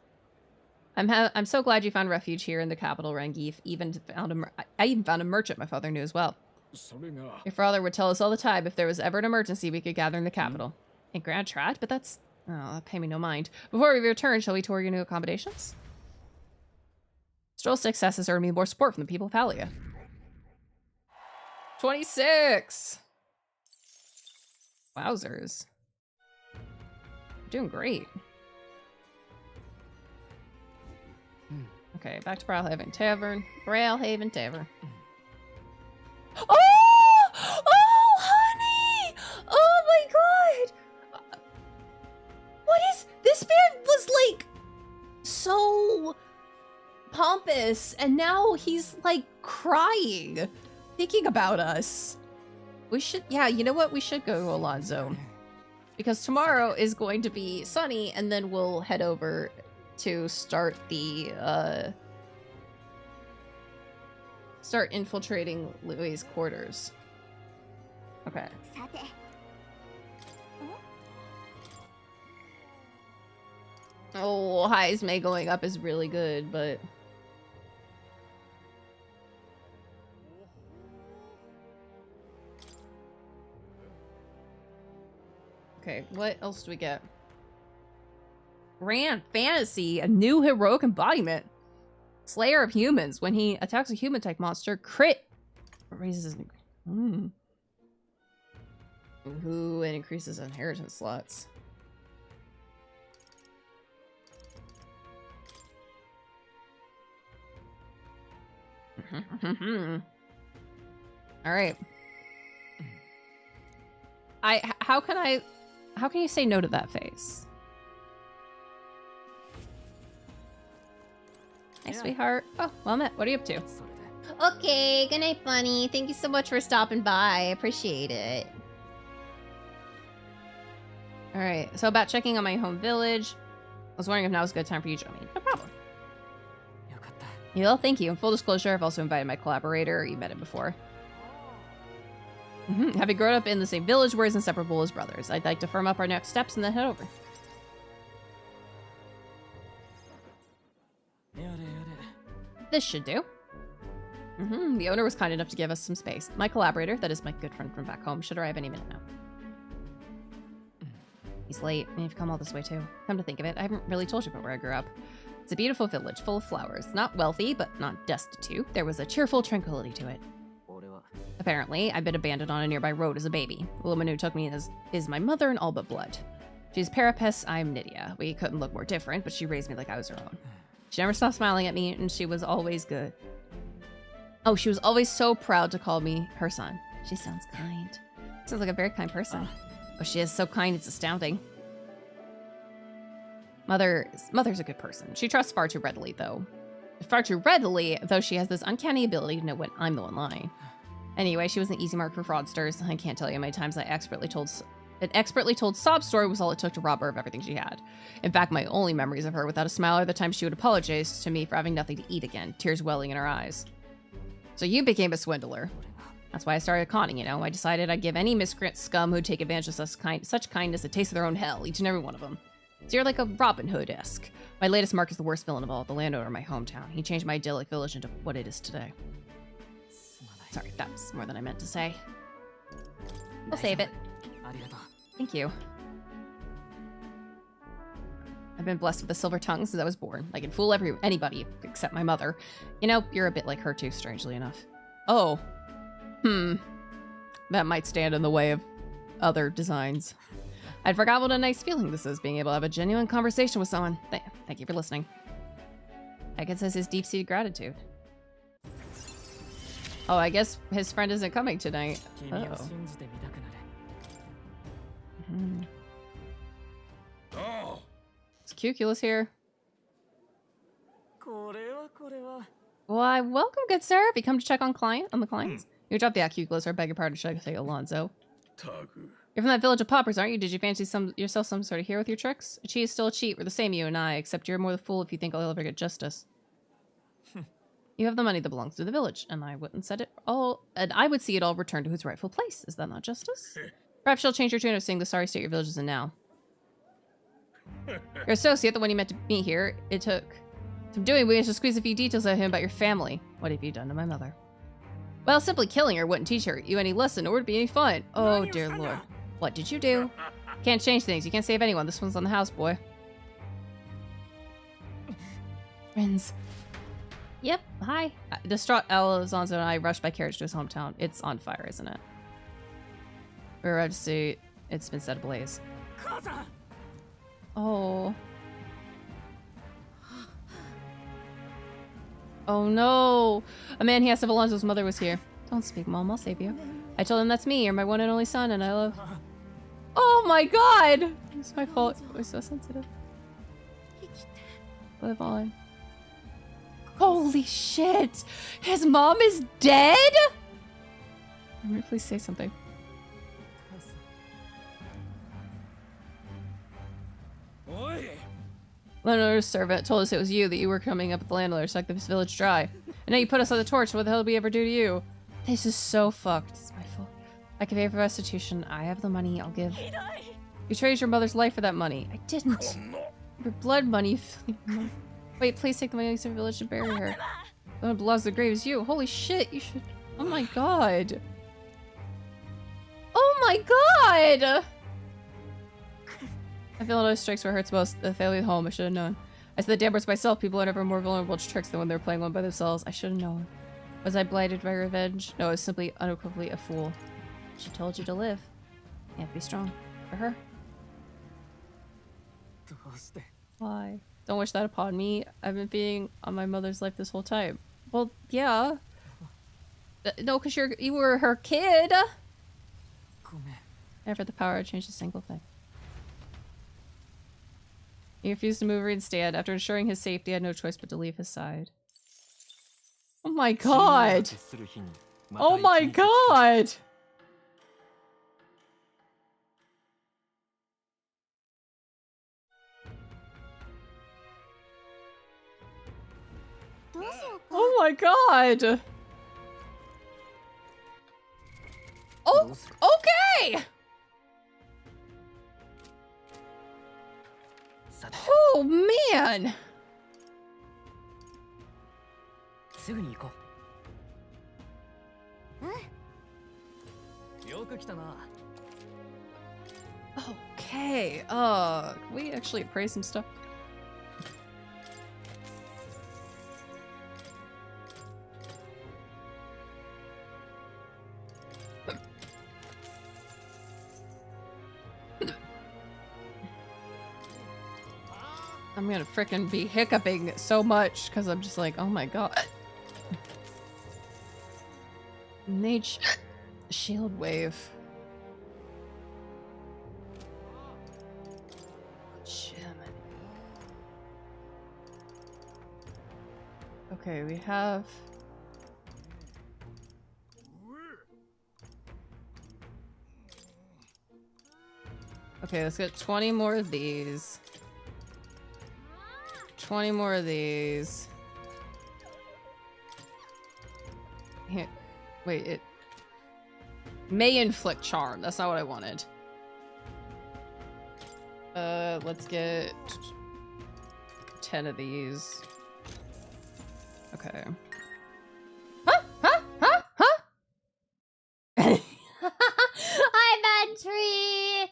[SPEAKER 2] I'm so glad you found refuge here in the capital, Rangif. I even found a merchant my father knew as well. Your father would tell us all the time if there was ever an emergency we could gather in the capital. In Grand Trat, but that's— oh, that pay me no mind. Before we return, shall we tour your new accommodations? Stroll's success has earned me more support from the people of Halia. 26! Wowzers. Doing great. Okay, back to Brailhaven Tavern. Brailhaven Tavern. Oh! Oh, honey! Oh my god! What is— this man was like so pompous and now he's like crying, thinking about us. We should— yeah, you know what? We should go to Alonzo. Because tomorrow is going to be sunny and then we'll head over to start the, start infiltrating Louis' quarters. Okay. Oh, highs May going up is really good, but... okay, what else do we get? Grand Fantasy, a new heroic embodiment. Slayer of humans. When he attacks a human-type monster, crit raises his... Ooh, and increases inheritance slots. All right. How can you say no to that face? Hi, sweetheart. Oh, well met. What are you up to?
[SPEAKER 3] それで
[SPEAKER 2] Okay, good night, Bunny. Thank you so much for stopping by. I appreciate it. Alright, so about checking on my home village. I was wondering if now was a good time for you to join me. No problem.
[SPEAKER 3] よかった
[SPEAKER 2] Well, thank you. In full disclosure, I've also invited my collaborator. You met him before. Having grown up in the same village, we're as inseparable as brothers. I'd like to firm up our next steps and then head over.
[SPEAKER 3] やれやれ
[SPEAKER 2] This should do. The owner was kind enough to give us some space. My collaborator, that is my good friend from back home, should arrive any minute now. He's late, and you've come all this way too. Come to think of it, I haven't really told you about where I grew up. It's a beautiful village full of flowers. Not wealthy, but not destitute. There was a cheerful tranquility to it.
[SPEAKER 3] 俺は
[SPEAKER 2] Apparently, I've been abandoned on a nearby road as a baby. The woman who took me is my mother in all but blood. She's Parapes, I'm Nydia. We couldn't look more different, but she raised me like I was her own. She never stopped smiling at me, and she was always good. Oh, she was always so proud to call me her son. She sounds kind. Sounds like a very kind person. Oh, she is so kind, it's astounding. Mother's a good person. She trusts far too readily, though. Far too readily, though she has this uncanny ability to know when I'm the one lying. Anyway, she was an easy mark for fraudsters. I can't tell you how many times an expertly told sob story was all it took to rob her of everything she had. In fact, my only memories of her without a smile are the times she would apologize to me for having nothing to eat again, tears welling in her eyes. So you became a swindler. That's why I started conning, you know. I decided I'd give any miscreant scum who'd take advantage of such kindness a taste of their own hell, each and every one of them. So you're like a Robin Hood-esque. My latest mark is the worst villain of all, the landowner of my hometown. He changed my idyllic village into what it is today.
[SPEAKER 3] すまない
[SPEAKER 2] Sorry, that was more than I meant to say. We'll save it.
[SPEAKER 3] ありがとう
[SPEAKER 2] Thank you. I've been blessed with a silver tongue since I was born. I can fool anybody except my mother. You know, you're a bit like her too, strangely enough. Oh. That might stand in the way of other designs. I'd forgot what a nice feeling this is, being able to have a genuine conversation with someone. Thank you for listening. I guess this is deep-seated gratitude. Oh, I guess his friend isn't coming tonight.
[SPEAKER 3] 君を
[SPEAKER 2] Oh.
[SPEAKER 3] 信じてみたくなる
[SPEAKER 2] It's Cuculus here.
[SPEAKER 3] これはこれは
[SPEAKER 2] Why, welcome, good sir. Have you come to check on the clients? You dropped the Cuculus, or beg your pardon, should I say Alonzo? You're from that village of paupers, aren't you? Did you fancy yourself some sort of hero with your tricks? A cheat is still a cheat. We're the same, you and I, except you're more the fool if you think I'll ever get justice. You have the money that belongs to the village, and I would see it all returned to its rightful place. Is that not justice? Perhaps you'll change your tune of seeing the sorry state your village is in now. Your associate, the one you met to meet here, it took some doing. We managed to squeeze a few details out of him about your family. What have you done to my mother? Well, simply killing her wouldn't teach her you any lesson, or would be any fun. Oh, dear lord. What did you do? Can't change things. You can't save anyone. This one's on the house, boy. Friends. Yep, hi. Distraught Alonzo and I rushed by carriage to his hometown. It's on fire, isn't it? We arrived to see it's been set ablaze.
[SPEAKER 3] 母さん
[SPEAKER 2] Oh. Oh no. A man he asked if Alonzo's mother was here. Don't speak, Mom. I'll save you. I told him that's me. You're my one and only son, and I love... Oh my god! It's my fault. I was so sensitive. Live on. Holy shit! His mom is dead?! Remember, please say something. Landlord's servant told us it was you, that you were coming up with the landlord to suck this village dry. And now you put us on the torch. What the hell did we ever do to you? This is so fucked. It's my fault. I can pay for restitution. I have the money. I'll give. You traded your mother's life for that money. I didn't. Your blood money. Wait, please take the money to the village to bury her. The one who belongs to the grave is you. Holy shit, you should... Oh my god. Oh my god! I feel it strikes where it hurts most. The family at home, I should have known. I said the damn words myself. People are never more vulnerable to tricks than when they're playing one by themselves. I should have known. Was I blighted by revenge? No, I was simply unequivocally a fool. She told you to live. You have to be strong. For her.
[SPEAKER 3] どうして
[SPEAKER 2] Why? Don't wish that upon me. I've been being on my mother's life this whole time. Well, yeah. No, because you were her kid.
[SPEAKER 3] ごめん
[SPEAKER 2] Never had the power to change a single thing. He refused to move or even stand. After ensuring his safety, I had no choice but to leave his side. Oh my god! Oh my god! Oh my god! Oh, okay! Oh man!
[SPEAKER 3] すぐに行こう。よく来たな。
[SPEAKER 2] Okay, can we actually appraise some stuff? I'm gonna frickin' be hiccuping so much because I'm just like, oh my god. Mage shield wave. Okay, we have... Okay, let's get 20 more of these. 20 more of these. Here. Wait, it... May inflict charm. That's not what I wanted. Let's get 10 of these. Okay. Huh? Huh? Huh? Huh? I'm on tree!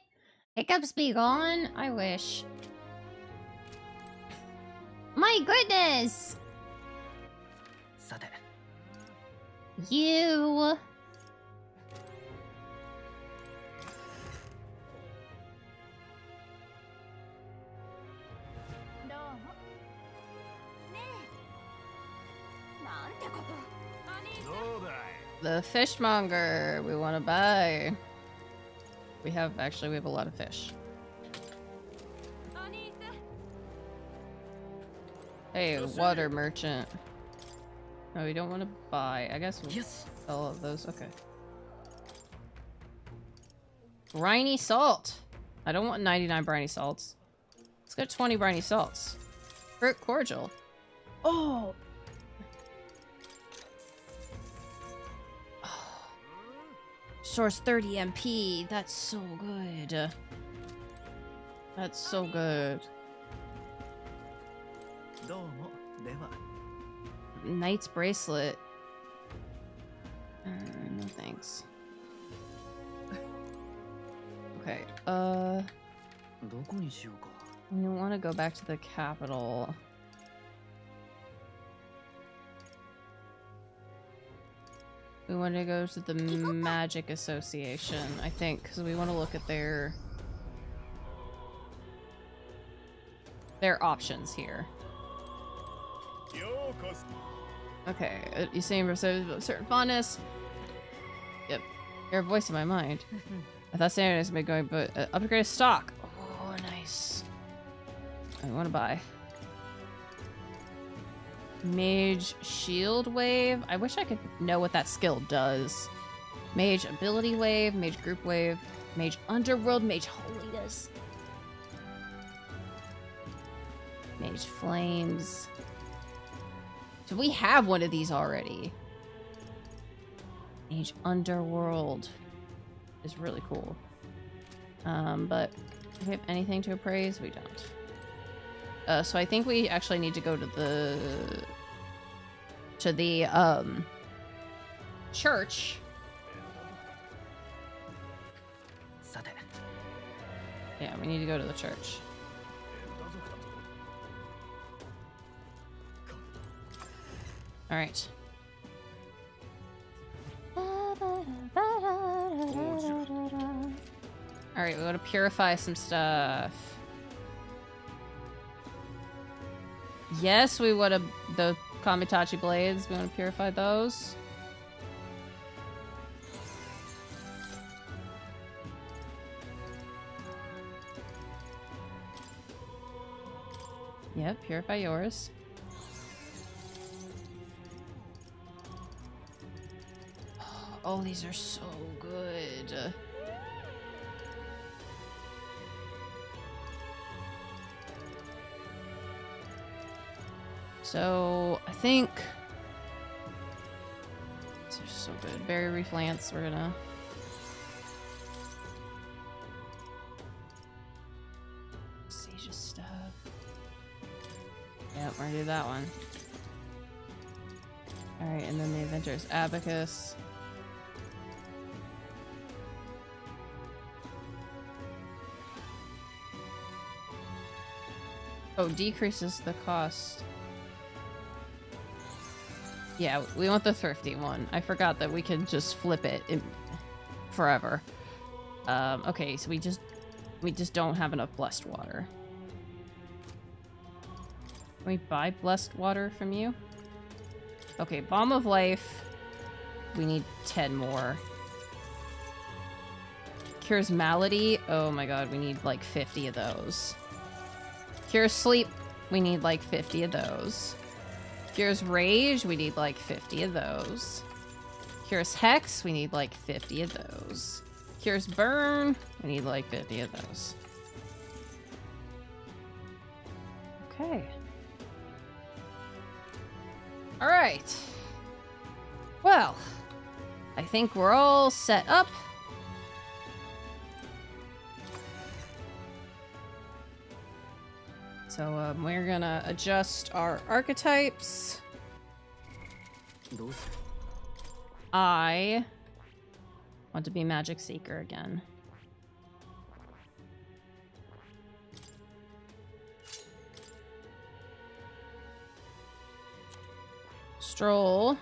[SPEAKER 2] Hiccups be gone? I wish. My goodness!
[SPEAKER 3] さて。
[SPEAKER 2] You... The fishmonger we want to buy. We have a lot of fish. Hey, water merchant. No, we don't want to buy. I guess we'll sell all of those. Okay. Briny salt. I don't want 99 briny salts. Let's get 20 briny salts. Fruit cordial. Oh! Source 30 MP. That's so good. That's so good. Knight's bracelet. No thanks. Okay, you want to go back to the capital. We want to go to the Magic Association, I think, because we want to look at their options here. Okay, you seem to receive a certain fondness. Yep, you're a voice in my mind. I thought standard has been going, but upgrade stock. Oh, nice. I want to buy. Mage shield wave. I wish I could know what that skill does. Mage ability wave, mage group wave, mage underworld, mage holiness, mage flames. So we have one of these already. Mage underworld is really cool. But do we have anything to appraise? We don't. So I think we actually need to go to the church. Yeah, we need to go to the church. All right. All right, we want to purify some stuff. Yes, we would have the Kamitachi blades. We want to purify those. Yep, purify yours. Oh, these are so good. So, I think... These are so good. Berry Reef Lance, we're gonna... Sage stuff. Yep, we're gonna do that one. Alright, and then the Adventurer's Abacus. Oh, decreases the cost. Yeah, we want the thrifty one. I forgot that we can just flip it forever. Okay, so we just don't have enough blessed water. Can we buy blessed water from you? Okay, Balm of Life. We need 10 more. Cures Malady. Oh my god, we need like 50 of those. Cures Sleep. We need like 50 of those. Cures Rage. We need like 50 of those. Cures Hex. We need like 50 of those. Cures Burn. We need like 50 of those. Okay. Alright. Well, I think we're all set up. So we're gonna adjust our archetypes. I want to be Magic Seeker again. Stroll.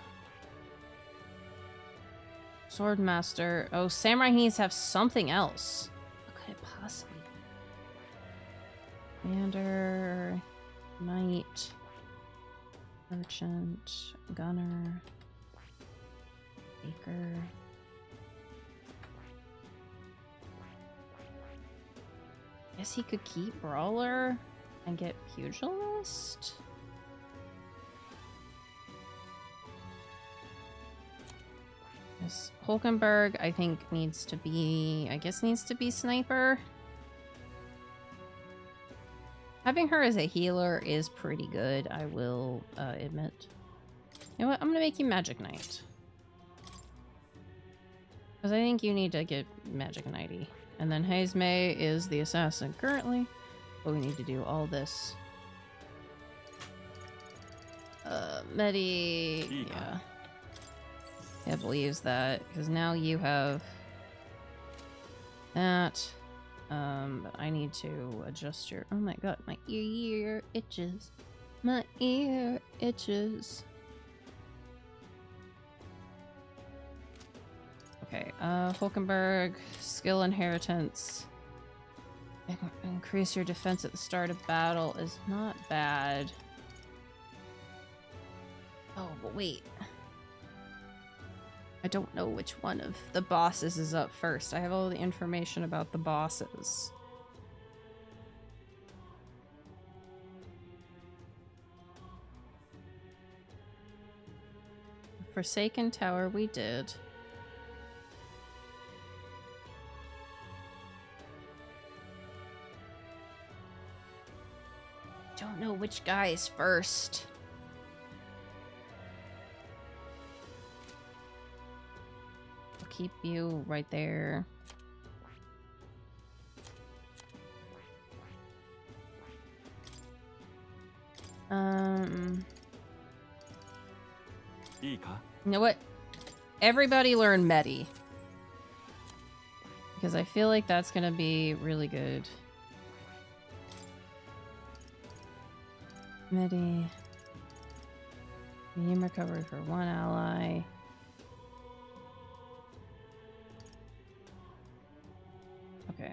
[SPEAKER 2] Swordmaster. Oh, Samurai needs to have something else. What could it possibly be? Commander. Knight. Merchant. Gunner. Baker. Guess he could keep Brawler and get Pugilist? Yes, Hulkenberg, I think needs to be... I guess needs to be Sniper. Having her as a healer is pretty good, I will admit. You know what? I'm gonna make you Magic Knight. Because I think you need to get Magic Knighty. And then Hazme is the assassin currently. But we need to do all this. Medi... yeah. Yeah, believes that. Because now you have... that. But I need to adjust your... oh my god, my ear itches. My ear itches. Okay, Hulkenberg, skill inheritance. Increase your defense at the start of battle is not bad. Oh, but wait. I don't know which one of the bosses is up first. I have all the information about the bosses. Forsaken Tower we did. Don't know which guy is first. I'll keep you right there. You know what? Everybody learn Medi. Because I feel like that's gonna be really good. Medi. Medium recovery for one ally. Okay.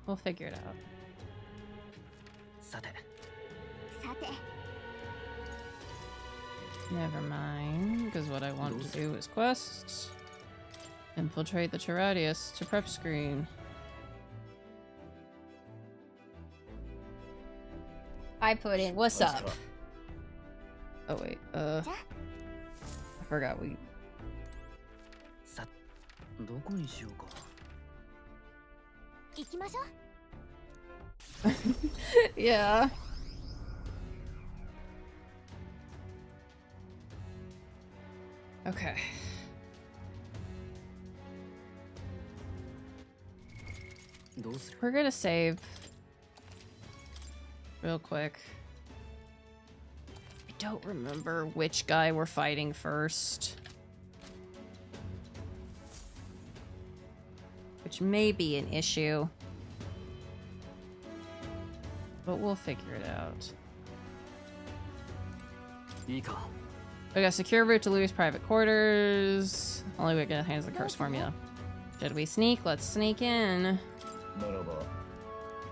[SPEAKER 2] We'll figure it out. Never mind, because what I want to do is quests. Infiltrate the Tiradius to prep screen.
[SPEAKER 1] Hi, Pudding. What's up? Oh, wait. I forgot we...
[SPEAKER 3] さ、どこにしようか。
[SPEAKER 4] 行きましょう。
[SPEAKER 1] Yeah. Okay. We're gonna save real quick. I don't remember which guy we're fighting first. Which may be an issue. But we'll figure it out. We got secure route to Louis' private quarters. Only way to get hands the curse formula. Should we sneak? Let's sneak in.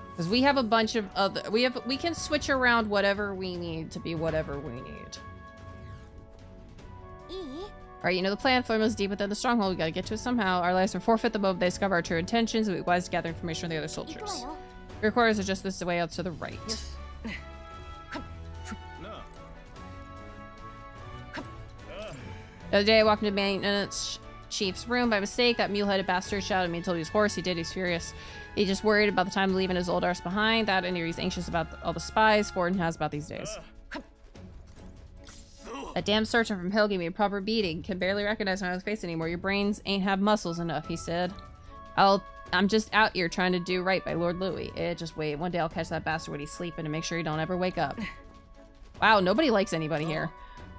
[SPEAKER 1] Because we have a bunch of other... We can switch around whatever we need to be whatever we need. Alright, you know the plan. Formula is deep within the stronghold. We gotta get to it somehow. Our lives will forfeit the moment they discover our true intentions. It would be wise to gather information from the other soldiers. Your quarters are just this way out to the right. The other day I walked into maintenance chief's room by mistake. That mule-headed bastard shouted at me and told me he was hoarse. He did. He's furious. He's just worried about the time leaving his old arse behind. That and he's anxious about all the spies Forden has about these days. That damn sergeant from Hill gave me a proper beating. Can barely recognize my face anymore. Your brains ain't have muscles enough, he said. I'm just out here trying to do right by Lord Louis. Just wait. One day I'll catch that bastard when he's sleeping and make sure he don't ever wake up. Wow, nobody likes anybody here.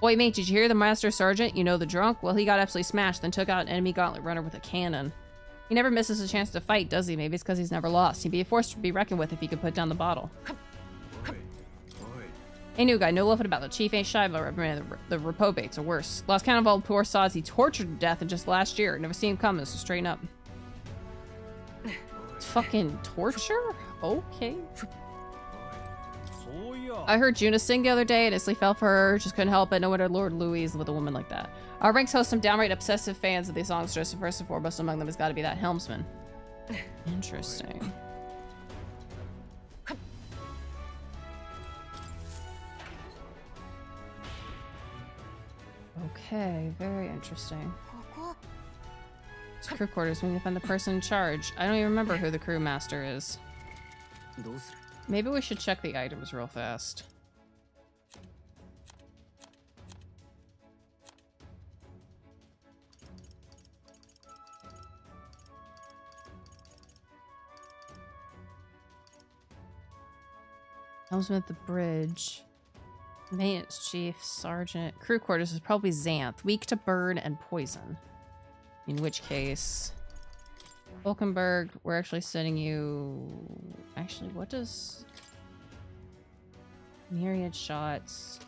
[SPEAKER 1] Boy, mate, did you hear the master sergeant? You know, the drunk? Well, he got absolutely smashed, then took out an enemy gauntlet runner with a cannon. He never misses a chance to fight, does he? Maybe it's because he's never lost. He'd be a force to be reckoned with if he could put down the bottle. Hey, new guy, no loafing about. The chief ain't shy about the reprobates, or worse. Lost count of all poor sods he tortured to death in just last year. Never seen him coming, so straighten up. Fucking torture? Okay. I heard Juna sing the other day and instantly fell for her. Just couldn't help it. No wonder Lord Louis is with a woman like that. Our ranks host some downright obsessive fans of these songs. Just first and foremost among them has got to be that helmsman. Interesting. Okay, very interesting. It's crew quarters. We need to find the person in charge. I don't even remember who the crew master is. Maybe we should check the items real fast. Helmsman at the bridge. Maintenance chief, sergeant. Crew quarters is probably Xanth. Weak to burn and poison. In which case... Vulkenberg, we're actually sending you... Actually, what does... Myriad shots...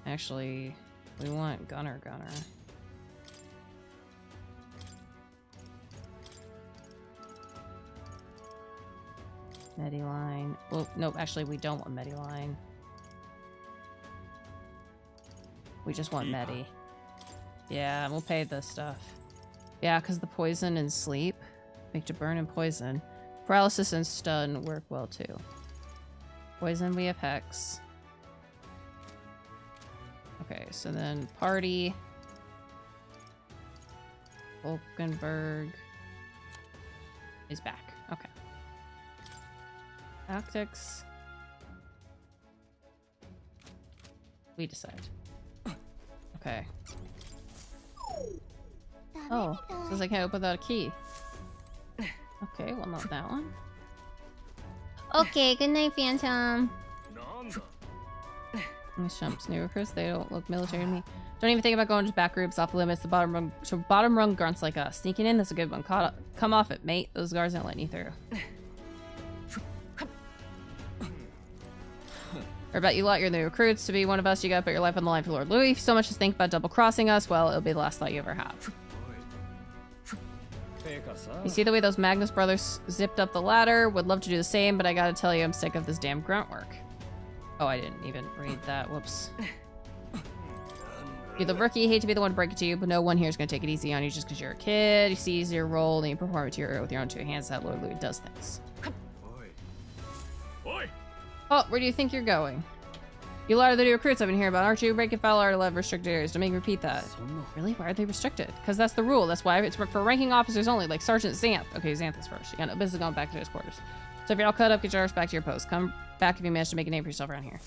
[SPEAKER 1] Actually, we want gunner. Mediline. Well, no, actually, we don't want Mediline. We just want Medi. Yeah, we'll pay this stuff. Yeah, because the poison and sleep make to burn and poison. Paralysis and stun work well too. Poison, we have Hex. Okay, so then party. Vulkenberg is back. Okay. Tactics. We decide. Okay. Oh, says I can't open without a key. Okay, well not that one. Okay, good night, Phantom. These chumps, new recruits, they don't look military to me. Don't even think about going to back groups off limits. The bottom rung grunts like us. Sneaking in, that's a good one. Come off it, mate. Those guards aren't letting you through. Or about you lot, you're the new recruits. To be one of us, you gotta put your life on the line for Lord Louis. If you so much as think about double-crossing us, well, it'll be the last thought you ever have. You see the way those Magnus brothers zipped up the ladder? Would love to do the same, but I gotta tell you, I'm sick of this damn grunt work. Oh, I didn't even read that. Whoops. You're the rookie. Hate to be the one to break it to you, but no one here is gonna take it easy on you just because you're a kid. You seize your role and you perform it with your own two hands. That Lord Louis does things.
[SPEAKER 2] Halt, where do you think you're going? You lot of the new recruits I've been hearing about, aren't you? Break and foul are allowed restricted areas. Don't make me repeat that. Really? Why are they restricted? Because that's the rule. That's why it's for ranking officers only, like Sergeant Xanth. Okay, Xanth is first. You got no business going back to his quarters. So if you're all cut up, get your arse back to your post. Come back if you manage to make a name for yourself around here.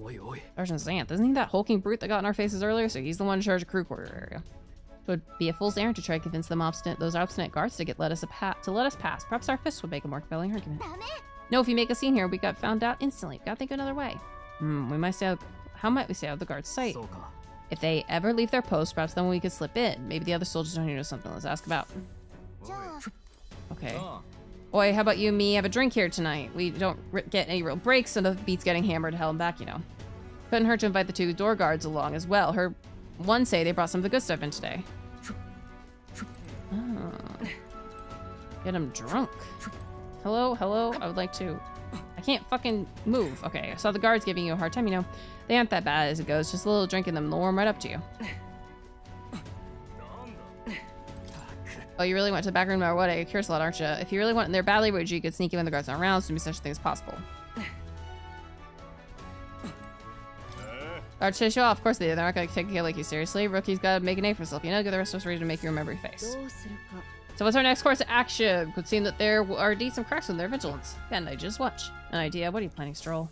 [SPEAKER 3] Oi, oi.
[SPEAKER 2] Sergeant Xanth, isn't he that hulking brute that got in our faces earlier? So he's the one in charge of crew quarter area. It would be a fool's errand to try to convince those obstinate guards to let us pass. Perhaps our fists would make a more compelling argument. No, if you make a scene here, we got found out instantly. We gotta think of another way. We might say how might we say out of the guard's sight? If they ever leave their post, perhaps then we could slip in. Maybe the other soldiers don't know something. Let's ask about. Okay. Oi, how about you and me have a drink here tonight? We don't get any real breaks, so the beat's getting hammered hell and back, you know. Couldn't hurt to invite the 2 door guards along as well. Heard one say they brought some of the good stuff in today. Oh. Get them drunk. Hello, hello, I would like to... I can't fucking move. Okay, I saw the guards giving you a hard time, you know. They aren't that bad as it goes. Just a little drink in them. They'll warm right up to you. Oh, you really went to the back room or what? You're curious a lot, aren't you? If you really went in there badly, would you could sneak in when the guards aren't around, so do such a thing as possible. Guards chase you off. Of course they do. They're not going to take a kid like you seriously. Rookie's got to make a name for himself. You know, give the rest of us ready to make you remember your face. So what's our next course of action? It would seem that there are indeed some cracks in their vigilance. And I just watch. An idea. What are you planning, Stroll?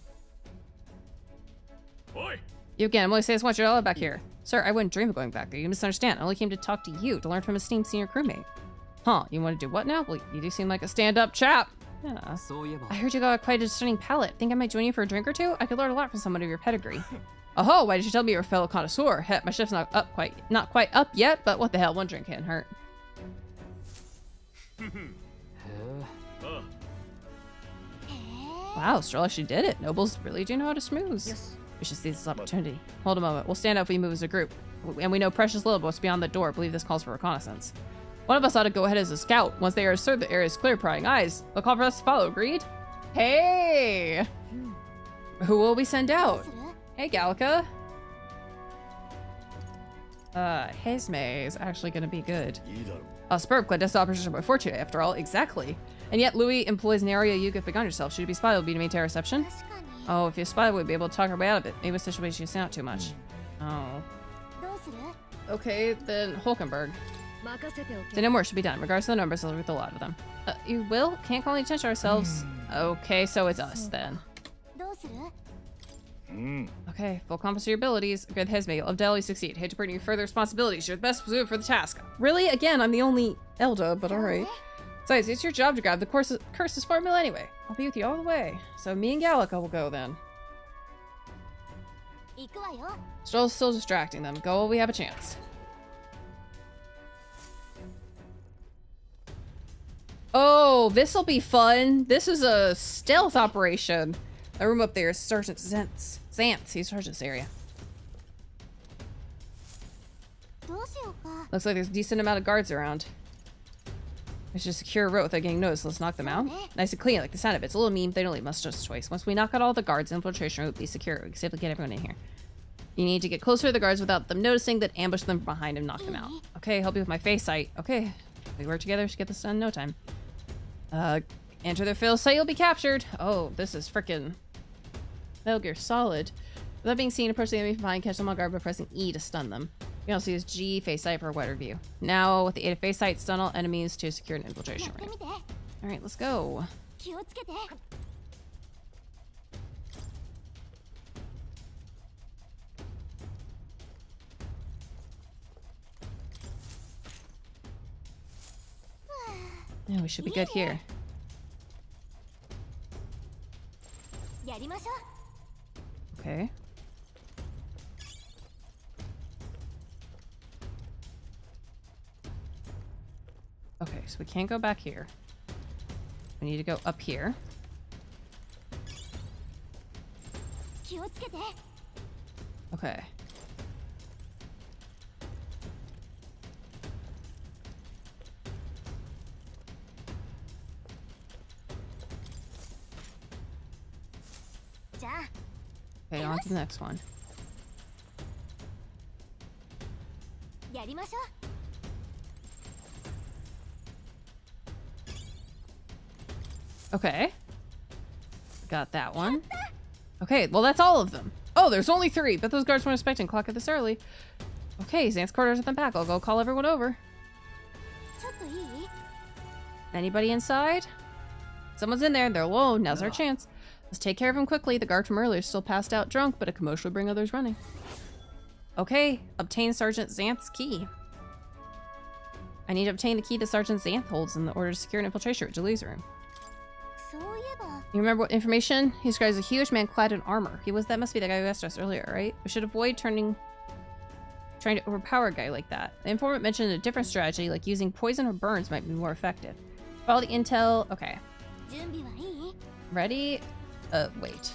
[SPEAKER 4] Oi.
[SPEAKER 2] You again. I'm only saying this once. You're all back here. Sir, I wouldn't dream of going back there. You misunderstand. I only came to talk to you, to learn from a esteemed senior crewmate. Huh, you want to do what now? Well, you do seem like a stand-up chap. Yeah. I heard you got quite a discerning palate. Think I might join you for a drink or two? I could learn a lot from someone of your pedigree. Oh, why did you tell me you're a fellow connoisseur? Heck, my shift's not quite up yet, but what the hell, one drink can't hurt. Wow, Stroll actually did it. Nobles really do know how to schmooze. Yes. We should seize this opportunity. Hold a moment. We'll stand up if we move as a group. And we know precious little what's beyond the door. I believe this calls for reconnaissance. One of us ought to go ahead as a scout. Once they are assured the area is clear, prying eyes. They'll call for us to follow, agreed? Hey! Who will we send out? Hey, Gallica. Hesme is actually gonna be good. Superb, glad this operation by fortune, after all, exactly. And yet Louis employs an area you could pick on yourself. Should you be spied, it would be to maintain reception? Oh, if you spy, we'd be able to talk our way out of it. Maybe a situation you stand out too much. Oh. Okay, then Hulkenberg. Say no more should be done. Regardless of the numbers, I'll with a lot of them. You will? Can't call any attention to ourselves. Okay, so it's us then. Okay, full compass of your abilities. Good Hesme, you'll undoubtedly succeed. Hate to bring you further responsibilities. You're the best suited for the task. Really? Again, I'm the only Elda, but alright. Besides, it's your job to grab the curse's formula anyway. I'll be with you all the way. So me and Gallica will go then. Stroll's still distracting them. Go while we have a chance. Oh, this'll be fun. This is a stealth operation. The room up there is Sergeant Xanth. He's Sergeant's area. Looks like there's a decent amount of guards around. We should secure a road without getting noticed. Let's knock them out. Nice and clean, I like the sound of it. It's a little mean, but they don't leave much choice. Once we knock out all the guards, the infiltration route will be secure. We can safely get everyone in here. You need to get closer to the guards without them noticing, then ambush them behind and knock them out. Okay, help you with my face sight. Okay, we work together to get this done in no time. Enter their fill site, you'll be captured. Oh, this is frickin' Metal Gear Solid. Without being seen, approach the enemy from behind, catch them on guard by pressing E to stun them. You can also use G, face sight for a wider view. Now, with the aid of face sight, stun all enemies to secure an infiltration ring. Alright, let's go. Yeah, we should be good here. Okay. Okay, so we can't go back here. We need to go up here. Okay. Okay, on to the next one. Okay. Got that one. Okay, well that's all of them. Oh, there's only 3. Bet those guards weren't expecting clock it this early. Okay, Xanth's quarters at the back. I'll go call everyone over. Anybody inside? Someone's in there. They're alone. Now's our chance. Let's take care of him quickly. The guard from earlier is still passed out drunk, but a commotion will bring others running. Okay, obtain Sergeant Xanth's key. I need to obtain the key that Sergeant Xanth holds in order to secure an infiltration at Julie's room. You remember what information? He describes a huge man clad in armor. That must be the guy who asked us earlier, right? We should avoid trying to overpower a guy like that. The informant mentioned a different strategy, like using poison or burns might be more effective. Follow the intel. Okay. Ready? Wait.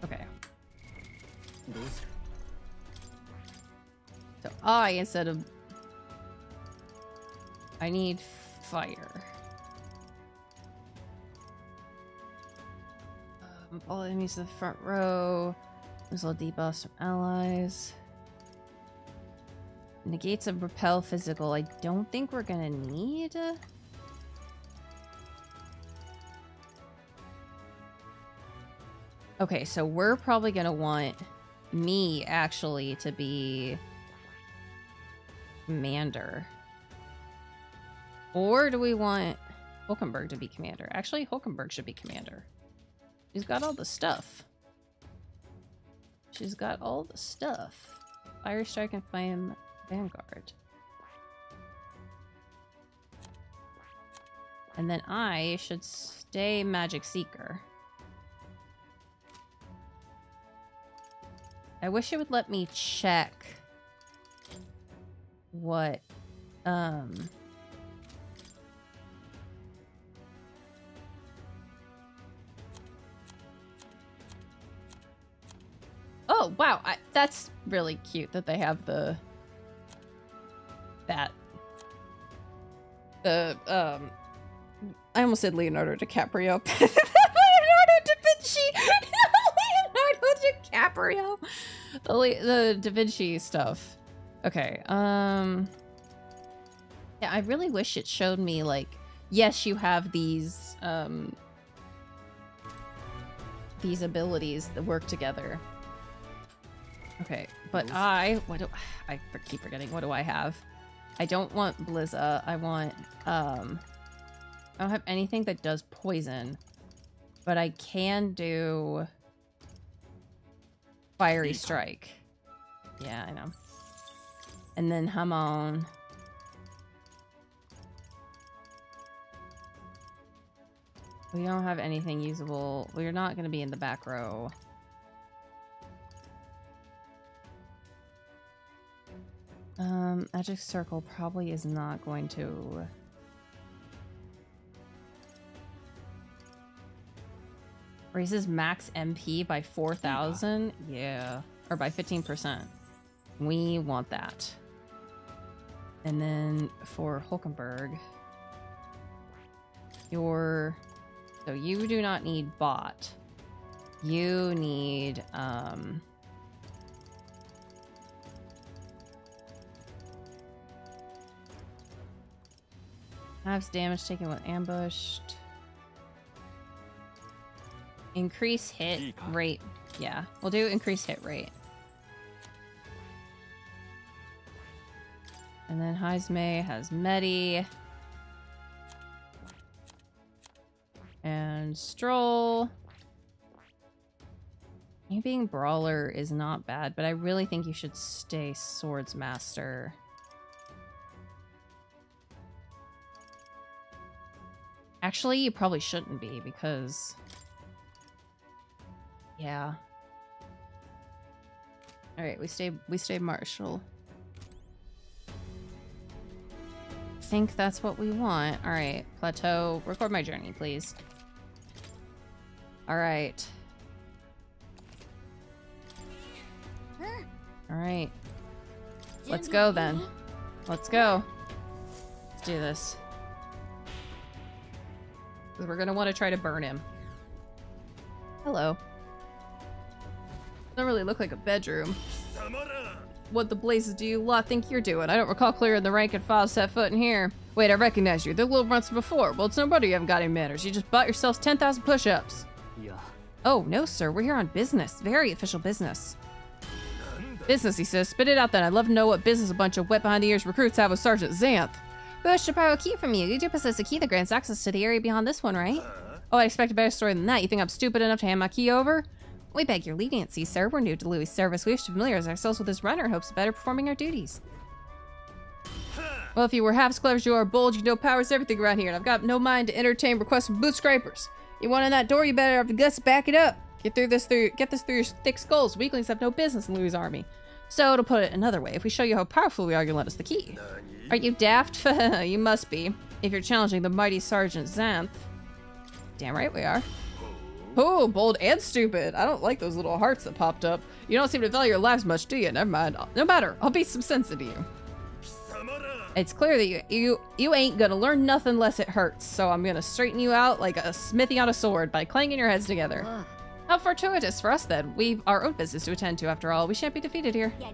[SPEAKER 2] Okay. So I need fire. All enemies to the front row. There's little debuffs from allies. Negates of repel physical. I don't think we're gonna need. Okay, so we're probably gonna want me actually to be commander. Or do we want Hulkenberg to be commander? Actually, Hulkenberg should be commander. She's got all the stuff. She's got all the stuff. Fire Strike and Flame Vanguard. And then I should stay Magic Seeker. I wish it would let me check what, Oh, wow. That's really cute that they have I almost said Leonardo DiCaprio. Leonardo da Vinci! Leonardo DiCaprio! The Da Vinci stuff. Okay, yeah, I really wish it showed me, like, yes, you have these abilities that work together. Okay, but I keep forgetting, what do I have? I don't want Blizza. I want, I don't have anything that does poison, but I can do Fiery Strike. Yeah, I know. And then Hamon. We don't have anything usable. We're not going to be in the back row. Magic Circle probably is not going to... Raises max MP by 4,000? Yeah. Or by 15%. We want that. And then for Hulkenberg... So you do not need bot. You need, halves damage taken when ambushed. Increase hit rate. Yeah, we'll do increased hit rate. And then Heismay has Medi. And Stroll. You being Brawler is not bad, but I really think you should stay Swords Master. Actually, you probably shouldn't be, because... Yeah. Alright, we stay Marshall. I think that's what we want. Alright, Plateau. Record my journey, please. Alright. Alright. Let's go then. Let's go. Let's do this. Because we're gonna want to try to burn him. Hello. Doesn't really look like a bedroom. What the blazes do you lot think you're doing? I don't recall clearing the rank and file set foot in here. Wait, I recognize you. They're little runts before. Well, it's no wonder you haven't got any manners. You just bought yourselves 10,000 push-ups.
[SPEAKER 3] Yeah.
[SPEAKER 2] Oh, no, sir. We're here on business. Very official business. Business, he says. Spit it out then. I'd love to know what business a bunch of wet-behind-the-ears recruits have with Sergeant Xanth. We wish to borrow a key from you. You do possess a key that grants access to the area beyond this one, right? Oh, I expect a better story than that. You think I'm stupid enough to hand my key over? We beg your leniency, sir. We're new to Louis' service. We wish to familiarize ourselves with this runner in hopes of better performing our duties. Well, if you were half as clever as you are bold, you know power's everything around here, and I've got no mind to entertain requests from boot scrapers. You want in that door, you better have the guts to back it up. Get this through your thick skulls. Weaklings have no business in Louis' army. So, to put it another way, if we show you how powerful we are, you'll let us the key. Are you daft? You must be. If you're challenging the mighty Sergeant Xanth. Damn right we are. Oh, bold and stupid. I don't like those little hearts that popped up. You don't seem to value your lives much, do you? Never mind. No matter. I'll beat some sense into you. It's clear that you ain't gonna learn nothing unless it hurts, so I'm gonna straighten you out like a smithy on a sword by clanging your heads together. How fortuitous for us then. We've our own business to attend to after all. We shan't be defeated here. Yeah.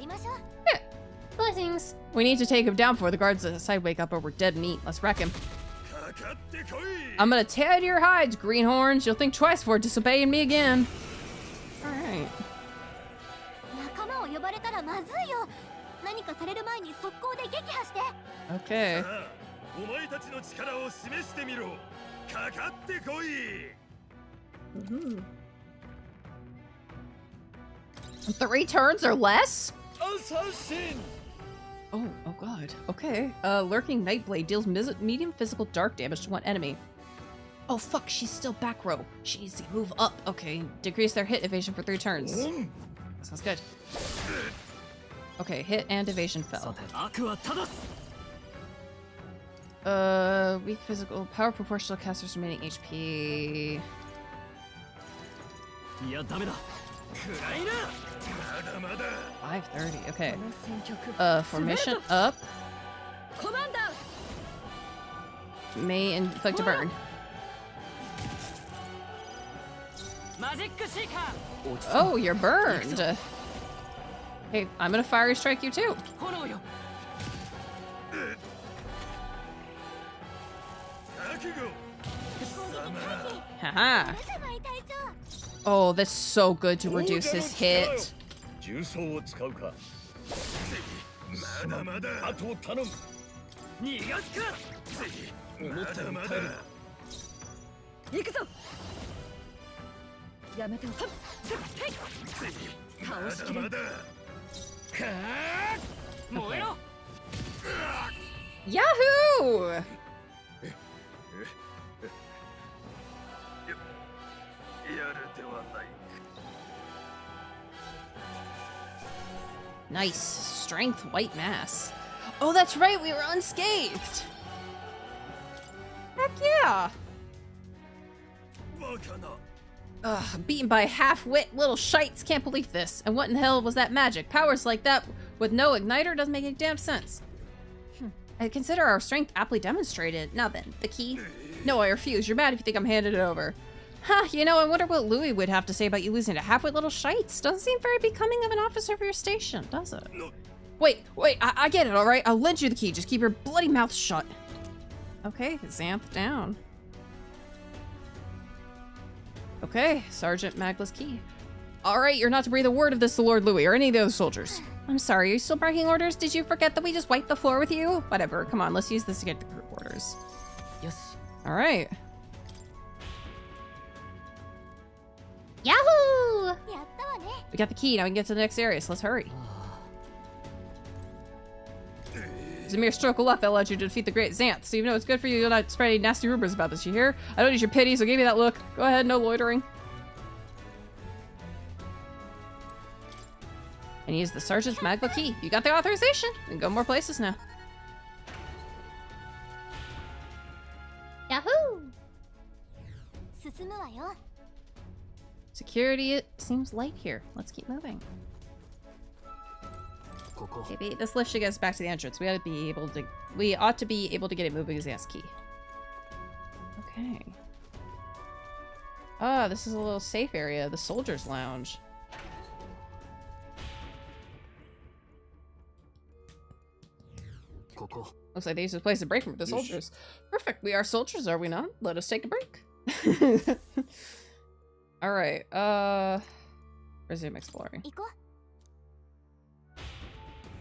[SPEAKER 2] Blessings. We need to take him down before the guards aside wake up or we're dead meat. Let's wreck him. I'm gonna tear into your hides, greenhorns. You'll think twice before disobeying me again. Alright. Okay. 3 turns or less? Oh god. Okay. Lurking Nightblade deals medium physical dark damage to one enemy. Oh fuck, she's still back row. She needs to move up. Okay, decrease their hit evasion for 3 turns. Sounds good. Okay, hit and evasion fell. Weak physical power proportional to caster's remaining HP. 530, okay. Formation up. May inflict a burn. Oh, you're burned. Hey, I'm gonna fiery strike you too. Haha. Oh, that's so good to reduce his hit. Yahoo! Nice. Strength white mass. Oh, that's right, we were unscathed! Heck yeah! Ugh, beaten by half-wit little shites, can't believe this. And what in the hell was that magic? Powers like that with no igniter doesn't make any damn sense. I consider our strength aptly demonstrated. Now then, the key? No, I refuse. You're mad if you think I'm handing it over. Huh, you know, I wonder what Louis would have to say about you losing to half-wit little shites. Doesn't seem very becoming of an officer of your station, does it? No. Wait, I get it, alright? I'll lend you the key. Just keep your bloody mouth shut. Okay, Xanth down. Okay, Sergeant Magla's key. Alright, you're not to breathe a word of this to Lord Louis or any of those soldiers. I'm sorry, are you still barking orders? Did you forget that we just wiped the floor with you? Whatever, come on, let's use this to get the group orders.
[SPEAKER 3] Yes.
[SPEAKER 2] Alright.
[SPEAKER 1] Yahoo!
[SPEAKER 2] We got the key, now we can get to the next area, so let's hurry. It's a mere stroke of luck that allowed you to defeat the great Xanth, so you know it's good for you to not spread any nasty rumors about this, you hear? I don't need your pity, so give me that look. Go ahead, no loitering. And use the Sergeant's Magla key. You got the authorization. We can go more places now.
[SPEAKER 1] Yahoo!
[SPEAKER 2] Security, it seems light here. Let's keep moving. Maybe this lift should get us back to the entrance. We ought to be able to get it moving as the S key. Okay. Ah, this is a little safe area, the soldiers' lounge. Looks like they used this place to break from the soldiers. Perfect. We are soldiers, are we not? Let us take a break. Alright, resume exploring.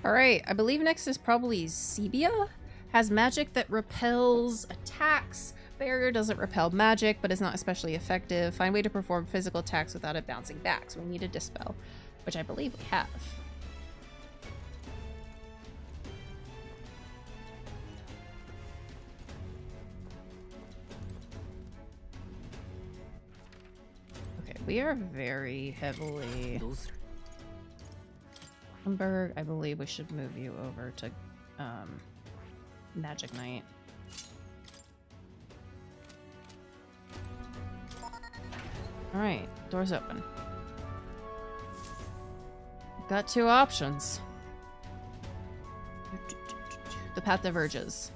[SPEAKER 2] Alright, I believe next is probably Sebia. Has magic that repels attacks. Barrier doesn't repel magic, but is not especially effective. Find way to perform physical attacks without it bouncing back. So we need a dispel, which I believe we have. Okay, we are very heavily... Hamburg, I believe we should move you over to Magic Knight. Alright, door's open. Got two options. The path diverges.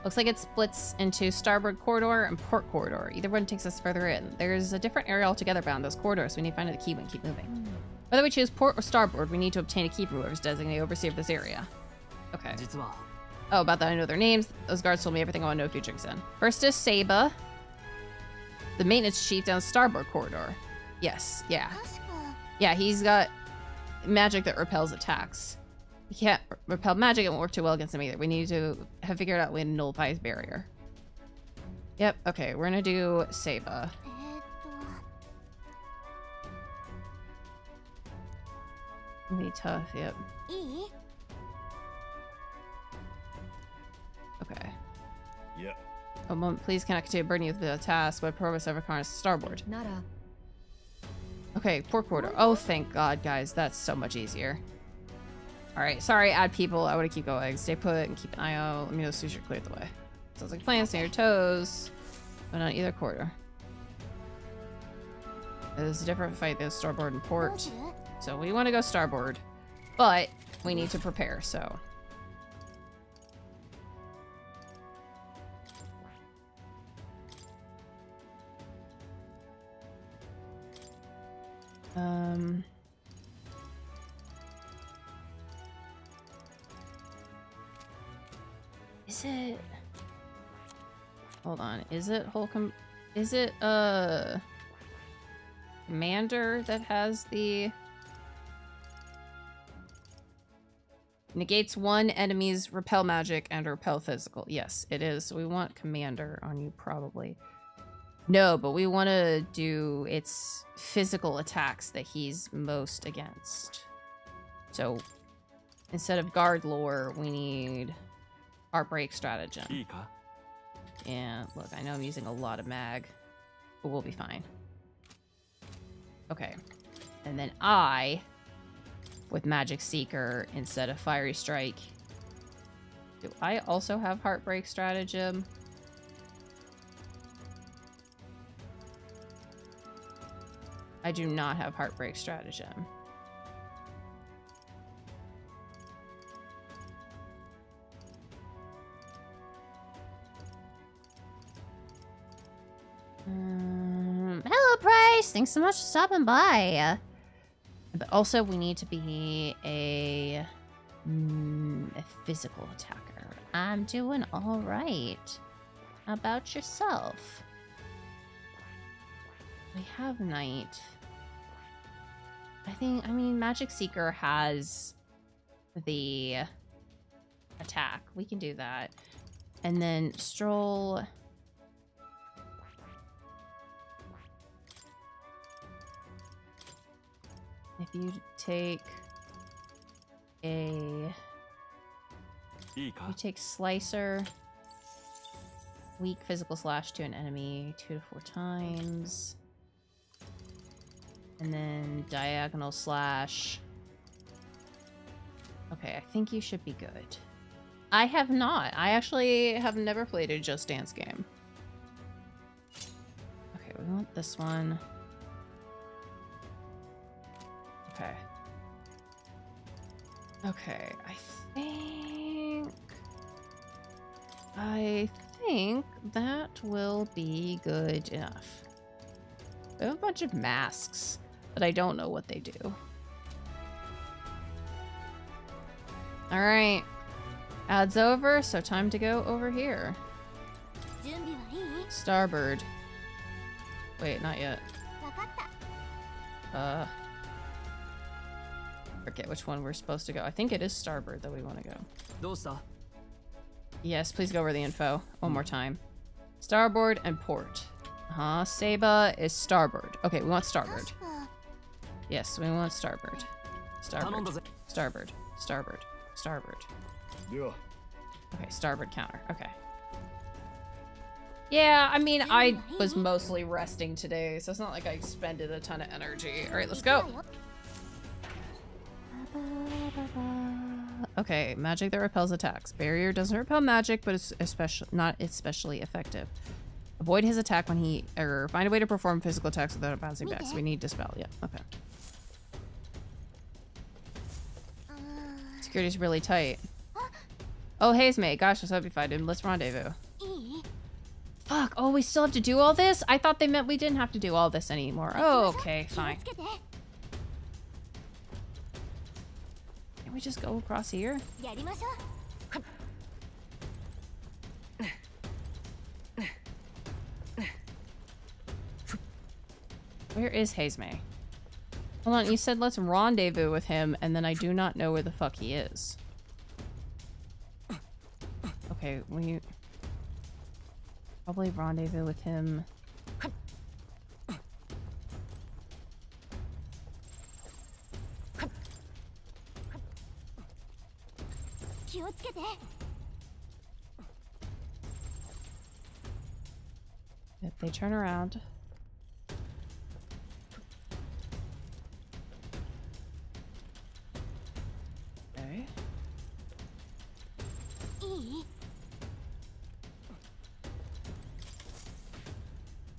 [SPEAKER 2] Looks like it splits into starboard corridor and port corridor. Either one takes us further in. There's a different area altogether bound those corridors, so we need to find the key and keep moving. Whether we choose port or starboard, we need to obtain a key from whoever's designated overseer of this area. Okay. Oh, about that I know their names. Those guards told me everything I want to know if you drinks in. First is Saba, the maintenance chief down starboard corridor. Yes, yeah. Yeah, he's got magic that repels attacks. He can't repel magic, it won't work too well against him either. We need to have figured out a way to nullify his barrier. Yep, okay, we're gonna do Saba. Be tough, yep. Okay.
[SPEAKER 4] Yep.
[SPEAKER 2] A moment, please connect to burden you with the task. What progress ever connects to starboard? Okay, port quarter. Oh, thank God, guys. That's so much easier. Alright, sorry, add people. I want to keep going. Stay put and keep an eye out. Let me know as soon as you're cleared the way. Sounds like plans near your toes. But on either quarter. There's a different fight. There's starboard and port. So we want to go starboard. But we need to prepare, so... Is it... Hold on. Is it Holcomb? Is it, Commander that has the... Negates one enemy's repel magic and repel physical. Yes, it is. So we want Commander on you, probably. No, but we want to do its physical attacks that he's most against. So instead of guard lore, we need heartbreak stratagem. Yeah, look, I know I'm using a lot of mag, but we'll be fine. Okay. And then I, with Magic Seeker instead of Fiery Strike. Do I also have heartbreak stratagem? I do not have heartbreak stratagem. Hello, Price! Thanks so much for stopping by. But also, we need to be a physical attacker. I'm doing all right. How about yourself? We have Knight. I mean, Magic Seeker has the attack. We can do that. And then Stroll... If you take a... You take Slicer, weak physical slash to an enemy 2 to 4 times. And then diagonal slash. Okay, I think you should be good. I have not. I actually have never played a Just Dance game. Okay, we want this one. Okay. Okay, I think that will be good enough. We have a bunch of masks, but I don't know what they do. Alright. Ad's over, so time to go over here. Starboard. Wait, not yet. Forget which one we're supposed to go. I think it is starboard that we want to go. Yes, please go over the info one more time. Starboard and port. Seba is starboard. Okay, we want starboard. Yes, we want starboard. Starboard. Starboard. Starboard. Starboard. Okay, starboard counter. Okay. Yeah, I mean, I was mostly resting today, so it's not like I expended a ton of energy. All right, let's go. Okay, magic that repels attacks. Barrier doesn't repel magic, but it's not especially effective. Avoid his attack when he, or find a way to perform physical attacks without bouncing back. So we need dispel. Yeah, okay. Security's really tight. Oh, Hayes mate. Gosh, I was hoping if I didn't. Let's rendezvous. Fuck. Oh, we still have to do all this? I thought they meant we didn't have to do all this anymore. Oh, okay, fine. Can we just go across here? Where is Hazeme? Hold on, you said let's rendezvous with him, and then I do not know where the fuck he is. Okay, we probably rendezvous with him. If they turn around. Okay.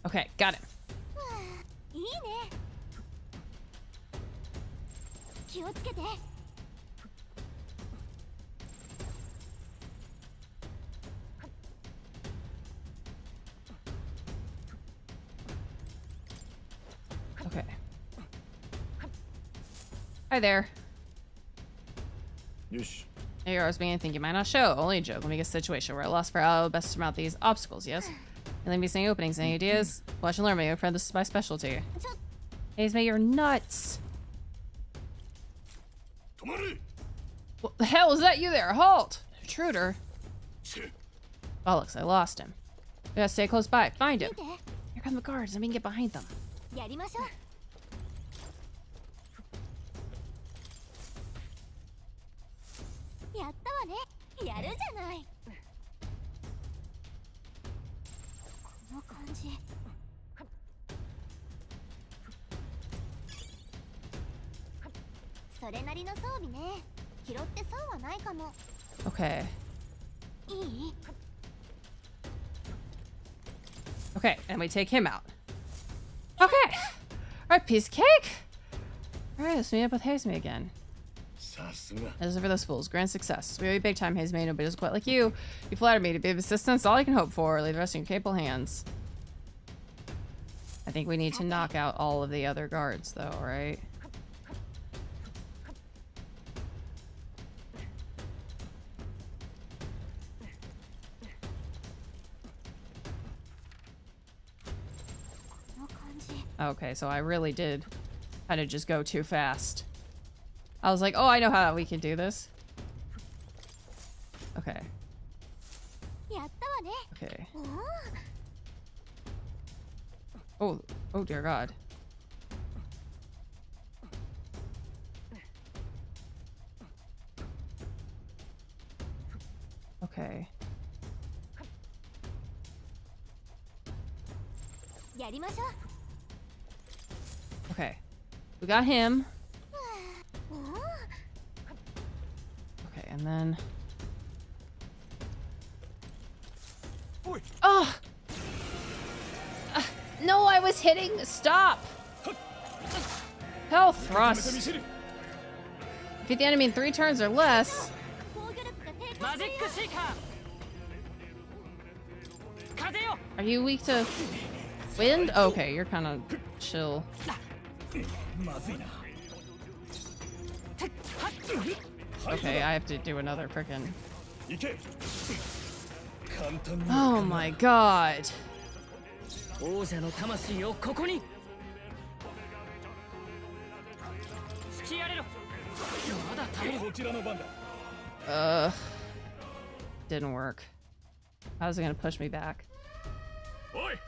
[SPEAKER 2] Okay, got it. Okay. Hi there. Hey, I was beginning to think you might not show. Only a joke. Let me get a situation where I lost for how best to surmount these obstacles, yes? And let me see any openings, any ideas? Watch and learn, my friend. This is my specialty. Hey, mate, you're nuts. What the hell is that you there? Halt! Intruder. Bollocks, I lost him. We gotta stay close by. Find him. Here come the guards. Let me get behind them. Okay. Okay, and we take him out. Okay. Alright, piece of cake. Alright, let's meet up with Hazeme again. As for those fools, grand success. Very big time, Hazeme. Nobody does quite like you. You flattered me to be of assistance. All I can hope for. Leave the rest in your capable hands. I think we need to knock out all of the other guards, though, right? Okay, so I really did kind of just go too fast. I was like, oh, I know how we can do this. Okay. Okay. Oh, oh dear God. Okay. Okay. We got him. Okay, and then... Oh! No, I was hitting... Stop! Hell thrust. Defeat the enemy in 3 turns or less. Are you weak to wind? Okay, you're kind of chill. Okay, I have to do another frickin'... Oh my god.
[SPEAKER 3] 王者の魂をここに突きやれろまだ耐えるこちらの番だ
[SPEAKER 2] Didn't work. How was it gonna push me back?
[SPEAKER 3] おい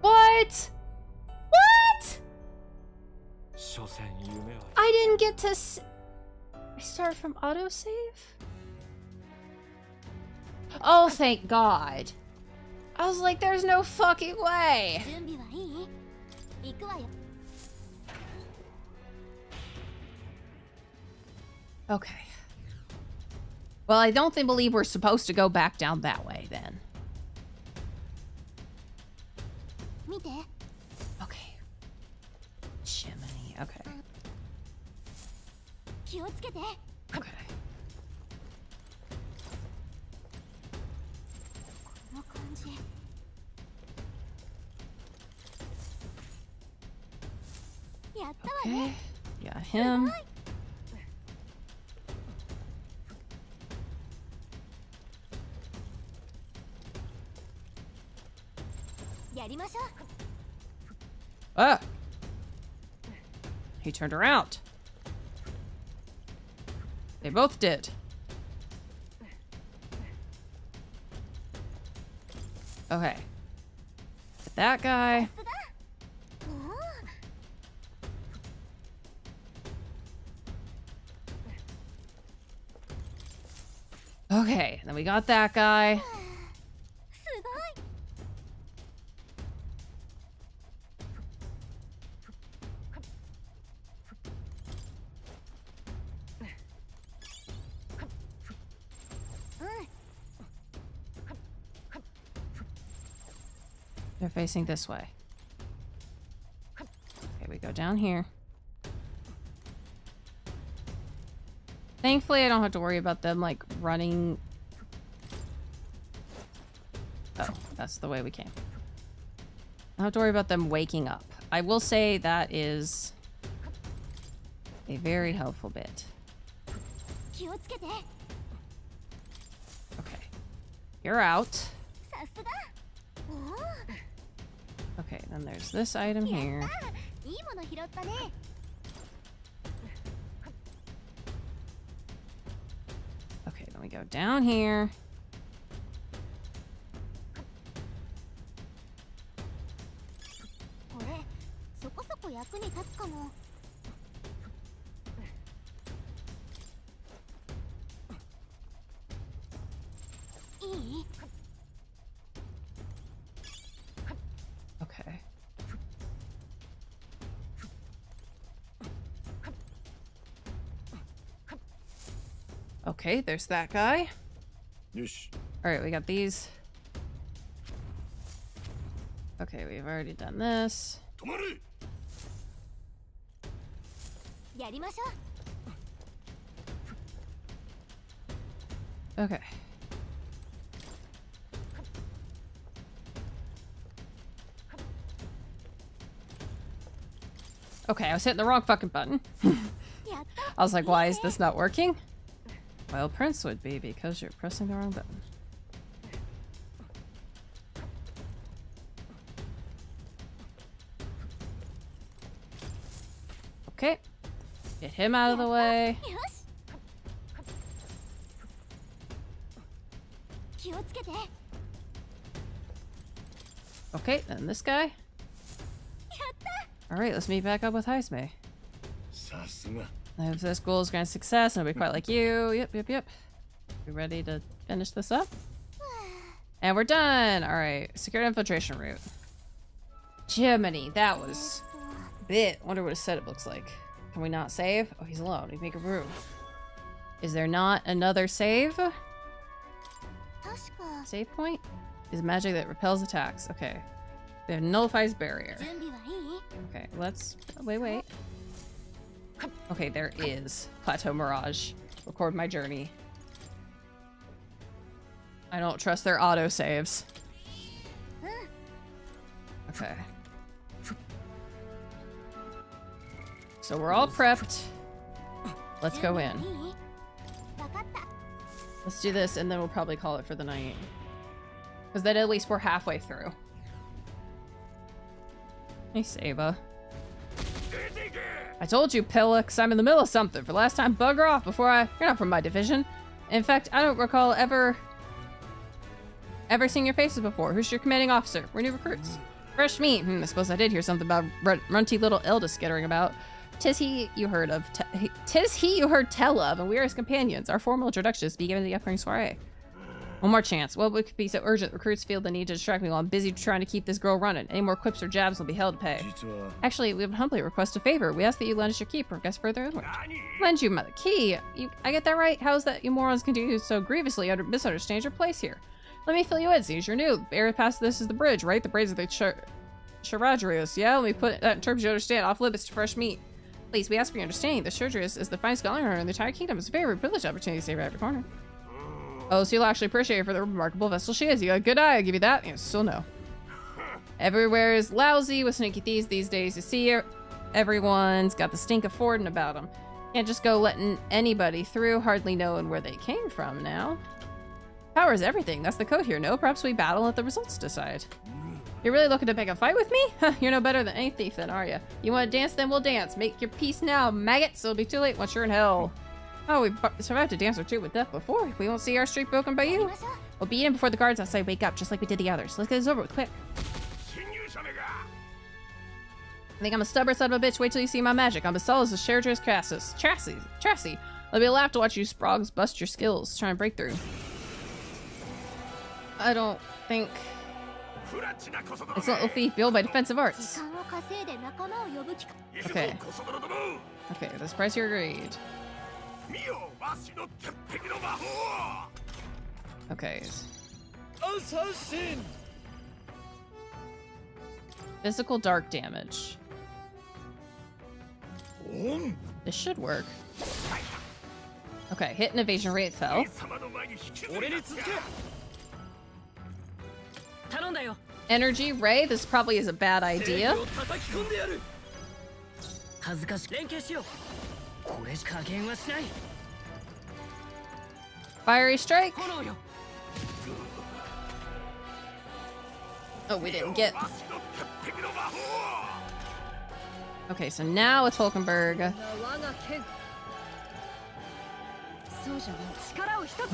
[SPEAKER 2] What? What?
[SPEAKER 3] 所詮夢は
[SPEAKER 2] I didn't get to I started from autosave? Oh, thank God. I was like, there's no fucking way.
[SPEAKER 4] 準備はいい？行くわよ。
[SPEAKER 2] Okay. Well, I don't believe we're supposed to go back down that way then.
[SPEAKER 4] 見て。
[SPEAKER 2] Okay. Jiminy. Okay.
[SPEAKER 4] 気をつけて。
[SPEAKER 2] Okay.
[SPEAKER 4] この感じ。やったわ
[SPEAKER 2] Okay.
[SPEAKER 4] ね。
[SPEAKER 2] Got him.
[SPEAKER 4] やりましょう。
[SPEAKER 2] Ah! He turned around. They both did. Okay. Get that guy.
[SPEAKER 4] さすが。おお。
[SPEAKER 2] Okay, then we got that guy.
[SPEAKER 4] すごい。
[SPEAKER 2] They're facing this way. Okay, we go down here. Thankfully, I don't have to worry about them, like, running. Oh, that's the way we came. I don't have to worry about them waking up. I will say that is a very helpful bit.
[SPEAKER 4] 気をつけて。
[SPEAKER 2] Okay. You're out.
[SPEAKER 4] さすが。おお。
[SPEAKER 2] Okay, then there's this item here.
[SPEAKER 4] いいもの拾ったね。
[SPEAKER 2] Okay, then we go down here.
[SPEAKER 4] これそこそこ役に立つかも。 いい？
[SPEAKER 2] Okay. Okay, there's that guy.
[SPEAKER 5] よし
[SPEAKER 2] Alright, we got these. Okay, we've already done this.
[SPEAKER 5] 止まれ
[SPEAKER 4] やりましょう。
[SPEAKER 2] Okay. Okay, I was hitting the wrong fucking button.
[SPEAKER 4] やった。
[SPEAKER 2] I was like, why is this not working? Well, Prince would be because you're pressing the wrong button. Okay. Get him out of the way.
[SPEAKER 4] よし。気をつけて。
[SPEAKER 2] Okay, then this guy.
[SPEAKER 4] やった。
[SPEAKER 2] Alright, let's meet back up with Heisme.
[SPEAKER 5] さすが
[SPEAKER 2] I hope this goal is grand success and I'll be quite like you. Yep. You ready to finish this up? And we're done! Alright, secured infiltration route. Jiminy, that was bit. Wonder what his setup looks like. Can we not save? Oh, he's alone. We make a room. Is there not another save?
[SPEAKER 4] 確か。
[SPEAKER 2] Save point? Is magic that repels attacks. Okay. It nullifies barrier.
[SPEAKER 4] 準備はいい？
[SPEAKER 2] Okay, let's... Wait. Okay, there is Plateau Mirage. Record my journey. I don't trust their autosaves.
[SPEAKER 4] うん。
[SPEAKER 2] Okay. So we're all prepped. Let's go in.
[SPEAKER 4] いい？わかった。
[SPEAKER 2] Let's do this, and then we'll probably call it for the night. Because then at least we're halfway through. Hey, Saba. I told you, Pillix, I'm in the middle of something. For last time, bugger off before I... You're not from my division. In fact, I don't recall ever seeing your faces before. Who's your commanding officer? We're new recruits. Fresh meat. I suppose I did hear something about runty little Elda skittering about. Tis he you heard tell of, and we are his companions. Our formal introduction is to be given the upcoming soiree. One more chance. Well, it could be so urgent. Recruits feel the need to distract me while I'm busy trying to keep this girl running. Any more quips or jabs will be held to pay. Actually, we would humbly request a favor. We ask that you lend us your key, progress further inward. Lend you my key? I get that right? How is that you morons continue so grievously misunderstand your place here? Let me fill you in, since you're new. The area past this is the bridge, right? The bridge of the Charadrius. Yeah, let me put that in terms you understand. Off limits to fresh meat. Please, we ask for your understanding. The Charadrius is the finest scholar in the entire kingdom. It's a very privileged opportunity to save every corner. Oh, so you'll actually appreciate her for the remarkable vessel she is. You got a good eye, I'll give you that. You still no. Everywhere is lousy with sneaky thieves these days. You see, everyone's got the stink of Forden about them. Can't just go letting anybody through, hardly knowing where they came from now. Power is everything. That's the code here. No, perhaps we battle and let the results decide. You're really looking to pick a fight with me? You're no better than any thief then, are you? You want to dance? Then we'll dance. Make your peace now, maggots. It'll be too late once you're in hell. Oh, we survived a dance or two with death before. We won't see our streak broken by you. We'll beat him before the guards outside wake up, just like we did the others. Let's get this over with, quick. I think I'm a stubborn son of a bitch. Wait till you see my magic. I'm as solid as the Charadrius Chassis. It'll be a laugh to watch you sprogs bust your skills, try and break through. I don't think... It's a little thief built by defensive arts.
[SPEAKER 4] 時間を稼いで仲間を呼ぶ機会。
[SPEAKER 2] Okay. Okay, this price you agreed. Okay.
[SPEAKER 5] Assassin!
[SPEAKER 2] Physical dark damage. This should work. Okay, hit and evasion rate fell.
[SPEAKER 3] 俺に続け 頼んだよ
[SPEAKER 2] Energy ray, this probably is a bad idea.
[SPEAKER 3] 叩き込んでやる恥ずかしく連携しようこれしか加減はしない
[SPEAKER 2] Fiery strike.
[SPEAKER 3] 炎よ
[SPEAKER 2] Oh, we didn't get. Okay, so now it's Hulkenberg.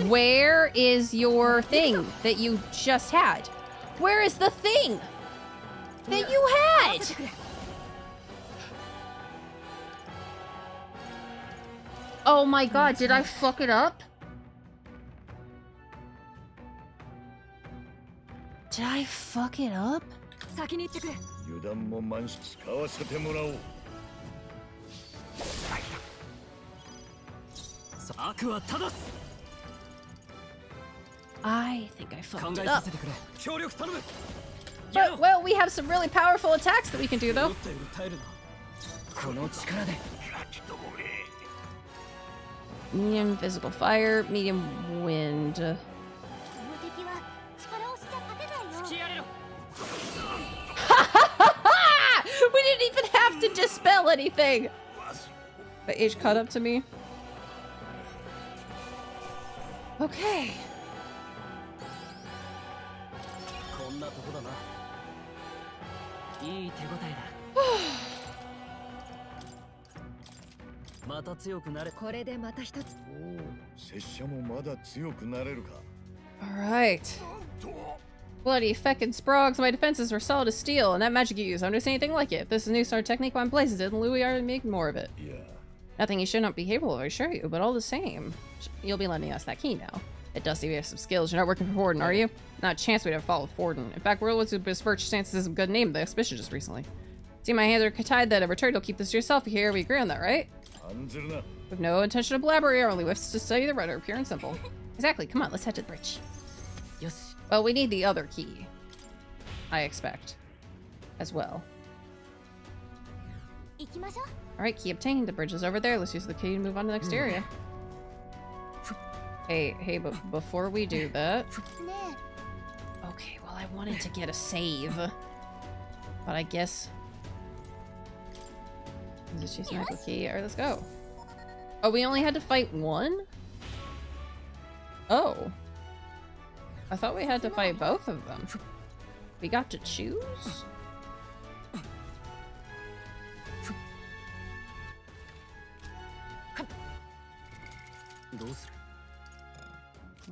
[SPEAKER 2] Where is your thing that you just had? Where is the thing that you had? Oh my god, did I fuck it up? Did I fuck it up?
[SPEAKER 4] 先に行ってくれ。
[SPEAKER 5] 油断も満し使わせてもらおう。
[SPEAKER 3] 悪は正す
[SPEAKER 2] I think I
[SPEAKER 3] 考
[SPEAKER 2] fucked
[SPEAKER 3] え
[SPEAKER 2] it
[SPEAKER 3] さ
[SPEAKER 2] up.
[SPEAKER 3] せてくれ協力頼む
[SPEAKER 2] But, well, we have some really powerful attacks that we can do,
[SPEAKER 3] も
[SPEAKER 2] though.
[SPEAKER 3] っと耐えるなこの力で
[SPEAKER 2] Medium physical fire, medium wind.
[SPEAKER 4] この敵は力をしちゃ勝てないよ。
[SPEAKER 3] 付き合えろ
[SPEAKER 2] We didn't even have to dispel anything. The age caught up to me. Okay.
[SPEAKER 3] こんなとこだないい手応えだまた強くなれ
[SPEAKER 4] これでまた一つ。
[SPEAKER 5] 拙者もまだ強くなれるか。
[SPEAKER 2] Alright. Bloody feckin' sprogs, my defenses are solid as steel, and that magic you use, I don't see anything like it. If this is a new star technique, why blazes it, and Louis are make more of it.
[SPEAKER 5] Yeah.
[SPEAKER 2] Nothing you should not be capable of, I assure you, but all the same. You'll be lending us that key now. It does seem we have some skills. You're not working for Forden, are you? Not a chance we'd have followed Forden. In fact, we're the ones who besmirched Stancis' good name, the auspicious just recently. See, my hands are tied that in return you'll keep this to yourself here. We agree on that, right?
[SPEAKER 5] 案ずるな。
[SPEAKER 2] With no intention of blabbering, our only wish is to study the rudder, pure and simple. Exactly, come on, let's head to the bridge.
[SPEAKER 3] よし
[SPEAKER 2] Well, we need the other key. I expect. As well.
[SPEAKER 4] 行きましょう。
[SPEAKER 2] Alright, key obtained. The bridge is over there. Let's use the key to move on to the next area. Hey, but before we do that...
[SPEAKER 4] ね
[SPEAKER 2] Okay, well, I wanted to get a save. But I guess... Let's just use magical key. Alright, let's go. Oh, we only had to fight one? Oh. I thought we had to fight both of them. We got to choose?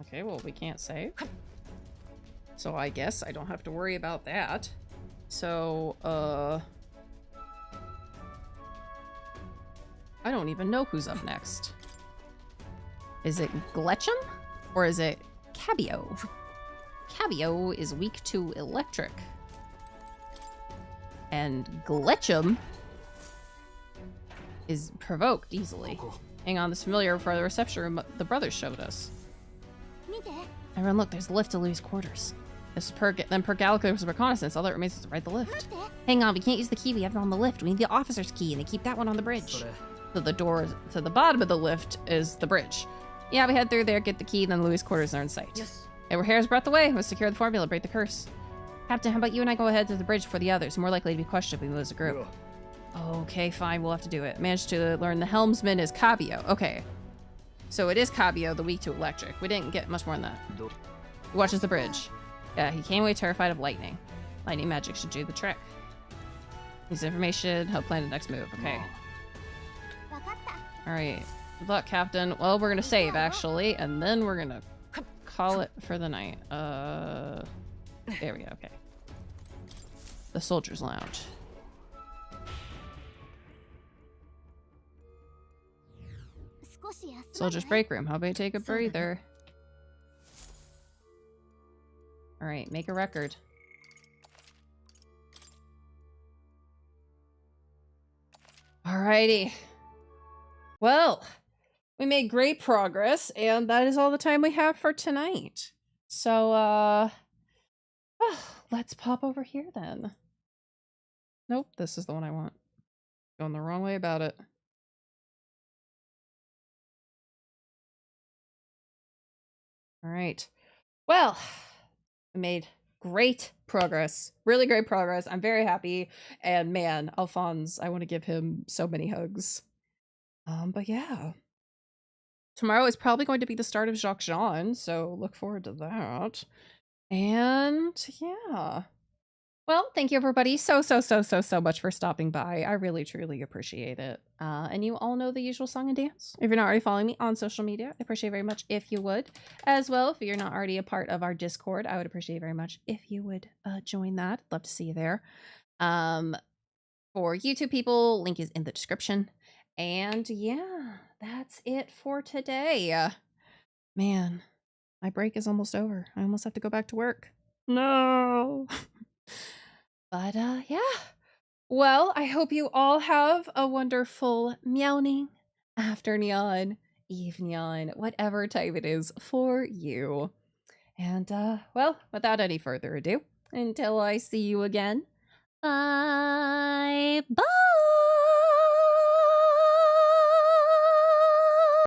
[SPEAKER 2] Okay, well, we can't save. So I guess I don't have to worry about that. So, I don't even know who's up next. Is it Gletchum? Or is it Cabio? Cabio is weak to electric. And Gletchum is provoked easily. Hang on, this familiar for the reception room the brothers showed us. Everyone look, there's a lift to Louis' quarters. This per Gallico's reconnaissance, all that remains is to ride the lift. Hang on, we can't use the key we have on the lift. We need the officer's key, and they keep that one on the bridge. So the door to the bottom of the lift is the bridge. Yeah, we head through there, get the key, then Louis' quarters are in sight. Yes. And we're hair's breadth away. We'll secure the formula, break the curse. Captain, how about you and I go ahead to the bridge before the others? More likely to be questioned if we lose a group. Okay, fine, we'll have to do it. Managed to learn the helmsman is Cabio. Okay. So it is Cabio, the weak to electric. We didn't get much more than that. He watches the bridge. Yeah, he came away terrified of lightning. Lightning magic should do the trick. Use information, help plan the next move. Okay. Alright. Good luck, Captain. Well, we're gonna save, actually, and then we're gonna call it for the night. There we go, okay. The Soldier's Lounge. Soldier's break room. How about you take a breather? Alright, make a record. Alrighty. Well, we made great progress, and that is all the time we have for tonight. So, let's pop over here then. Nope, this is the one I want. Going the wrong way about it. Alright. Well, we made great progress. Really great progress. I'm very happy. And man, Alphonse, I want to give him so many hugs. But yeah. Tomorrow is probably going to be the start of Jacques Jean, so look forward to that. And yeah. Well, thank you everybody so much for stopping by. I really, truly appreciate it. And you all know the usual song and dance. If you're not already following me on social media, I appreciate very much if you would. As well, if you're not already a part of our Discord, I would appreciate very much if you would join that. Love to see you there. For YouTube people, link is in the description. And yeah, that's it for today. Man, my break is almost over. I almost have to go back to work. No. But yeah. Well, I hope you all have a wonderful meowing, afternoon, evening, whatever time it is for you. And well, without any further ado, until I see you again, bye.